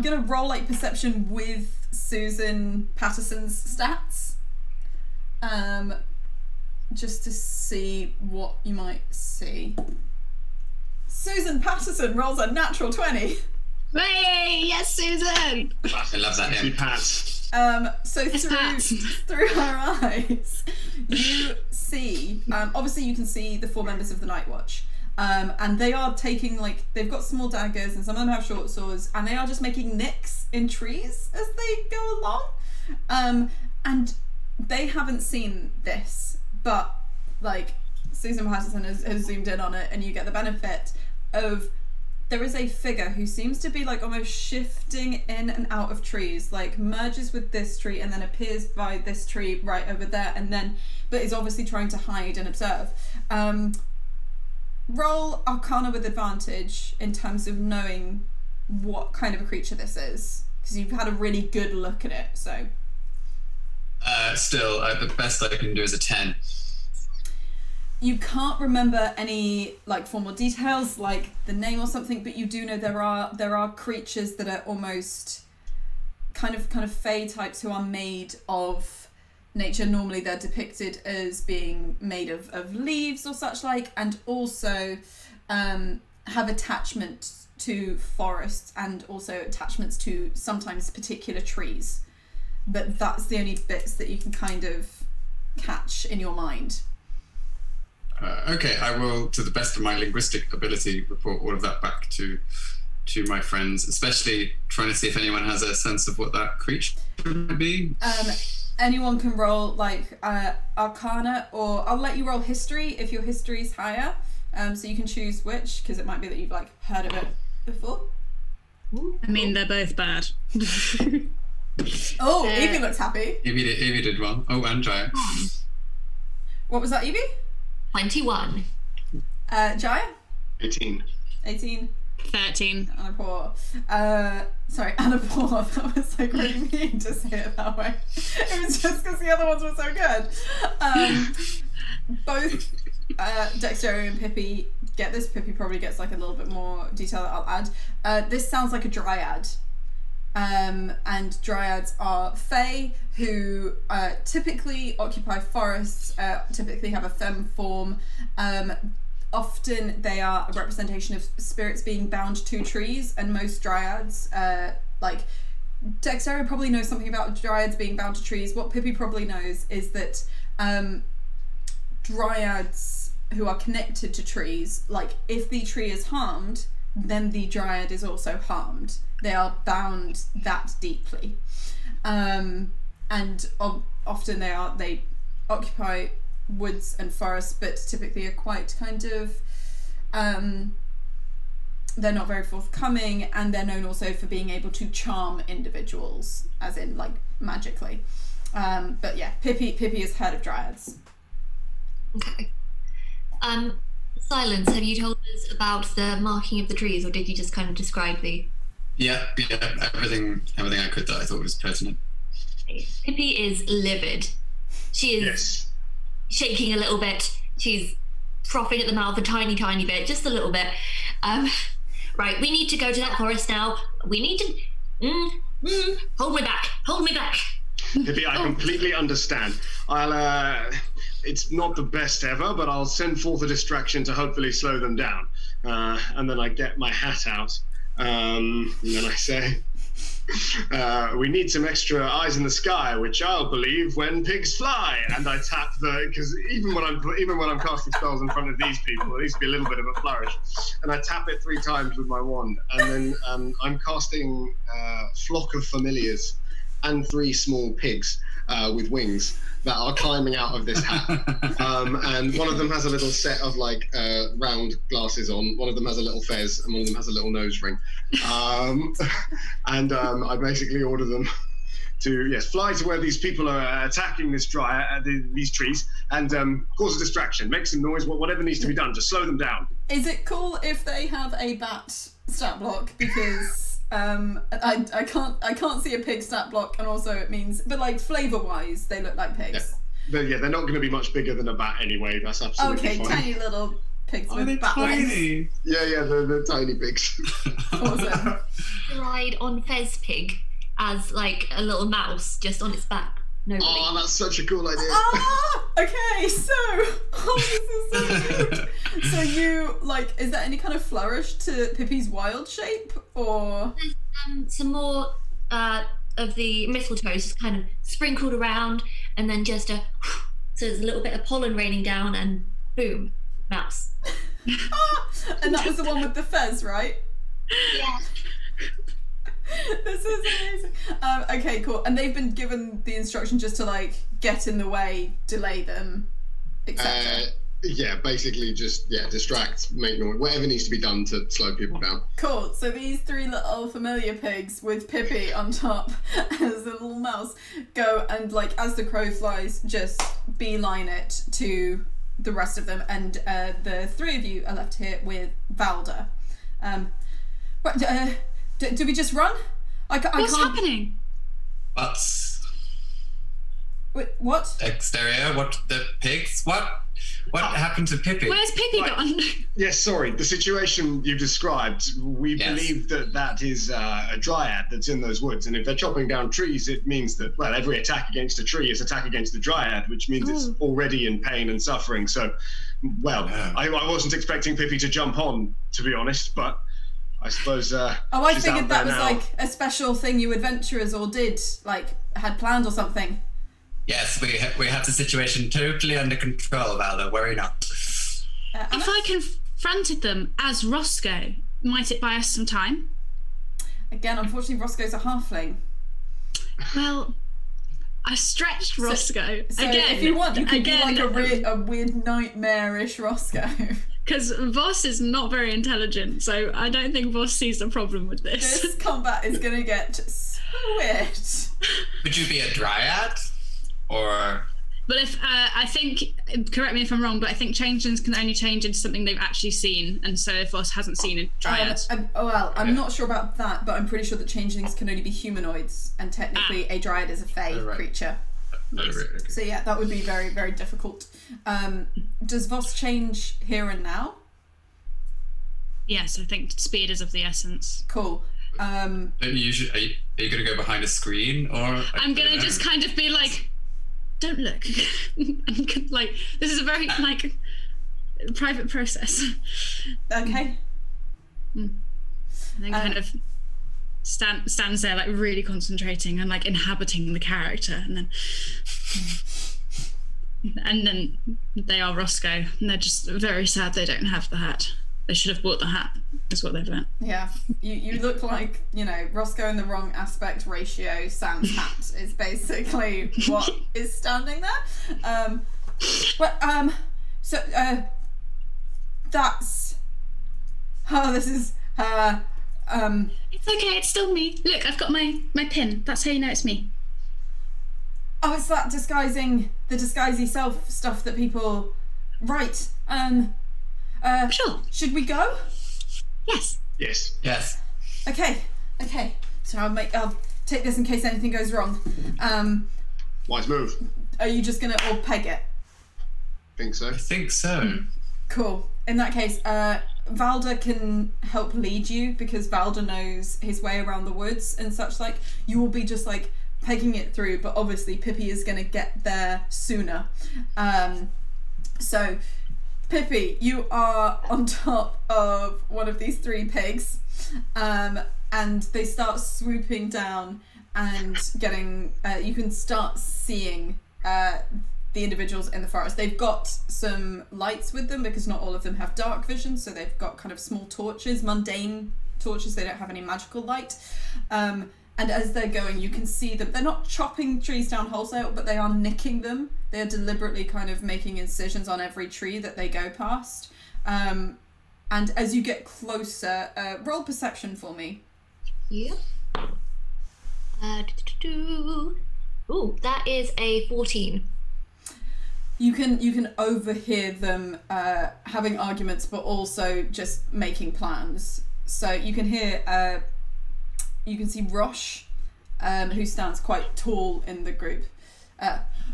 gonna roll like perception with Susan Patterson's stats. Just to see what you might see. Susan Patterson rolls a natural 20. Hey, yes, Susan. I love that Easy name. pat. So Yes, Pat. through her eyes, you see, obviously you can see the 4 members of the Night Watch. And they are taking, like, they've got small daggers and some of them have short swords, and they are just making nicks in trees as they go along. And they haven't seen this, but, like, Susan Patterson has zoomed in on it, and you get the benefit of there is a figure who seems to be, like, almost shifting in and out of trees, like, merges with this tree and then appears by this tree right over there, and then, but is obviously trying to hide and observe. Roll Arcana with advantage in terms of knowing what kind of a creature this is, because you've had a really good look at it, so. Still, the best I can do is a 10. You can't remember any like formal details, like the name or something, but you do know there are creatures that are almost kind of fae types who are made of nature. Normally they're depicted as being made of leaves or such like, and also have attachment to forests and also attachments to sometimes particular trees. But that's the only bits that you can kind of catch in your mind. Okay, I will, to the best of my linguistic ability, report all of that back to my friends, especially trying to see if anyone has a sense of what that creature might be. Anyone can roll like Arcana, or I'll let you roll History if your history is higher. So you can choose which, because it might be that you've like heard of it before. I mean, they're both bad. Oh, Evie looks happy. Evie did well. Oh, and Jaya. What was that, Evie? 21. Jaya? 18. 18. 13. Anna Paul. That was like really mean to say it that way. It was just because the other ones were so good. Both Dexterity and Pippi get this. Pippi probably gets like a little bit more detail that I'll add. This sounds like a Dryad. And Dryads are fae who typically occupy forests, typically have a femme form. Often they are a representation of spirits being bound to trees, and most Dryads, like Dexterity probably knows something about Dryads being bound to trees. What Pippi probably knows is that Dryads who are connected to trees. Like, if the tree is harmed, then the Dryad is also harmed. They are bound that deeply. And often they occupy woods and forests, but typically are quite kind of they're not very forthcoming, and they're known also for being able to charm individuals, as in like magically. But yeah, Pippi is head of Dryads. Okay. Silence, have you told us about the marking of the trees, or did you just kind of describe the... Yeah, everything I could that I thought was pertinent. Pippi is livid. She is Yes. shaking a little bit. She's frothing at the mouth a tiny bit, just a little bit. Right, we need to go to that forest now. We need to... hold me back. Pippi, I completely understand. It's not the best ever, but I'll send forth a distraction to hopefully slow them down. And then I get my hat out, and then I say, we need some extra eyes in the sky, which I'll believe when pigs fly. And I tap because even when I'm casting spells in front of these people, there needs to be a little bit of a flourish. And I tap it 3 times with my wand, and then I'm casting flock of familiars and 3 small pigs with wings that are climbing out of this hat. And one of them has a little set of like round glasses on, one of them has a little fez, and one of them has a little nose ring. And I basically order them to fly to where these people are attacking this these trees, and cause a distraction, make some noise, whatever needs to be done to slow them down. Is it cool if they have a bat stat block? Because I can't see a pig stat block, and also it means, but like flavor wise, they look like pigs. They're not going to be much bigger than a bat anyway. That's absolutely fine. Tiny little pigs Are they with bat wings. tiny? Yeah, they're tiny pigs. Awesome. Ride on Fez Pig as like a little mouse just on its back. Nobody. Oh, that's such a cool idea. Okay, so this is so good. So you is there any kind of flourish to Pippi's wild shape, or Some more of the mistletoe just kind of sprinkled around, and then just so there's a little bit of pollen raining down, and boom, mouse. and that was the one with the fez, right? Yeah. This is amazing. Okay, cool. And they've been given the instruction just to get in the way, delay them, etc. Yeah, basically just distract, make noise, whatever needs to be done to slow people down. Cool. So these 3 little familiar pigs with Pippi on top as a little mouse go and as the crow flies, just beeline it to the rest of them, and the 3 of you are left here with Valda. Do we just run? What's happening? Wait, what? Exterior? What? The pigs? What happened to Pippi? Where's Pippi gone? Yes, sorry. The situation you described, we believe that is a Dryad that's in those woods. And if they're chopping down trees, it means that, every attack against a tree is attack against the Dryad, which means it's already in pain and suffering. So, I wasn't expecting Pippi to jump on, to be honest, but I suppose I she's figured out that there was now. a special thing you adventurers all did, had planned or something. Yes, we have the situation totally under control, Valda. Worry not. If I confronted them as Roscoe, might it buy us some time? Again, unfortunately, Roscoe's a halfling. Well, I stretched Roscoe. So again, if you want, you could be a weird nightmarish Roscoe. Because Voss is not very intelligent, so I don't think Voss sees a problem with this. This combat is going to get so weird. Would you be a Dryad? Or... But if, I think, correct me if I'm wrong, but I think changelings can only change into something they've actually seen, and so if Voss hasn't seen a Dryad... I'm not sure about that, but I'm pretty sure that changelings can only be humanoids, and technically a Dryad is a fae creature. Okay. So yeah, that would be very, very difficult. Does Voss change here and now? Yes, I think speed is of the essence. Cool. Don't you usually, are you going to go behind a screen, or... I'm going to just kind of be like, don't look. This is a very, private process. Okay. And then kind of stands there, really concentrating and, inhabiting the character, and then... And then they are Roscoe, and they're just very sad they don't have the hat. They should have bought the hat, is what they've learnt. Yeah, you look like, Roscoe in the wrong aspect ratio. Sam's hat is basically what is standing there. That's... Oh, this is... It's okay, it's still me. Look, I've got my pin. That's how you know it's me. Oh, it's that disguisey self stuff that people write. Sure. Should we go? Yes. Yes. Okay. So I'll take this in case anything goes wrong. Wise move. Are you just gonna all peg it? Think so. I think so. Cool. In that case, Valda can help lead you because Valda knows his way around the woods and such like. You will be just like pegging it through, but obviously Pippi is going to get there sooner. So Pippi, you are on top of one of these three pigs, and they start swooping down and getting, you can start seeing the individuals in the forest. They've got some lights with them because not all of them have dark vision, so they've got kind of small torches, mundane torches. They don't have any magical light. And as they're going, you can see them. They're not chopping trees down wholesale, but they are nicking them. They're deliberately kind of making incisions on every tree that they go past. And as you get closer, roll perception for me. Yep. Ooh, that is a 14. You can overhear them having arguments, but also just making plans. So you can hear, you can see Rosh, who stands quite tall in the group.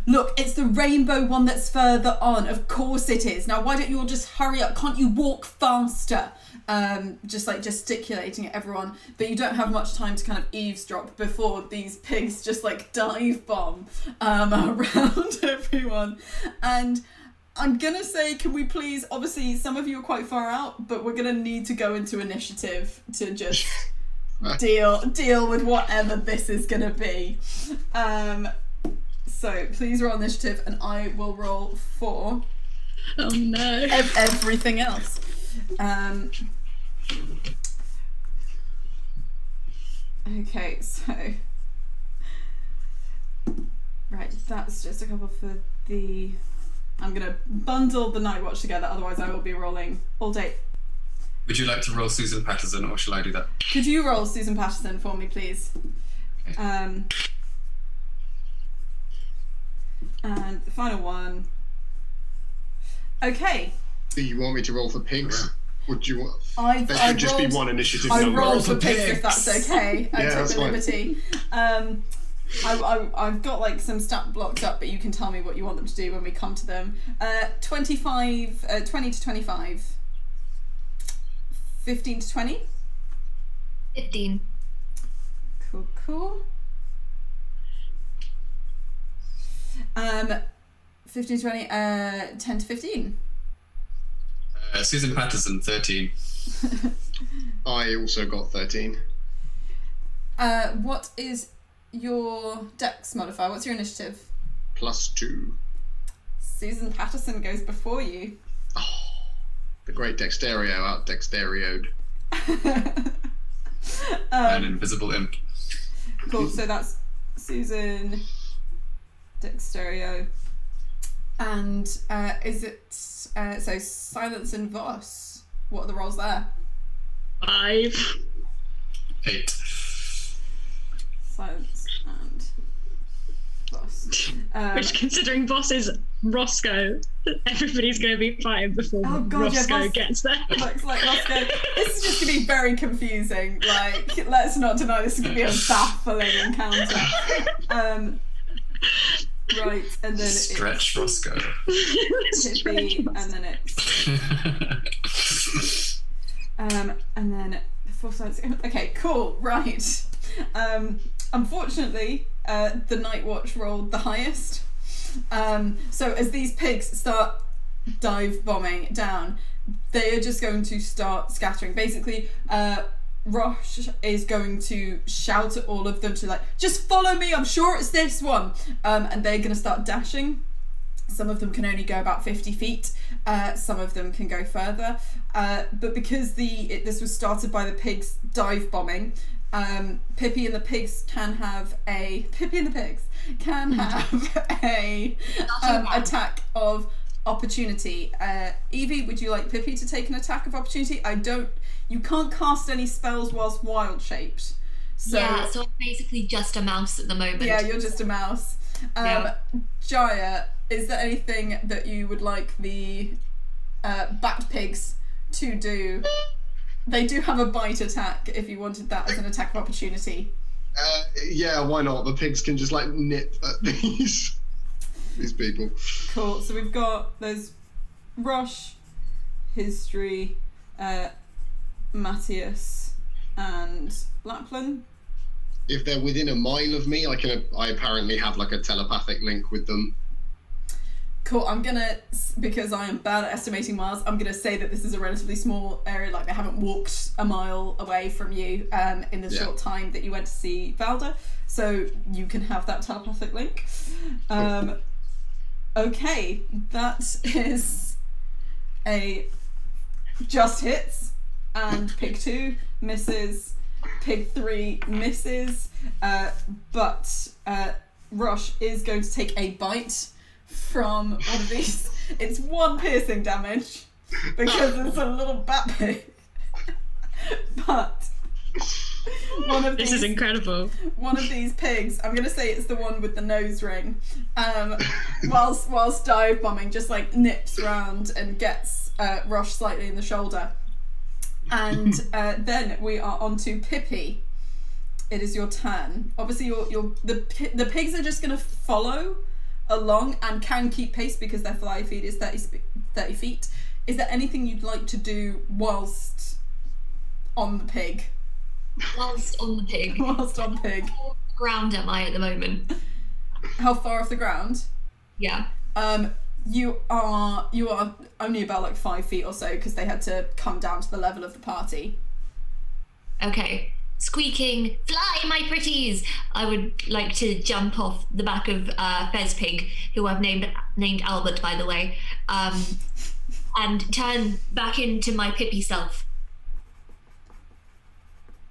Look, it's the rainbow one that's further on. Of course it is. Now why don't you all just hurry up? Can't you walk faster? Just like gesticulating at everyone, but you don't have much time to kind of eavesdrop before these pigs just like dive bomb around everyone. And I'm gonna say, can we please, obviously some of you are quite far out, but we're gonna need to go into initiative to just deal with whatever this is gonna be. So please roll initiative and I will roll for Oh no. everything else. Okay, so right, that's just a couple for the... I'm gonna bundle the night watch together, otherwise I will be rolling all day. Would you like to roll Susan Patterson, or shall I do that? Could you roll Susan Patterson for me, please? Okay. And the final one. Okay. Do you want me to roll for pigs? Would you want... I've There should rolled, just be one initiative I number. rolled for for pigs if pigs. that's okay. I Yeah, took that's the fine. liberty. I've got like some stat blocks up, but you can tell me what you want them to do when we come to them. 20 to 25. 15 to 20. 15. Cool. 15 to 20, 10 to 15. Susan Patterson, 13. I also got 13. What is your dex modifier? What's your initiative? +2. Susan Patterson goes before you. The great Dexterio out Dexterioed. An invisible imp. Cool, so that's Susan, Dexterio, and is it so Silence and Voss? What are the rolls there? 5. 8. Silence and Voss. Which, considering Boss is Roscoe, everybody's going to be fighting before Oh God, yeah, Roscoe Boss gets there. Looks like Roscoe. This is just gonna be very confusing. Like, let's not deny this is gonna be a baffling encounter. Right, and then Stretch Roscoe. it's Pippi, and then it's and then before silence. Okay, cool. Right. Unfortunately, the Night Watch rolled the highest. So as these pigs start dive bombing down, they are just going to start scattering. Basically, Rosh is going to shout at all of them to like, just follow me, I'm sure it's this one. And they're going to start dashing. Some of them can only go about 50 feet. Some of them can go further. But because this was started by the pigs dive bombing, Pippi and the pigs can have a attack of opportunity. Evie, would you like Pippi to take an attack of opportunity? You can't cast any spells whilst wild shaped. So I'm basically just a mouse at the moment. Yeah, you're just a mouse. Jaya, is there anything that you would like the bat pigs to do? They do have a bite attack if you wanted that as an attack of opportunity. Yeah, why not? The pigs can just like nip at these people. Cool. So we've got there's Rush, History, Matthias, and Lapland. If they're within a mile of me, I apparently have like a telepathic link with them. Cool. I'm gonna, because I am bad at estimating miles, I'm gonna say that this is a relatively small area. Like, they haven't walked a mile away from you in the short time that you went to see Valda, so you can have that telepathic link. Okay, that is a just hits, and pig 2 misses, pig 3 misses, but Rush is going to take a bite from one of these. It's 1 piercing damage because it's a little bat pig. But this is incredible. One of these pigs, I'm gonna say it's the one with the nose ring, whilst dive bombing, just like nips round and gets Rush slightly in the shoulder. And then we are on to Pippi. It is your turn. Obviously, the pigs are just gonna follow along and can keep pace because their fly feed is 30 feet. Is there anything you'd like to do whilst on the pig? Whilst on the pig. Whilst on pig. How off the ground am I at the moment? How far off the ground? Yeah. You are only about like 5 feet or so because they had to come down to the level of the party. Okay. Squeaking, fly, my pretties! I would like to jump off the back of Fez Pig, who I've named Albert, by the way, and turn back into my Pippi self.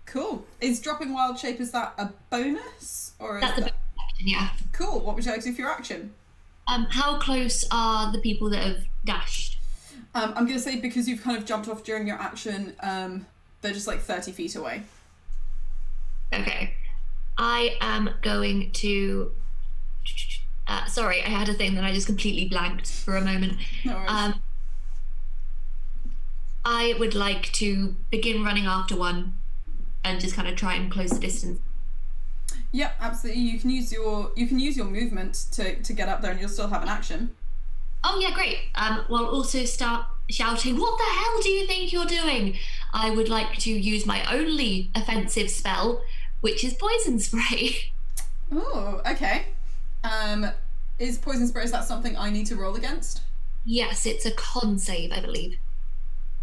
Cool. Is dropping wild shape, is that a bonus? Or is That's a bonus action, yeah. Cool. What would you like to do for your action? How close are the people that have dashed? I'm going to say because you've kind of jumped off during your action, they're just like 30 feet away. Okay. I am going to... sorry, I had a thing that I just completely blanked for a moment. No worries. I would like to begin running after one and just kind of try and close the distance. Yep, absolutely. You can use your movement to get up there and you'll still have an action. Oh yeah, great. Well, also start shouting, "What the hell do you think you're doing?" I would like to use my only offensive spell, which is poison spray. Oh, okay. Is poison spray, is that something I need to roll against? Yes, it's a con save, I believe.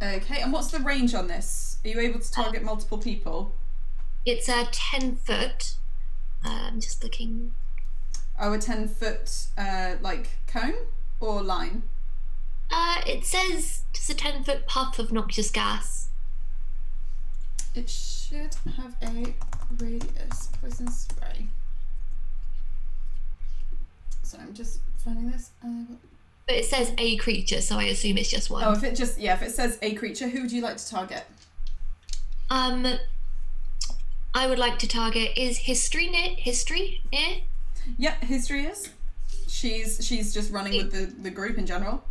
Okay, and what's the range on this? Are you able to target multiple people? It's a 10-foot. I'm just looking. Oh, a 10-foot like cone or line? It says just a 10-foot puff of noxious gas. It should have a radius. Poison spray. So I'm just finding this. But it says a creature, so I assume it's just one. Oh, if it says a creature, who would you like to target? I would like to target, is History near? Yeah, History is. She's just running with the group in general.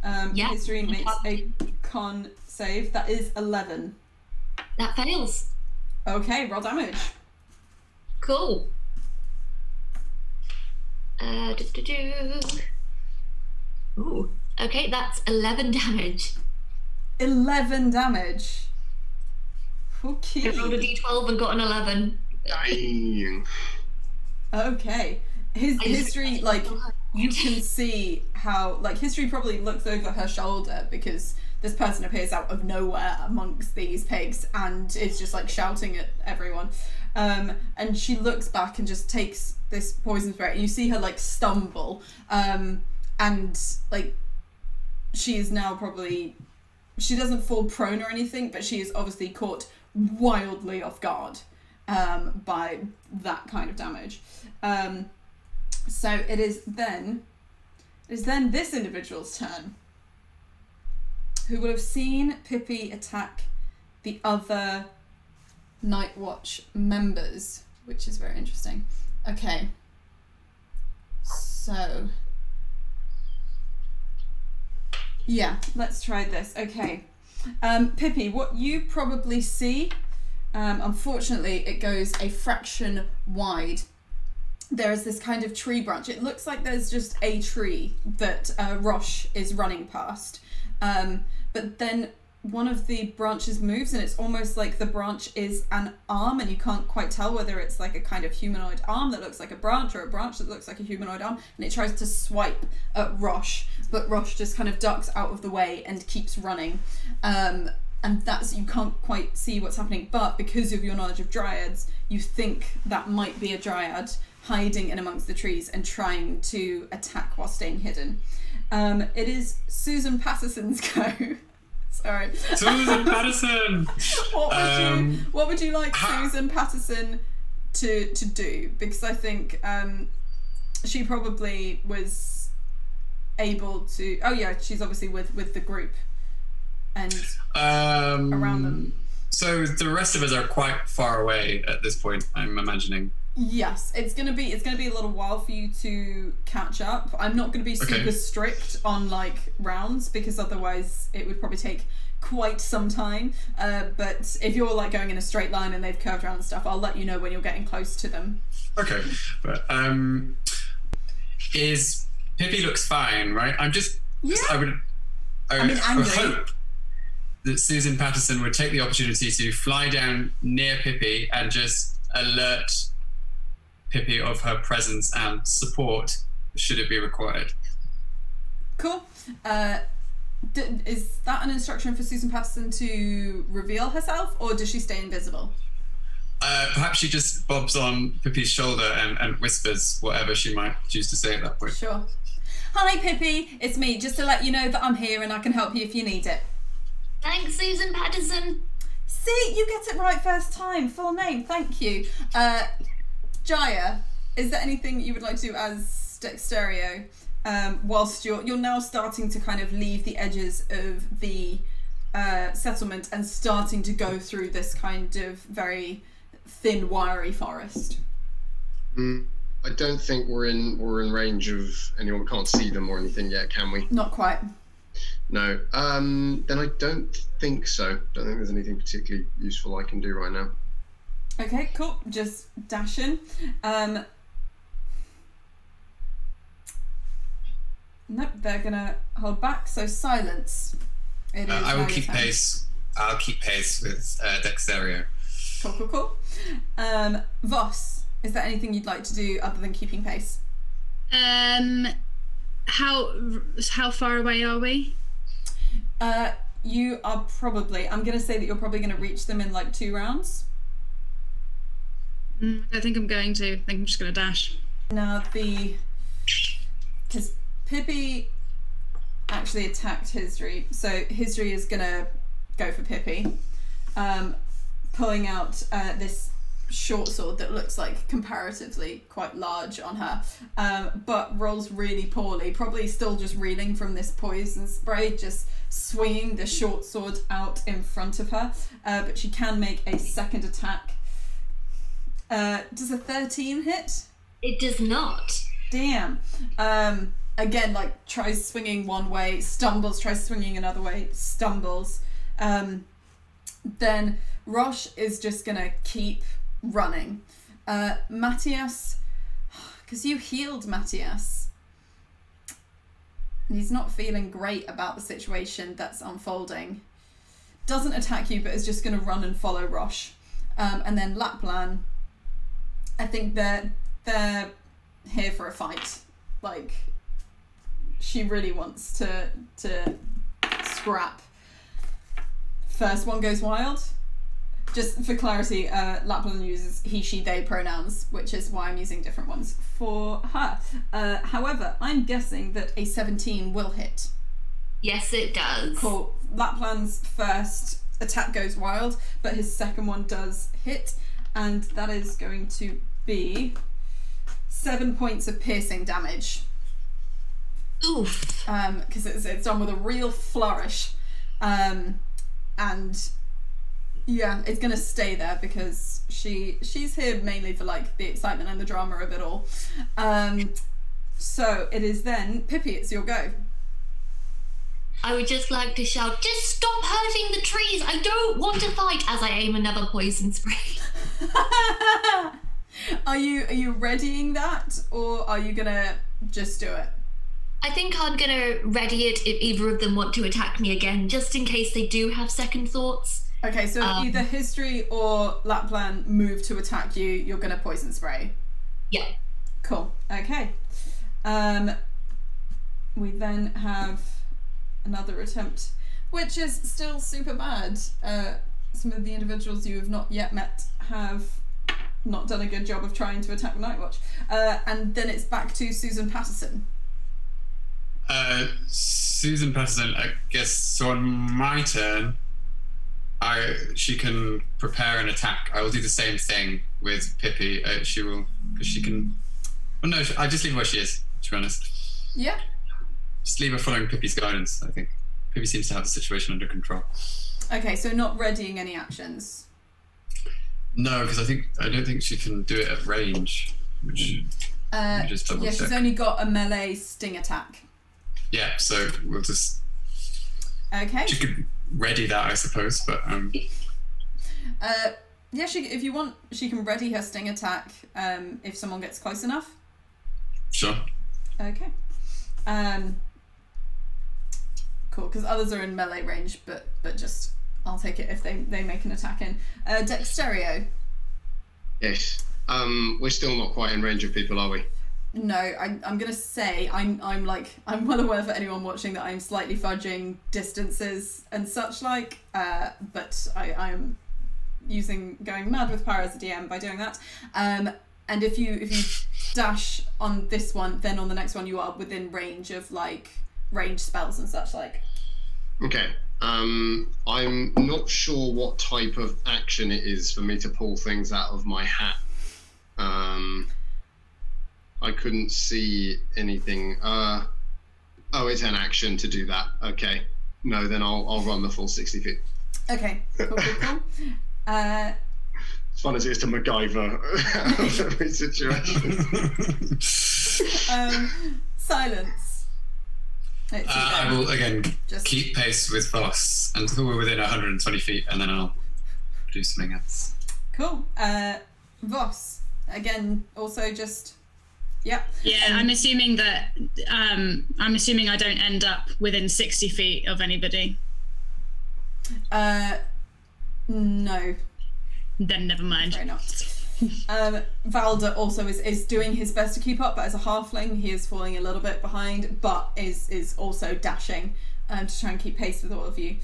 Yeah. History makes a con save. That is 11. That fails. Okay, roll damage. Cool. Ooh, okay, that's 11 damage. 11 damage. Okay. I rolled a d12 and got an 11. Dang. Okay. History, like, you can see how, like, History probably looks over her shoulder because this person appears out of nowhere amongst these pigs and is just, like, shouting at everyone. And she looks back and just takes this poison spray. You see her, like, stumble. and like she is now probably, she doesn't fall prone or anything, but she is obviously caught wildly off guard by that kind of damage. So it is then this individual's turn, who will have seen Pippi attack the other Night Watch members, which is very interesting. Okay. So yeah, let's try this. Okay. Pippi, what you probably see, unfortunately, it goes a fraction wide. There is this kind of tree branch. It looks like there's just a tree that Rosh is running past. But then one of the branches moves, and it's almost like the branch is an arm, and you can't quite tell whether it's like a kind of humanoid arm that looks like a branch or a branch that looks like a humanoid arm, and it tries to swipe at Rosh, but Rosh just kind of ducks out of the way and keeps running. And that's, you can't quite see what's happening, but because of your knowledge of Dryads, you think that might be a Dryad hiding in amongst the trees and trying to attack while staying hidden. It is Susan Patterson's go. Sorry. Susan Patterson! What would you like Susan Patterson to do? Because I think she probably was able to, oh yeah, she's obviously with the group and around them. So the rest of us are quite far away at this point, I'm imagining. Yes, it's gonna be a little while for you to catch up. I'm not gonna be super strict on like rounds, because otherwise it would probably take quite some time. But if you're like going in a straight line and they've curved around and stuff, I'll let you know when you're getting close to them. Okay, but is Pippi looks fine, right? I would hope that Susan Patterson would take the opportunity to fly down near Pippi and just alert Pippi of her presence and support should it be required. Cool. Is that an instruction for Susan Patterson to reveal herself, or does she stay invisible? Perhaps she just bobs on Pippi's shoulder and whispers whatever she might choose to say at that point. Sure. Hi Pippi, it's me, just to let you know that I'm here and I can help you if you need it. Thanks, Susan Patterson. See, you get it right first time. Full name, thank you. Jaya, is there anything you would like to do as Dexterio, whilst you're now starting to kind of leave the edges of the settlement and starting to go through this kind of very thin, wiry forest? I don't think we're in range of anyone. We can't see them or anything yet, can we? Not quite. No. Then I don't think so. Don't think there's anything particularly useful I can do right now. Okay, cool. Just dash in. Nope, they're gonna hold back. So silence. It is I will keep pace. I'll keep pace with Dexterio. Cool. Voss, is there anything you'd like to do other than keeping pace? How far away are we? You are probably, I'm gonna say that you're probably gonna reach them in like 2 rounds. I don't think I'm going to. I think I'm just gonna dash. Now because Pippi actually attacked Hisri, so Hisri is gonna go for Pippi, pulling out this short sword that looks like comparatively quite large on her, but rolls really poorly, probably still just reeling from this poison spray, just swinging the short sword out in front of her, but she can make a second attack. Does a 13 hit? It does not. Damn. Again, like, tries swinging one way, stumbles, tries swinging another way, stumbles. Then Rosh is just gonna keep running. Matthias, because you healed Matthias, and he's not feeling great about the situation that's unfolding. Doesn't attack you, but is just gonna run and follow Rosh. And then Laplan, I think they're here for a fight. Like, she really wants to scrap. First one goes wild. just for clarity, Lapland uses he, she, they pronouns, which is why I'm using different ones for her. However, I'm guessing that a 17 will hit. Yes, it does. Cool. Lapland's first attack goes wild, but his second one does hit, and that is going to be 7 points of piercing damage. Oof. Because it's done with a real flourish. And yeah, it's gonna stay there because she's here mainly for like the excitement and the drama of it all. So it is then Pippi, it's your go. I would just like to shout, just stop hurting the trees! I don't want to fight, as I aim another poison spray. Are you readying that, or are you gonna just do it? I think I'm gonna ready it if either of them want to attack me again, just in case they do have second thoughts. Okay, so if either History or Lapland move to attack you, you're gonna poison spray. Yeah. Cool. Okay. We then have another attempt, which is still super bad. Some of the individuals you have not yet met have not done a good job of trying to attack Nightwatch. And then it's back to Susan Patterson. Susan Patterson, I guess, so on my turn, she can prepare an attack. I will do the same thing with Pippi. She can... Well, no, I just leave her where she is, to be honest. Yeah. Just leave her following Pippi's guidance, I think. Pippi seems to have the situation under control. Okay, so not readying any actions. No, because I don't think she can do it at range, which... just double yeah, check. she's only got a melee sting attack. Yeah, so we'll just... Okay. She could ready that, I suppose, but... Yeah, if you want, she can ready her sting attack if someone gets close enough. Sure. Okay. Cool, because others are in melee range, but just I'll take it if they make an attack in. Dexterio. Yes. We're still not quite in range of people, are we? No, I'm gonna say I'm well aware for anyone watching that I'm slightly fudging distances and such like, but I'm going mad with power as a DM by doing that. And if you dash on this one, then on the next one you are within range of like range spells and such like. Okay. I'm not sure what type of action it is for me to pull things out of my hat. I couldn't see anything. Oh, it's an action to do that. Okay. No, then I'll run the full 60 feet. Okay. Cool. As fun as it is to MacGyver out of every situation. Silence. I will again Just keep pace with Voss until we're within 120 feet, and then I'll do something else. Cool. Voss again. Also just. Yeah. Yeah, I'm assuming that. I'm assuming I don't end up within 60 feet of anybody. No. Then never mind. Very not. Valda also is doing his best to keep up, but as a halfling, he is falling a little bit behind, but is also dashing to try and keep pace with all of you.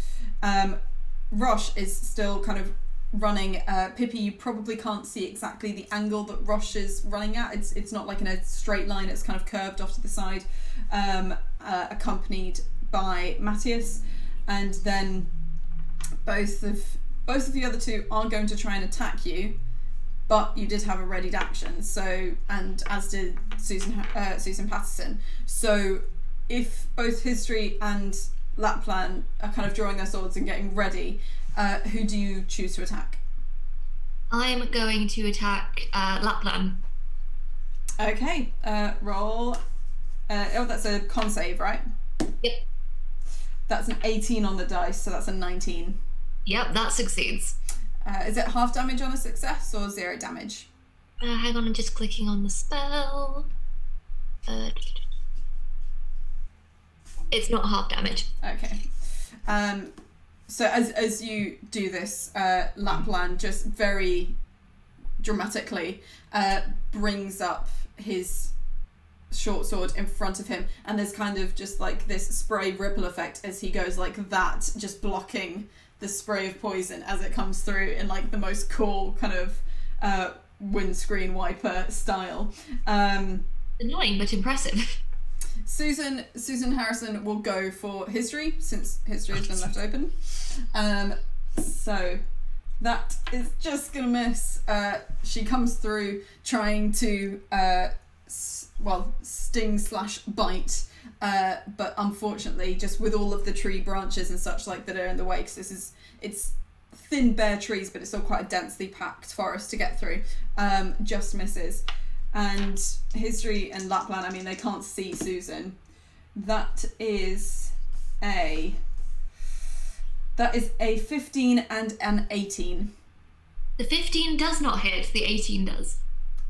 Rosh is still kind of running. Pippi, you probably can't see exactly the angle that Rosh is running at. It's not like in a straight line, it's kind of curved off to the side, accompanied by Matthias, and then both of the other two are going to try and attack you, but you did have a readied action, so, and as did Susan Patterson. So if both History and Lapland are kind of drawing their swords and getting ready, who do you choose to attack? I'm going to attack Lapland. Okay, roll. That's a con save, right? Yep. That's an 18 on the dice, so that's a 19. Yep, that succeeds. Is it half damage on a success or 0 damage? Hang on, I'm just clicking on the spell. It's not half damage. Okay. So as you do this, Lapland just very dramatically brings up his short sword in front of him, and there's kind of just like this spray ripple effect as he goes like that, just blocking the spray of poison as it comes through in like the most cool kind of windscreen wiper style. Annoying but impressive. Susan Harrison will go for history, since history has been left open. So that is just gonna miss. She comes through trying to sting/bite, but unfortunately, just with all of the tree branches and such like that are in the way, because it's thin bare trees, but it's still quite a densely packed forest to get through, just misses. And history and Lapland, I mean, they can't see Susan. That is a 15 and an 18. The 15 does not hit, the 18 does.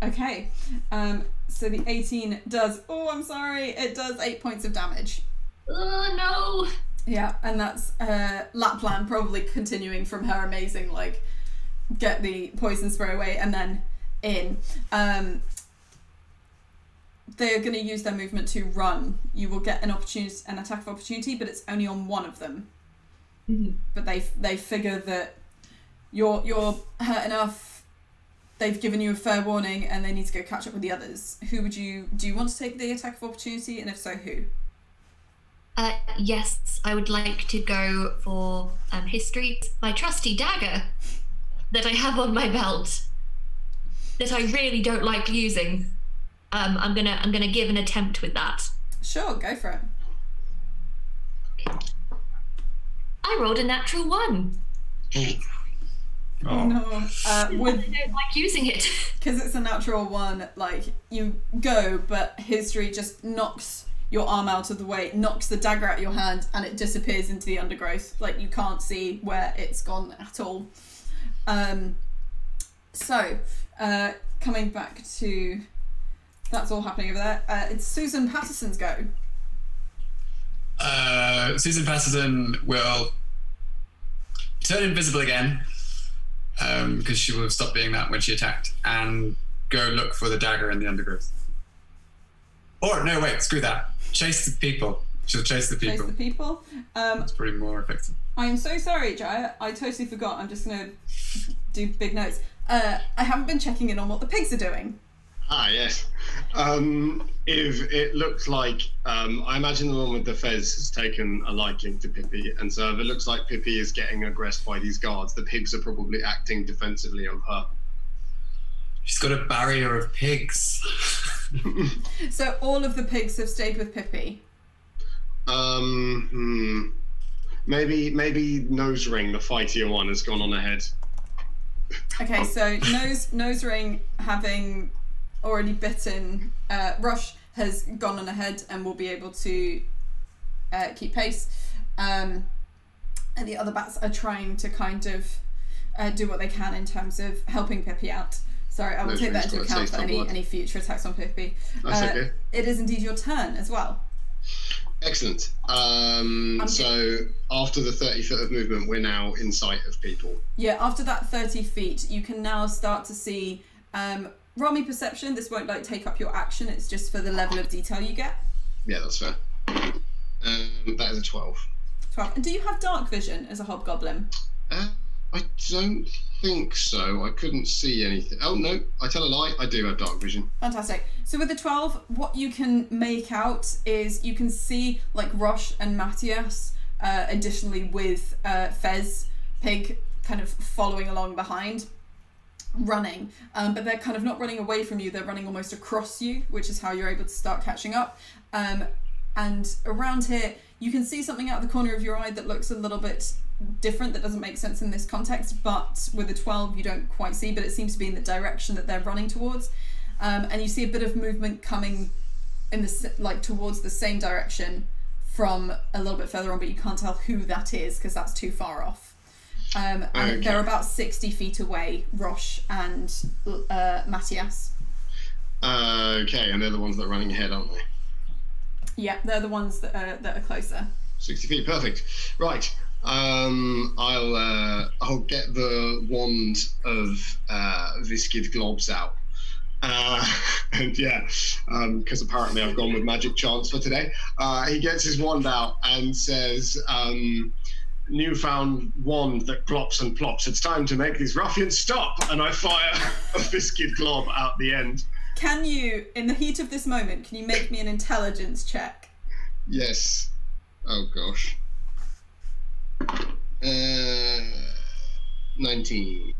Okay, so the 18 does, it does 8 points of damage. Oh no! Yeah, and that's Lapland probably continuing from her amazing, like, get the poison spray away and then in. They're going to use their movement to run. You will get an attack of opportunity, but it's only on one of them. Mm-hmm. But they figure that you're hurt enough. They've given you a fair warning, and they need to go catch up with the others. Do you want to take the attack of opportunity, and if so, who? Yes, I would like to go for history. My trusty dagger that I have on my belt that I really don't like using. I'm gonna give an attempt with that. Sure, go for it. I rolled a natural 1. Oh no! I don't like using it. Because it's a natural 1. Like you go, but history just knocks your arm out of the way, knocks the dagger out of your hand, and it disappears into the undergrowth. Like you can't see where it's gone at all. So coming back to. That's all happening over there. It's Susan Patterson's go. Susan Patterson will turn invisible again, because she will have stopped being that when she attacked, and go look for the dagger in the undergrowth. Or, no, wait, screw that. Chase the people. She'll chase the people. Chase the people. That's probably more effective. I'm so sorry, Drya. I totally forgot. I'm just going to do big notes. I haven't been checking in on what the pigs are doing. Ah, yes. If it looks like, I imagine the one with the fez has taken a liking to Pippi, and so if it looks like Pippi is getting aggressed by these guards, the pigs are probably acting defensively of her. She's got a barrier of pigs. So all of the pigs have stayed with Pippi? Maybe Nose Ring, the fightier one, has gone on ahead. Okay, so Nose Ring, having already bitten Rush, has gone on ahead and will be able to keep pace. And the other bats are trying to kind of do what they can in terms of helping Pippi out. Sorry, I will take that into account for any future attacks on Pippi. That's okay. It is indeed your turn as well. Excellent. So after the 30 foot of movement, we're now in sight of people. Yeah, after that 30 feet, you can now start to see... roll me perception. This won't like take up your action. It's just for the level of detail you get. Yeah, that's fair. That is a 12. 12. And do you have dark vision as a hobgoblin? I don't think so. I couldn't see anything. Oh, no, I tell a lie. I do have dark vision. Fantastic. So with the 12, what you can make out is you can see like Rosh and Matthias, additionally with Fez, Pig, kind of following along behind, running. But they're kind of not running away from you. They're running almost across you, which is how you're able to start catching up. And around here, you can see something out of the corner of your eye that looks a little bit different, that doesn't make sense in this context, but with a 12 you don't quite see, but it seems to be in the direction that they're running towards. And you see a bit of movement coming in the towards the same direction from a little bit further on, but you can't tell who that is because that's too far off. And they're about 60 feet away, Rosh and Matthias. Okay, and they're the ones that are running ahead, aren't they? Yeah, they're the ones that are closer. 60 feet, perfect. Right. I'll get the wand of viscid globs out, And yeah, because apparently I've gone with magic chance for today. He gets his wand out and says, newfound wand that glops and plops. It's time to make these ruffians stop. And I fire a biscuit glob out the end. Can you, in the heat of this moment, can you make me an intelligence check? Yes. Oh gosh. 19.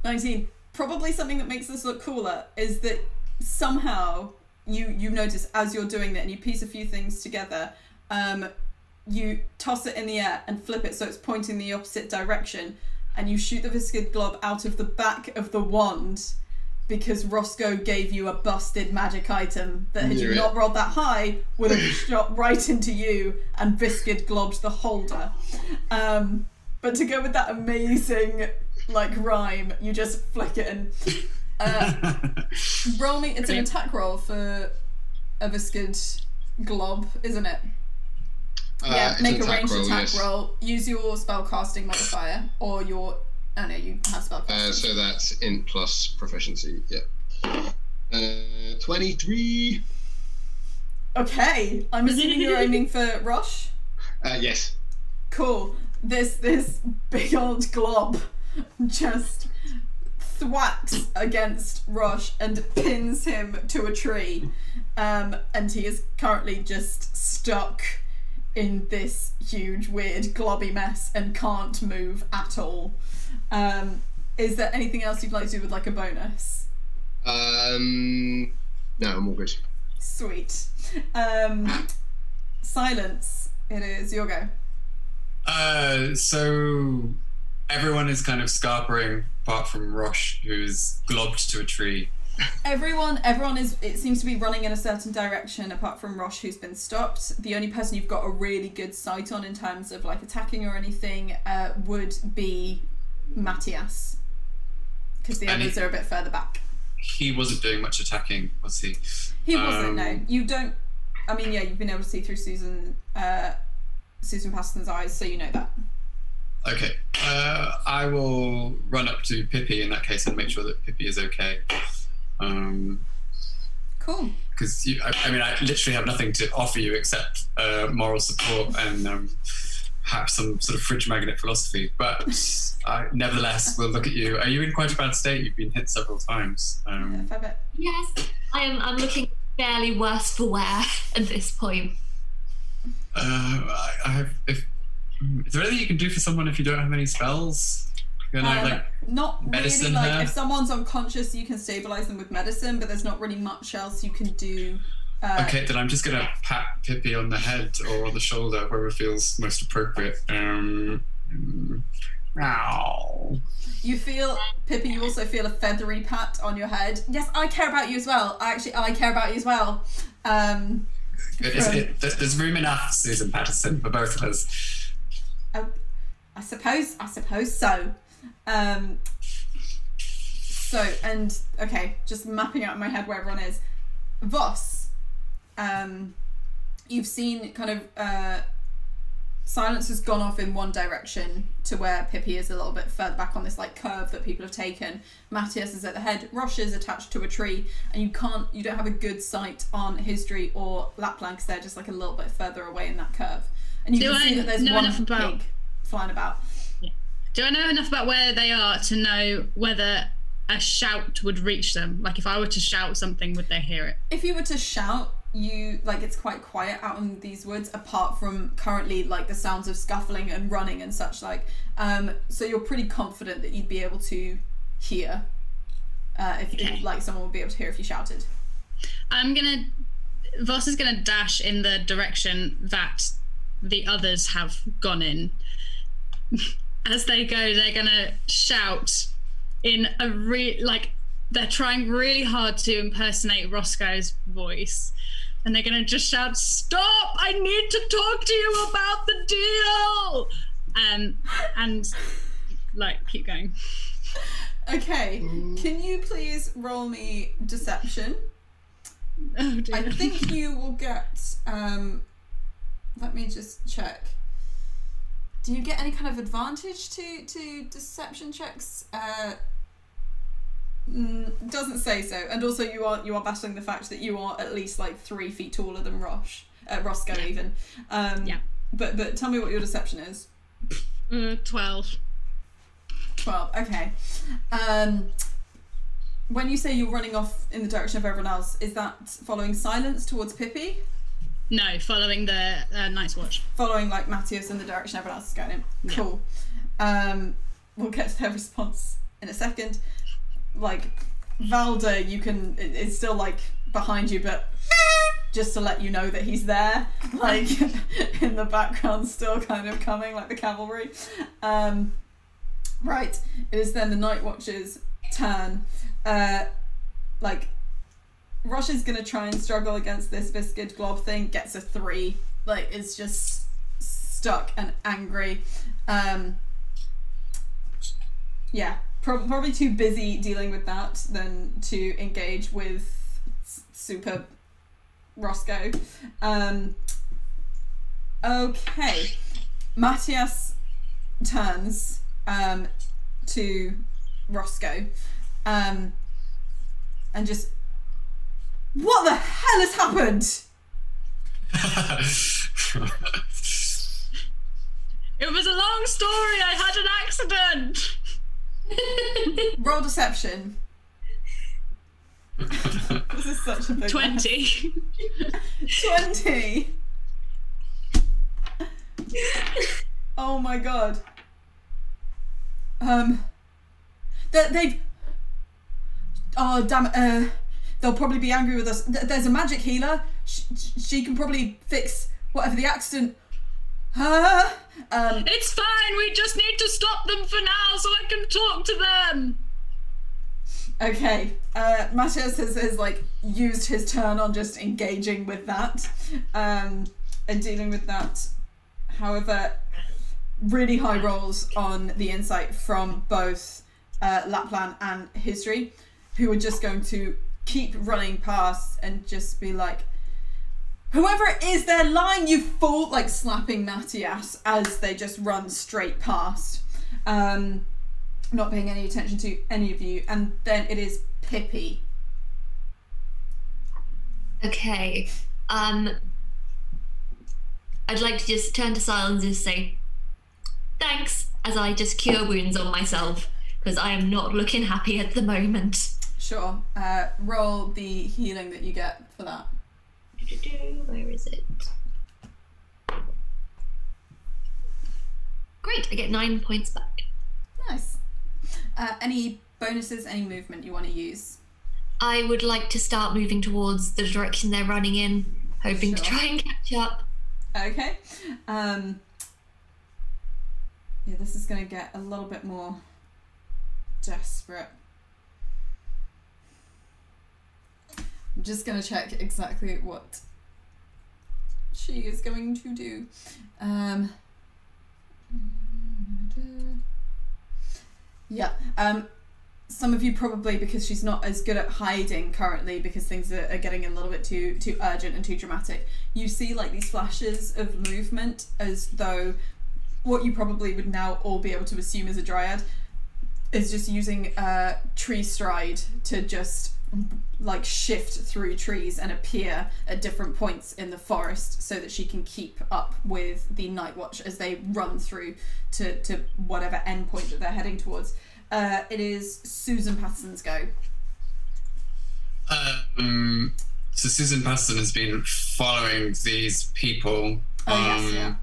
19. Probably something that makes this look cooler is that somehow you notice as you're doing that and you piece a few things together, you toss it in the air and flip it so it's pointing the opposite direction, and you shoot the viscid glob out of the back of the wand because Roscoe gave you a busted magic item that had you not rolled that high would have shot right into you and viscid globbed the holder. But to go with that amazing rhyme, you just flick it and roll me. It's an attack roll for a viscid glob, isn't it? Yeah, make a ranged attack roll. Use your spellcasting modifier or your. Oh no, you have spellcasting. So that's int plus proficiency. Yep. 23. Okay, I'm assuming you're aiming for Rosh. Yes. Cool. This big old glob just thwacks against Rosh and pins him to a tree, and he is currently just stuck in this huge weird globby mess and can't move at all. Is there anything else you'd like to do with a bonus? No, I'm all good. Sweet. Silence, it is your go. So everyone is kind of scarpering apart from Rosh, who's globbed to a tree. Everyone is, it seems to be running in a certain direction apart from Rosh, who's been stopped. The only person you've got a really good sight on in terms of attacking or anything would be Matthias, because the others are a bit further back. He wasn't doing much attacking, was he? He wasn't, no. You don't, I mean, yeah, you've been able to see through Susan Paston's eyes, so you know that. Okay. I will run up to Pippi in that case and make sure that Pippi is okay. Cool. Because I literally have nothing to offer you except moral support and perhaps some sort of fridge magnet philosophy. But I nevertheless will look at you. Are you in quite a bad state? You've been hit several times. Yeah, fair bit. Yes, I'm looking fairly worse for wear at this point. Is there anything you can do for someone if you don't have any spells? Not medicine really. If someone's unconscious, you can stabilize them with medicine, but there's not really much else you can do. Okay, then I'm just gonna pat Pippi on the head or on the shoulder, wherever feels most appropriate. Ow. You feel, Pippi, you also feel a feathery pat on your head. Yes, I care about you as well. I care about you as well. There's room enough, Susan Patterson, for both of us. I suppose so. Just mapping out in my head where everyone is. Voss, you've seen kind of Silence has gone off in one direction to where Pippi is a little bit further back on this curve that people have taken. Matthias is at the head. Rosh is attached to a tree, and you don't have a good sight on Hisdri or Lapland because they're just a little bit further away in that curve. And you can see that there's one pig flying about. Yeah. Do I know enough about where they are to know whether a shout would reach them? If I were to shout something, would they hear it? If you were to shout, it's quite quiet out in these woods, apart from currently the sounds of scuffling and running and such so you're pretty confident that you'd be able to hear if someone would be able to hear if you shouted. Voss is gonna dash in the direction that the others have gone in. As they go, they're gonna shout in a they're trying really hard to impersonate Roscoe's voice, and they're gonna just shout, "Stop! I need to talk to you about the deal!" And keep going. Okay, can you please roll me deception? Oh dear. I think you will get. Let me just check. Do you get any kind of advantage to deception checks? Doesn't say so, and also you are battling the fact that you are at least like 3 feet taller than Roscoe even. But tell me what your deception is. 12. 12. Okay. When you say you're running off in the direction of everyone else, is that following Silence towards Pippi? No, following the Night's Watch. Following like Matthias in the direction everyone else is going in. Yeah. Cool. We'll get to their response in a second. Like Valda, is still like behind you, but just to let you know that he's there, like in the background, still kind of coming like the cavalry. Right, it is then the Night Watch's turn. Like Rosh is gonna try and struggle against this viscid glob thing, gets a 3, like is just stuck and angry. Yeah, probably too busy dealing with that than to engage with super Roscoe. Okay, Matthias turns to Roscoe and just, what the hell has happened? It was a long story. I had an accident. Roll deception. This is such a big 20. 20. Oh my god. They've. Oh damn it. They'll probably be angry with us. There's a magic healer. She can probably fix whatever the accident. It's fine. We just need to stop them for now, so I can talk to them. Okay. Matthias has like used his turn on just engaging with that, and dealing with that. However, really high rolls on the insight from both Laplan and History, who are just going to keep running past and just be like, whoever it is, they're lying, you fool! Like slapping Matthias as they just run straight past, not paying any attention to any of you. And then it is Pippi. Okay. I'd like to just turn to Silence and just say thanks as I just cure wounds on myself, because I am not looking happy at the moment. Sure. Roll the healing that you get for that. Where is it? Great, I get 9 points back. Nice. Any bonuses, any movement you want to use? I would like to start moving towards the direction they're running in, hoping to Sure. try and catch up. Okay. Yeah, this is going to get a little bit more desperate. I'm just going to check exactly what she is going to do. Yeah. Some of you probably, because she's not as good at hiding currently, because things are getting a little bit too urgent and too dramatic, you see like these flashes of movement, as though what you probably would now all be able to assume is a dryad is just using tree stride to just like shift through trees and appear at different points in the forest so that she can keep up with the Night Watch as they run through to whatever endpoint that they're heading towards. It is Susan Paterson's go. So Susan Patterson has been following these people. Yes, yeah.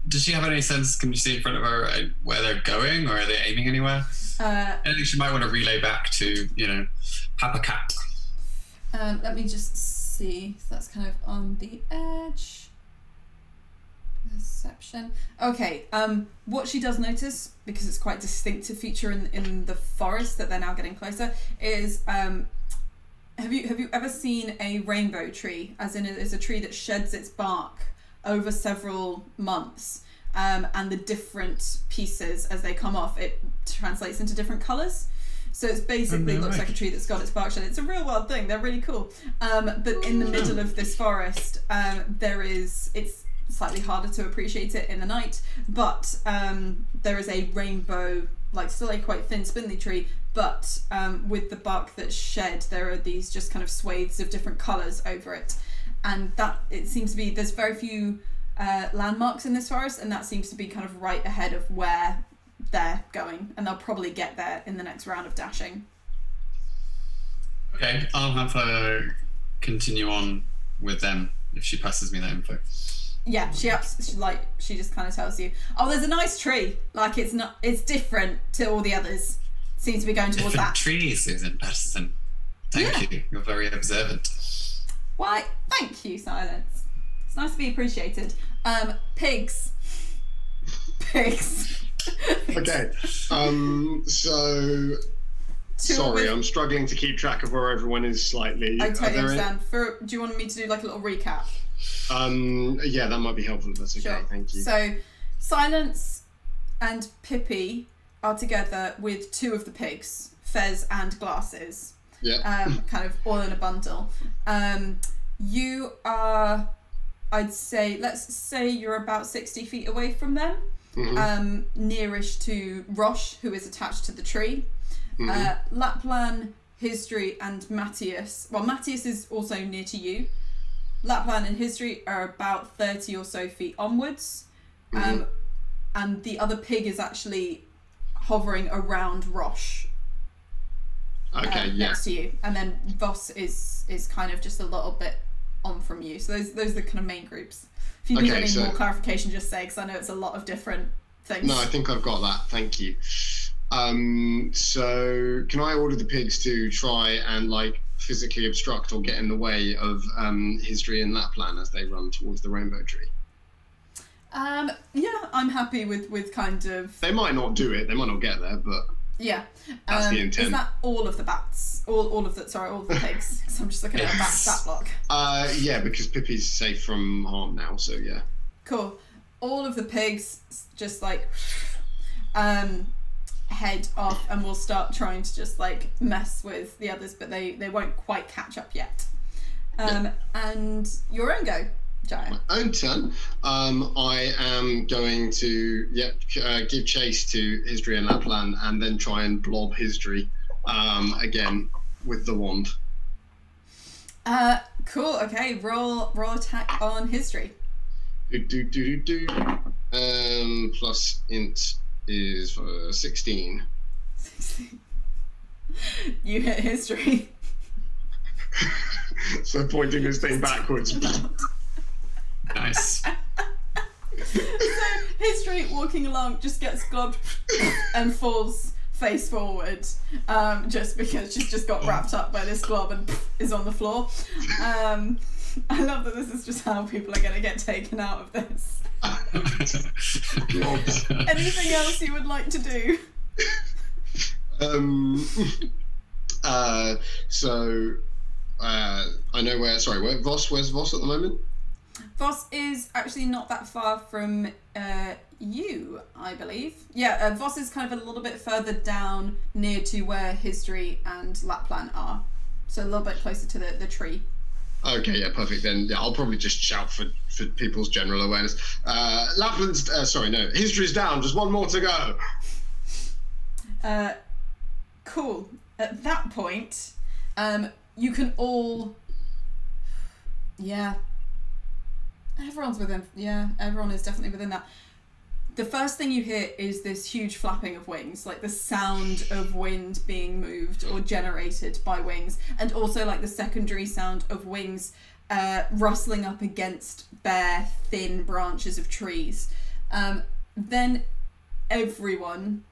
Does she have any sense? Can you see in front of her where they're going, or are they aiming anywhere? I think she might want to relay back to, Papa Cat. Let me just see. So that's kind of on the edge. Perception. Okay. What she does notice, because it's quite a distinctive feature in the forest that they're now getting closer, is have you ever seen a rainbow tree? As in, it's a tree that sheds its bark over several months, and the different pieces as they come off, it translates into different colours. So it's basically looks like a tree that's got its bark shed. It's a real wild thing. They're really cool. But in the middle of this forest, it's slightly harder to appreciate it in the night, but there is a rainbow like still a quite thin spindly tree, but with the bark that's shed, there are these just kind of swathes of different colours over it, and that it seems to be there's very few landmarks in this forest, and that seems to be kind of right ahead of where they're going, and they'll probably get there in the next round of dashing. Okay, I'll have her continue on with them if she passes me that info. Yeah, she just kind of tells you, oh, there's a nice tree. Like it's different to all the others. Seems to be going towards Different that. trees, Susan Patterson. Thank you. You're very observant. Why? Thank you, Silence. It's nice to be appreciated. Pigs. Pigs. Okay. So. Sorry, I'm struggling to keep track of where everyone is slightly. I totally understand. Do you want me to do like a little recap? Yeah, that might be helpful if that's okay. Sure. Thank you. So, Silence and Pippi are together with two of the pigs, Fez and Glasses. Yeah. Kind of all in a bundle. You are, let's say you're about 60 feet away from them, nearish to Roche, who is attached to the tree. Laplan, History, and Matthias. Well, Matthias is also near to you. Laplan and History are about 30 or so feet onwards. And the other pig is actually hovering around Roche. Next to you. And then Voss is kind of just a little bit on from you. So those are the kind of main groups. If you need any more clarification, just say, because I know it's a lot of different things. No, I think I've got that. Thank you. So can I order the pigs to try and like physically obstruct or get in the way of History and Laplan as they run towards the rainbow tree? Yeah, I'm happy with kind of. They might not do it. They might not get there, but yeah, that's the intent. Is that all of the bats? All of the pigs? Because I'm just looking at a stat block. Yeah, because Pippi's safe from harm now. So yeah. Cool. All of the pigs just like head off, and will start trying to just like mess with the others, but they won't quite catch up yet. And your own go, Jaya. My own turn. I am going to give chase to History and Laplan, and then try and blob History again with the wand. Cool. Okay, roll attack on History. Plus int is 16. 16. You hit History. So pointing this thing backwards. Nice. So History walking along just gets globbed and falls face forward, just because she's just got wrapped up by this glob and is on the floor. I love that this is just how people are going to get taken out of this. Anything else you would like to do? I know where. Sorry, where's Voss at the moment? Voss is actually not that far from you, I believe. Yeah, Voss is kind of a little bit further down near to where History and Laplan are. So a little bit closer to the tree. Okay, yeah, perfect. Then yeah, I'll probably just shout for people's general awareness. Lapland's History's down. Just one more to go. Cool. At that point, you can all. Yeah. Everyone's within. Yeah, everyone is definitely within that. The first thing you hear is this huge flapping of wings, like the sound of wind being moved or generated by wings, and also like the secondary sound of wings rustling up against bare, thin branches of trees. Then everyone,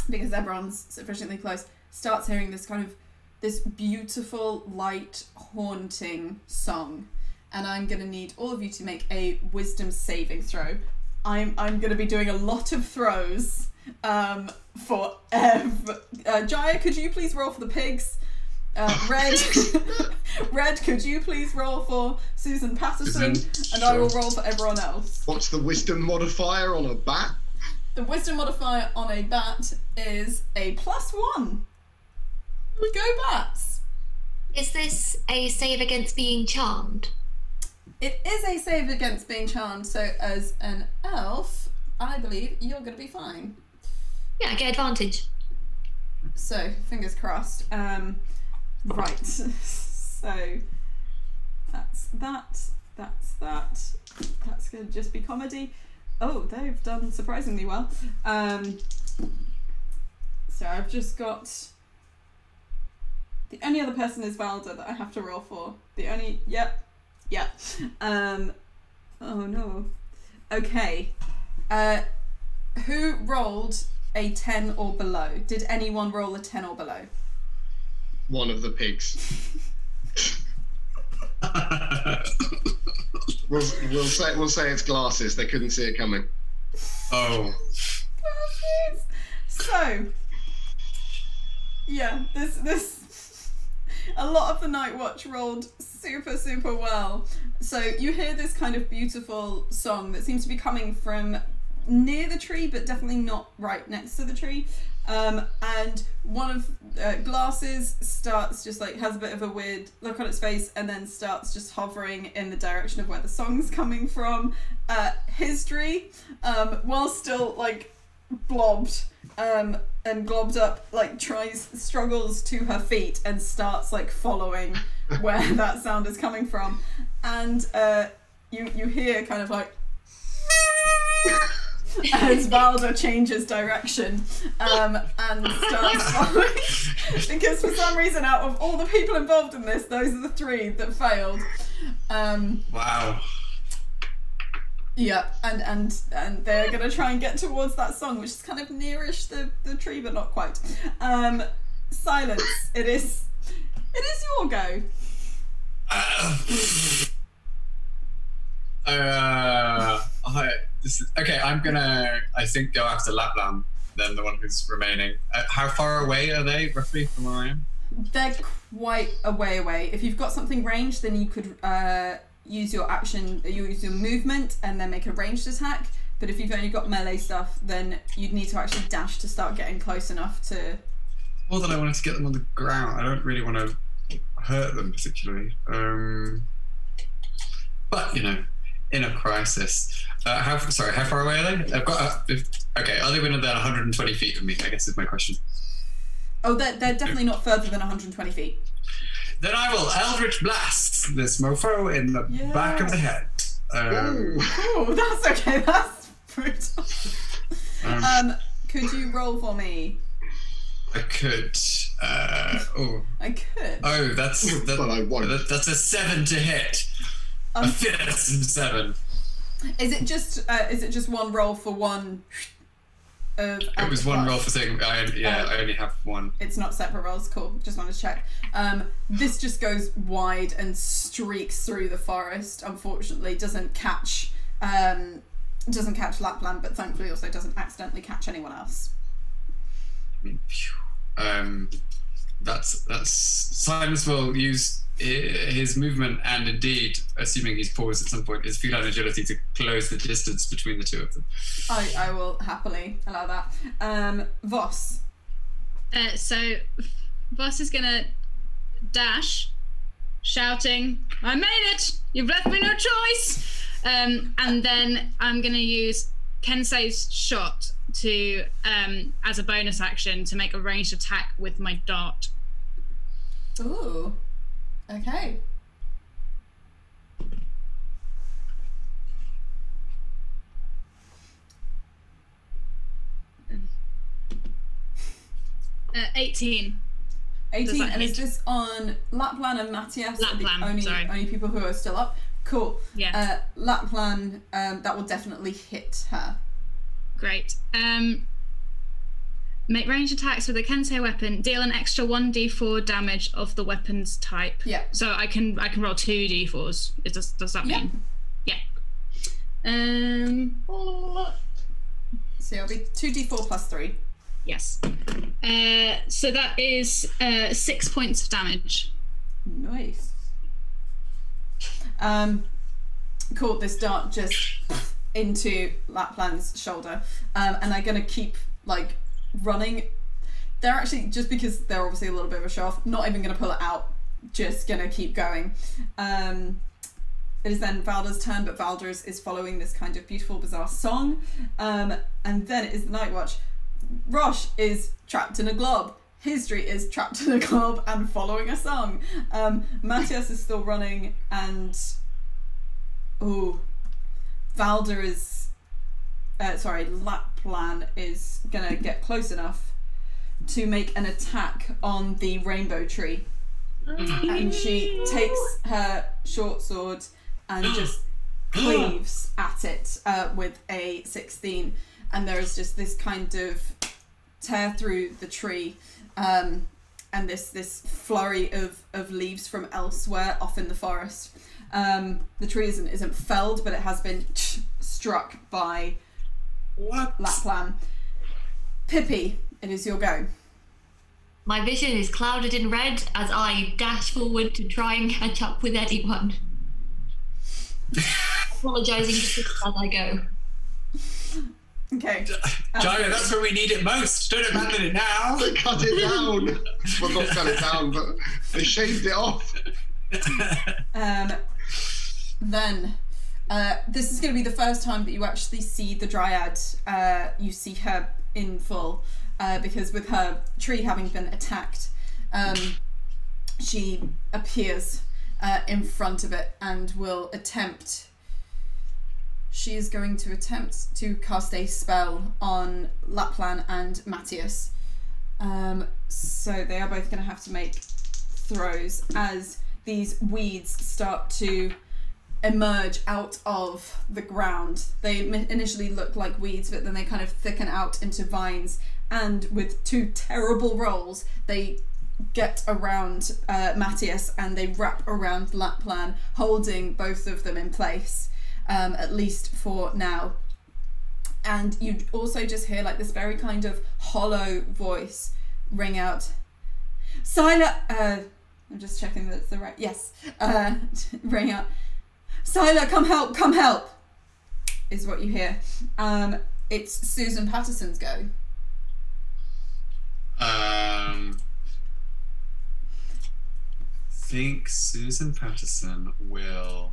because everyone's sufficiently close, starts hearing this beautiful, light, haunting song. And I'm going to need all of you to make a wisdom saving throw. I'm going to be doing a lot of throws for Jaya, could you please roll for the pigs? Red, could you please roll for Susan Patterson? And I will roll for everyone else. What's the wisdom modifier on a bat? The wisdom modifier on a bat is a +1. Go bats. Is this a save against being charmed? It is a save against being charmed, so as an elf, I believe you're going to be fine. Yeah, get advantage. So, fingers crossed. Right. So, that's that. That's that. That's going to just be comedy. Oh, they've done surprisingly well. So I've just got... The only other person is Valda that I have to roll for. The only... Yep. Oh no. Okay. Who rolled a 10 or below? Did anyone roll a 10 or below? One of the pigs. We'll say it's glasses. They couldn't see it coming. Oh. Glasses. So, yeah, this a lot of the Night Watch rolled super well. So you hear this kind of beautiful song that seems to be coming from near the tree, but definitely not right next to the tree. And one of Glasses starts just like has a bit of a weird look on its face and then starts just hovering in the direction of where the song's coming from. History, while still like blobbed and globbed up, like struggles to her feet and starts like following where that sound is coming from. And you hear kind of like as Valda changes direction and starts following, because for some reason out of all the people involved in this, those are the 3 that failed. Wow. Yeah, and they're gonna try and get towards that song, which is kind of nearish the tree, but not quite. Silence. It is your go. Okay, I'm gonna, I think, go after Lapland, then the one who's remaining. How far away are they, roughly, from where I am? They're quite a way away. If you've got something ranged, then you could use your action, use your movement, and then make a ranged attack. But if you've only got melee stuff, then you'd need to actually dash to start getting close enough to... More than I wanted to get them on the ground. I don't really want to hurt them particularly. But, you know, in a crisis. How far away are they? I've got... okay, are they within 120 feet of me, I guess is my question. Oh, they're definitely not further than 120 feet. Then I will Eldritch Blast this mofo in the back of the head. Oh, that's okay. That's brutal. Could you roll for me? I could. I could. Oh, But I won't. That's a 7 to hit. A fearsome 7. Is it just one roll for one? It was one roll for saying I only have one. It's not separate rolls. Cool. Just wanted to check. This just goes wide and streaks through the forest. Unfortunately, doesn't catch Lapland, but thankfully also doesn't accidentally catch anyone else. I mean, phew. That's Silence will use his movement and indeed, assuming he's paused at some point, his feline agility to close the distance between the two of them. I will happily allow that. Voss. So Voss is gonna dash, shouting, "I made it! You've left me no choice!" And then I'm gonna use Kensei's shot to as a bonus action to make a ranged attack with my dart. Ooh. Okay. Uh, 18. 18, and hit? is this on Lapland and Matthias? Lapland, the only people who are still up? Cool. Yeah. Lapland, that will definitely hit her. Great. Make ranged attacks with a Kensei weapon. Deal an extra 1d4 damage of the weapon's type. Yeah. So I can roll 2d4s. Does that mean? Yeah. So it'll be 2d4 plus 3. Yes. So that is 6 points of damage. Nice. Cool. This dart just into Lapland's shoulder, and they're gonna keep like running. They're actually, just because they're obviously a little bit of a show off, not even gonna pull it out, just gonna keep going. It is then Valda's turn, but Valda is following this kind of beautiful, bizarre song, and then it is the Night Watch. Rosh is trapped in a glob. History is trapped in a glob and following a song. Matthias is still running, and Valder is Laplan is gonna get close enough to make an attack on the rainbow tree. And she takes her short sword and just cleaves at it with a 16, and there is just this kind of tear through the tree, and this flurry of leaves from elsewhere off in the forest. The tree isn't felled, but it has been struck by Laplan. Pippi, it is your go. My vision is clouded in red as I dash forward to try and catch up with anyone. Apologising to Pippi as I go. Okay. Jaya, that's where we need it most. Don't abandon it now. They cut it down. Well, not cut it down, but they shaved it off. Then this is going to be the first time that you actually see the Dryad. You see her in full, because with her tree having been attacked, she appears in front of it and will attempt. She is going to attempt to cast a spell on Laplan and Matthias. So they are both going to have to make throws as these weeds start to emerge out of the ground. They initially look like weeds, but then they kind of thicken out into vines, and with 2 terrible rolls they get around Matthias and they wrap around Laplan, holding both of them in place, at least for now. And you also just hear like this very kind of hollow voice ring out, Sila, I'm just checking that it's the right, yes, ring out, Sila, come help, is what you hear. It's Susan Patterson's go. Think Susan Patterson will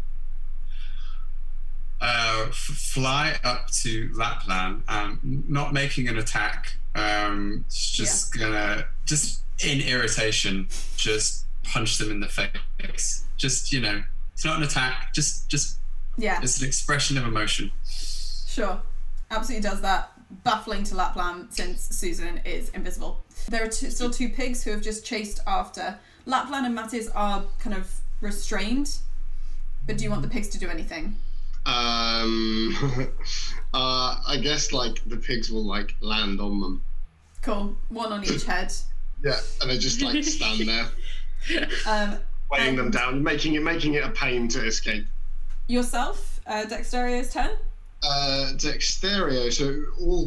fly up to Laplan and not making an attack. Just gonna, just in irritation, just punch them in the face. Just, it's not an attack. Just it's an expression of emotion. Sure, absolutely does that. Baffling to Laplan since Susan is invisible. There are still 2 pigs who have just chased after. Laplan and Matthias are kind of restrained, but do you want the pigs to do anything? I guess like the pigs will like land on them. Cool. 1 on each head. Yeah, and they just like stand there, weighing them down, making it a pain to escape. Yourself, Dexterio's turn. Dexterio. So all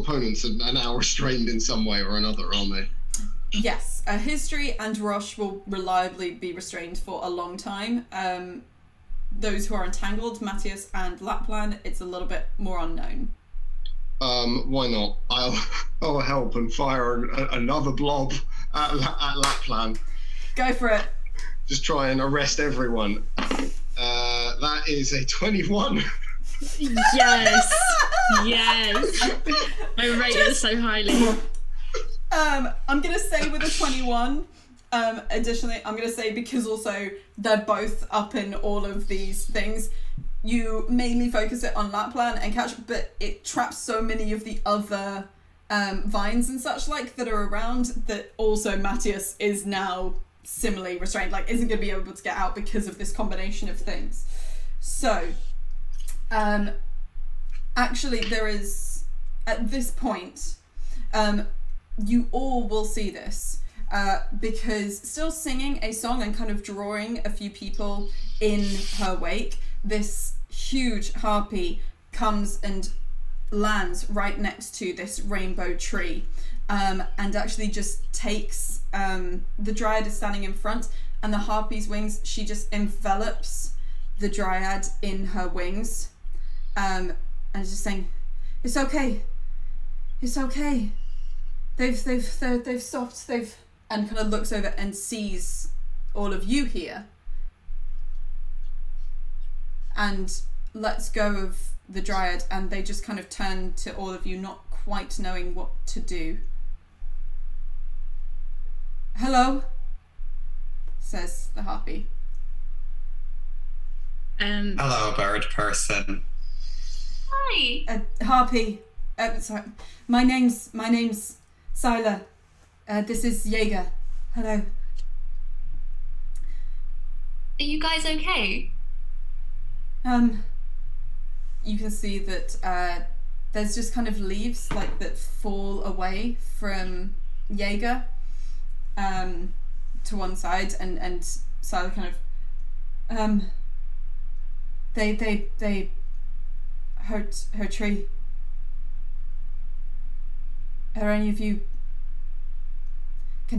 opponents are now restrained in some way or another, aren't they? Yes. History and Rosh will reliably be restrained for a long time. Those who are entangled, Matthias and Laplan, it's a little bit more unknown. Why not? I'll help and fire another blob at Laplan. Go for it. Just try and arrest everyone. That is a 21. Yes. I rate it so highly. I'm gonna say with a 21. Additionally, I'm gonna say because also they're both up in all of these things, you mainly focus it on Laplan and catch, but it traps so many of the other vines and such like that are around that also Matthias is now similarly restrained, like isn't gonna be able to get out because of this combination of things. So, actually there is, at this point, you all will see this. Because still singing a song and kind of drawing a few people in her wake, this huge harpy comes and lands right next to this rainbow tree, and actually just takes, the Dryad is standing in front, and the harpy's wings, she just envelops the Dryad in her wings, and is just saying, it's okay, they've stopped, and kind of looks over and sees all of you here and lets go of the Dryad, and they just kind of turn to all of you, not quite knowing what to do. "Hello," says the harpy. Hello, bird person. Hi. Harpy. Sorry. My name's Sila. This is Jaeger. Hello. Are you guys okay? You can see that there's just kind of leaves like that fall away from Jaeger to one side, and Sila kind of they hurt her tree. Can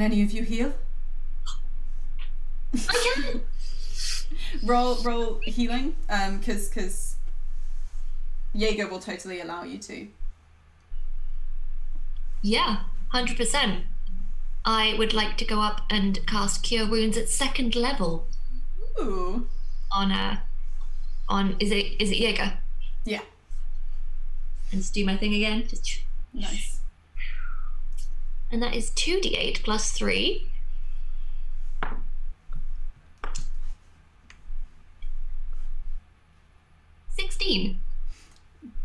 any of you heal? I can. roll healing, because Jaeger will totally allow you to. Yeah, 100%. I would like to go up and cast Cure Wounds at 2nd level Ooh. on is it Jaeger? Yeah. And just do my thing again. Just Nice. and that is 2d8 plus 3.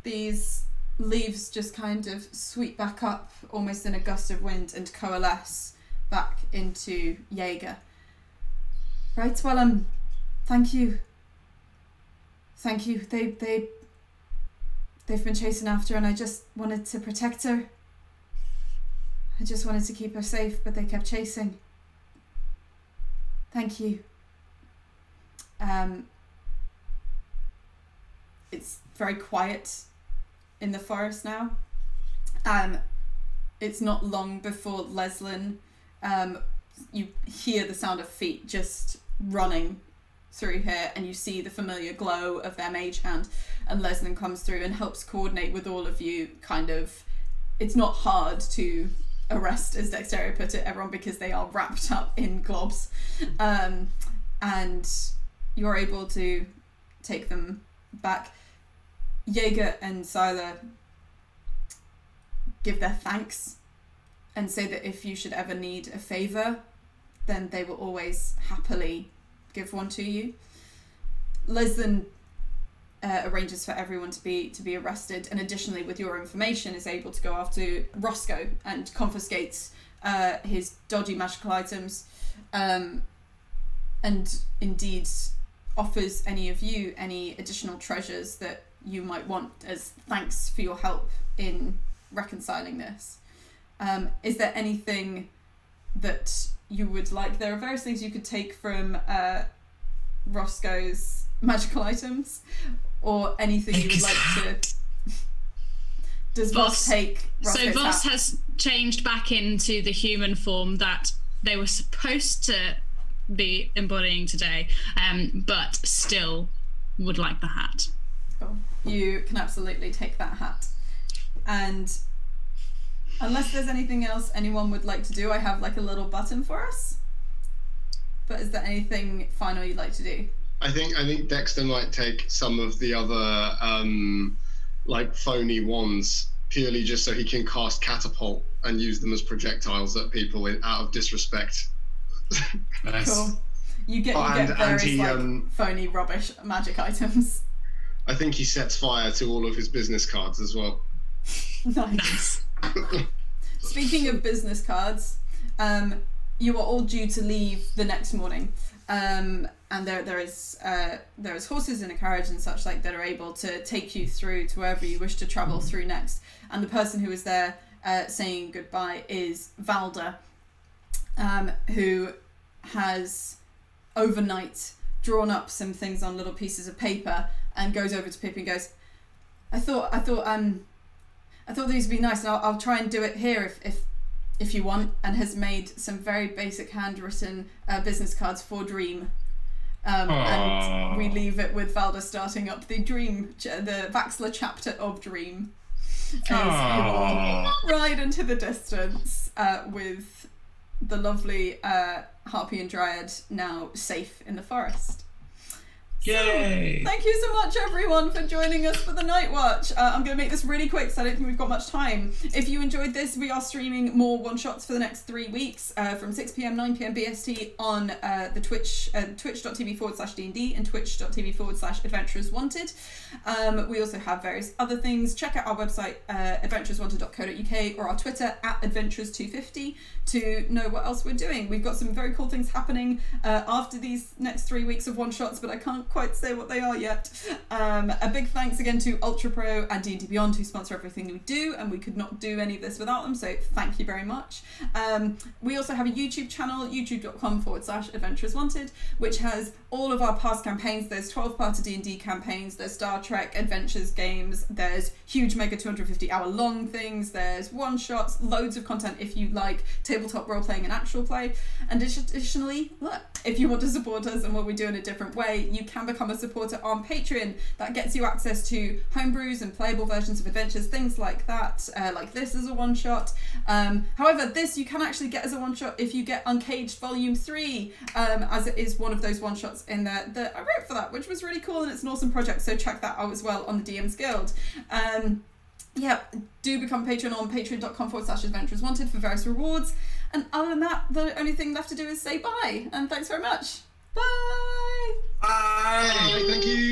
These leaves just kind of sweep back up almost in a gust of wind and coalesce back into Jaeger. Right, well, thank you. Thank you. They've been chasing after her, and I just wanted to protect her. I just wanted to keep her safe, but they kept chasing. Thank you. It's very quiet in the forest now. It's not long before Leslin, you hear the sound of feet just running through here, and you see the familiar glow of their mage hand, and Leslin comes through and helps coordinate with all of you. Kind of, it's not hard to arrest, as Dexteria put it, everyone, because they are wrapped up in globs, and you're able to take them back. Jaeger and Sila give their thanks and say that if you should ever need a favour, then they will always happily give one to you. Leslin arranges for everyone to be arrested, and additionally, with your information, is able to go after Roscoe and confiscates his dodgy magical items, and indeed offers any of you any additional treasures that you might want as thanks for your help in reconciling this. Is there anything that you would like? There are various things you could take from Roscoe's magical items, or anything you would like to... Does Voss take Roscoe's So Voss hat? has changed back into the human form that they were supposed to be embodying today, but still would like the hat. Cool. You can absolutely take that hat. And unless there's anything else anyone would like to do, I have like a little button for us. But is there anything final you'd like to do? I think Dexter might take some of the other like phony wands, purely just so he can cast catapult and use them as projectiles at people out of disrespect. Nice. Cool. You get And various he, like phony rubbish magic items. I think he sets fire to all of his business cards as well. Nice. Speaking of business cards, you are all due to leave the next morning, and there is horses in a carriage and such like that are able to take you through to wherever you wish to travel through next. And the person who is there saying goodbye is Valda, who has overnight drawn up some things on little pieces of paper and goes over to Pippi and goes, I thought these would be nice, and I'll try and do it here if you want, and has made some very basic handwritten business cards for Dream. And we leave it with Valda starting up the Vaxler chapter of Dream. As you all ride into the distance with the lovely Harpy and Dryad now safe in the forest. Yay! Thank you so much, everyone, for joining us for the Night Watch. I'm going to make this really quick because I don't think we've got much time. If you enjoyed this, we are streaming more one-shots for the next 3 weeks from 6 p.m, 9 p.m. BST on the Twitch, twitch.tv/D&D and twitch.tv/Adventurers Wanted. We also have various other things. Check out our website, adventurerswanted.co.uk, or our Twitter, @adventurers250, to know what else we're doing. We've got some very cool things happening after these next 3 weeks of one-shots, but I can't quite say what they are yet. A big thanks again to Ultra Pro and D&D Beyond, who sponsor everything we do, and we could not do any of this without them, so thank you very much. We also have a YouTube channel, youtube.com/Adventurers Wanted, which has all of our past campaigns. There's 12-part D&D campaigns, there's Star Trek Adventures games, there's huge mega 250-hour long things, there's one-shots, loads of content if you like tabletop role-playing and actual play. And additionally, look, if you want to support us and what we do in a different way, you can become a supporter on Patreon. That gets you access to homebrews and playable versions of adventures, things like that, like this is a one-shot. However, this you can actually get as a one-shot if you get Uncaged Volume 3, as it is one of those one-shots in there that I wrote for that, which was really cool, and it's an awesome project, so check that out as well on the DM's Guild. Yeah, do become a patron on patreon.com/Adventurers Wanted for various rewards. And other than that, the only thing left to do is say bye, and thanks very much. Bye! Bye! Thank you.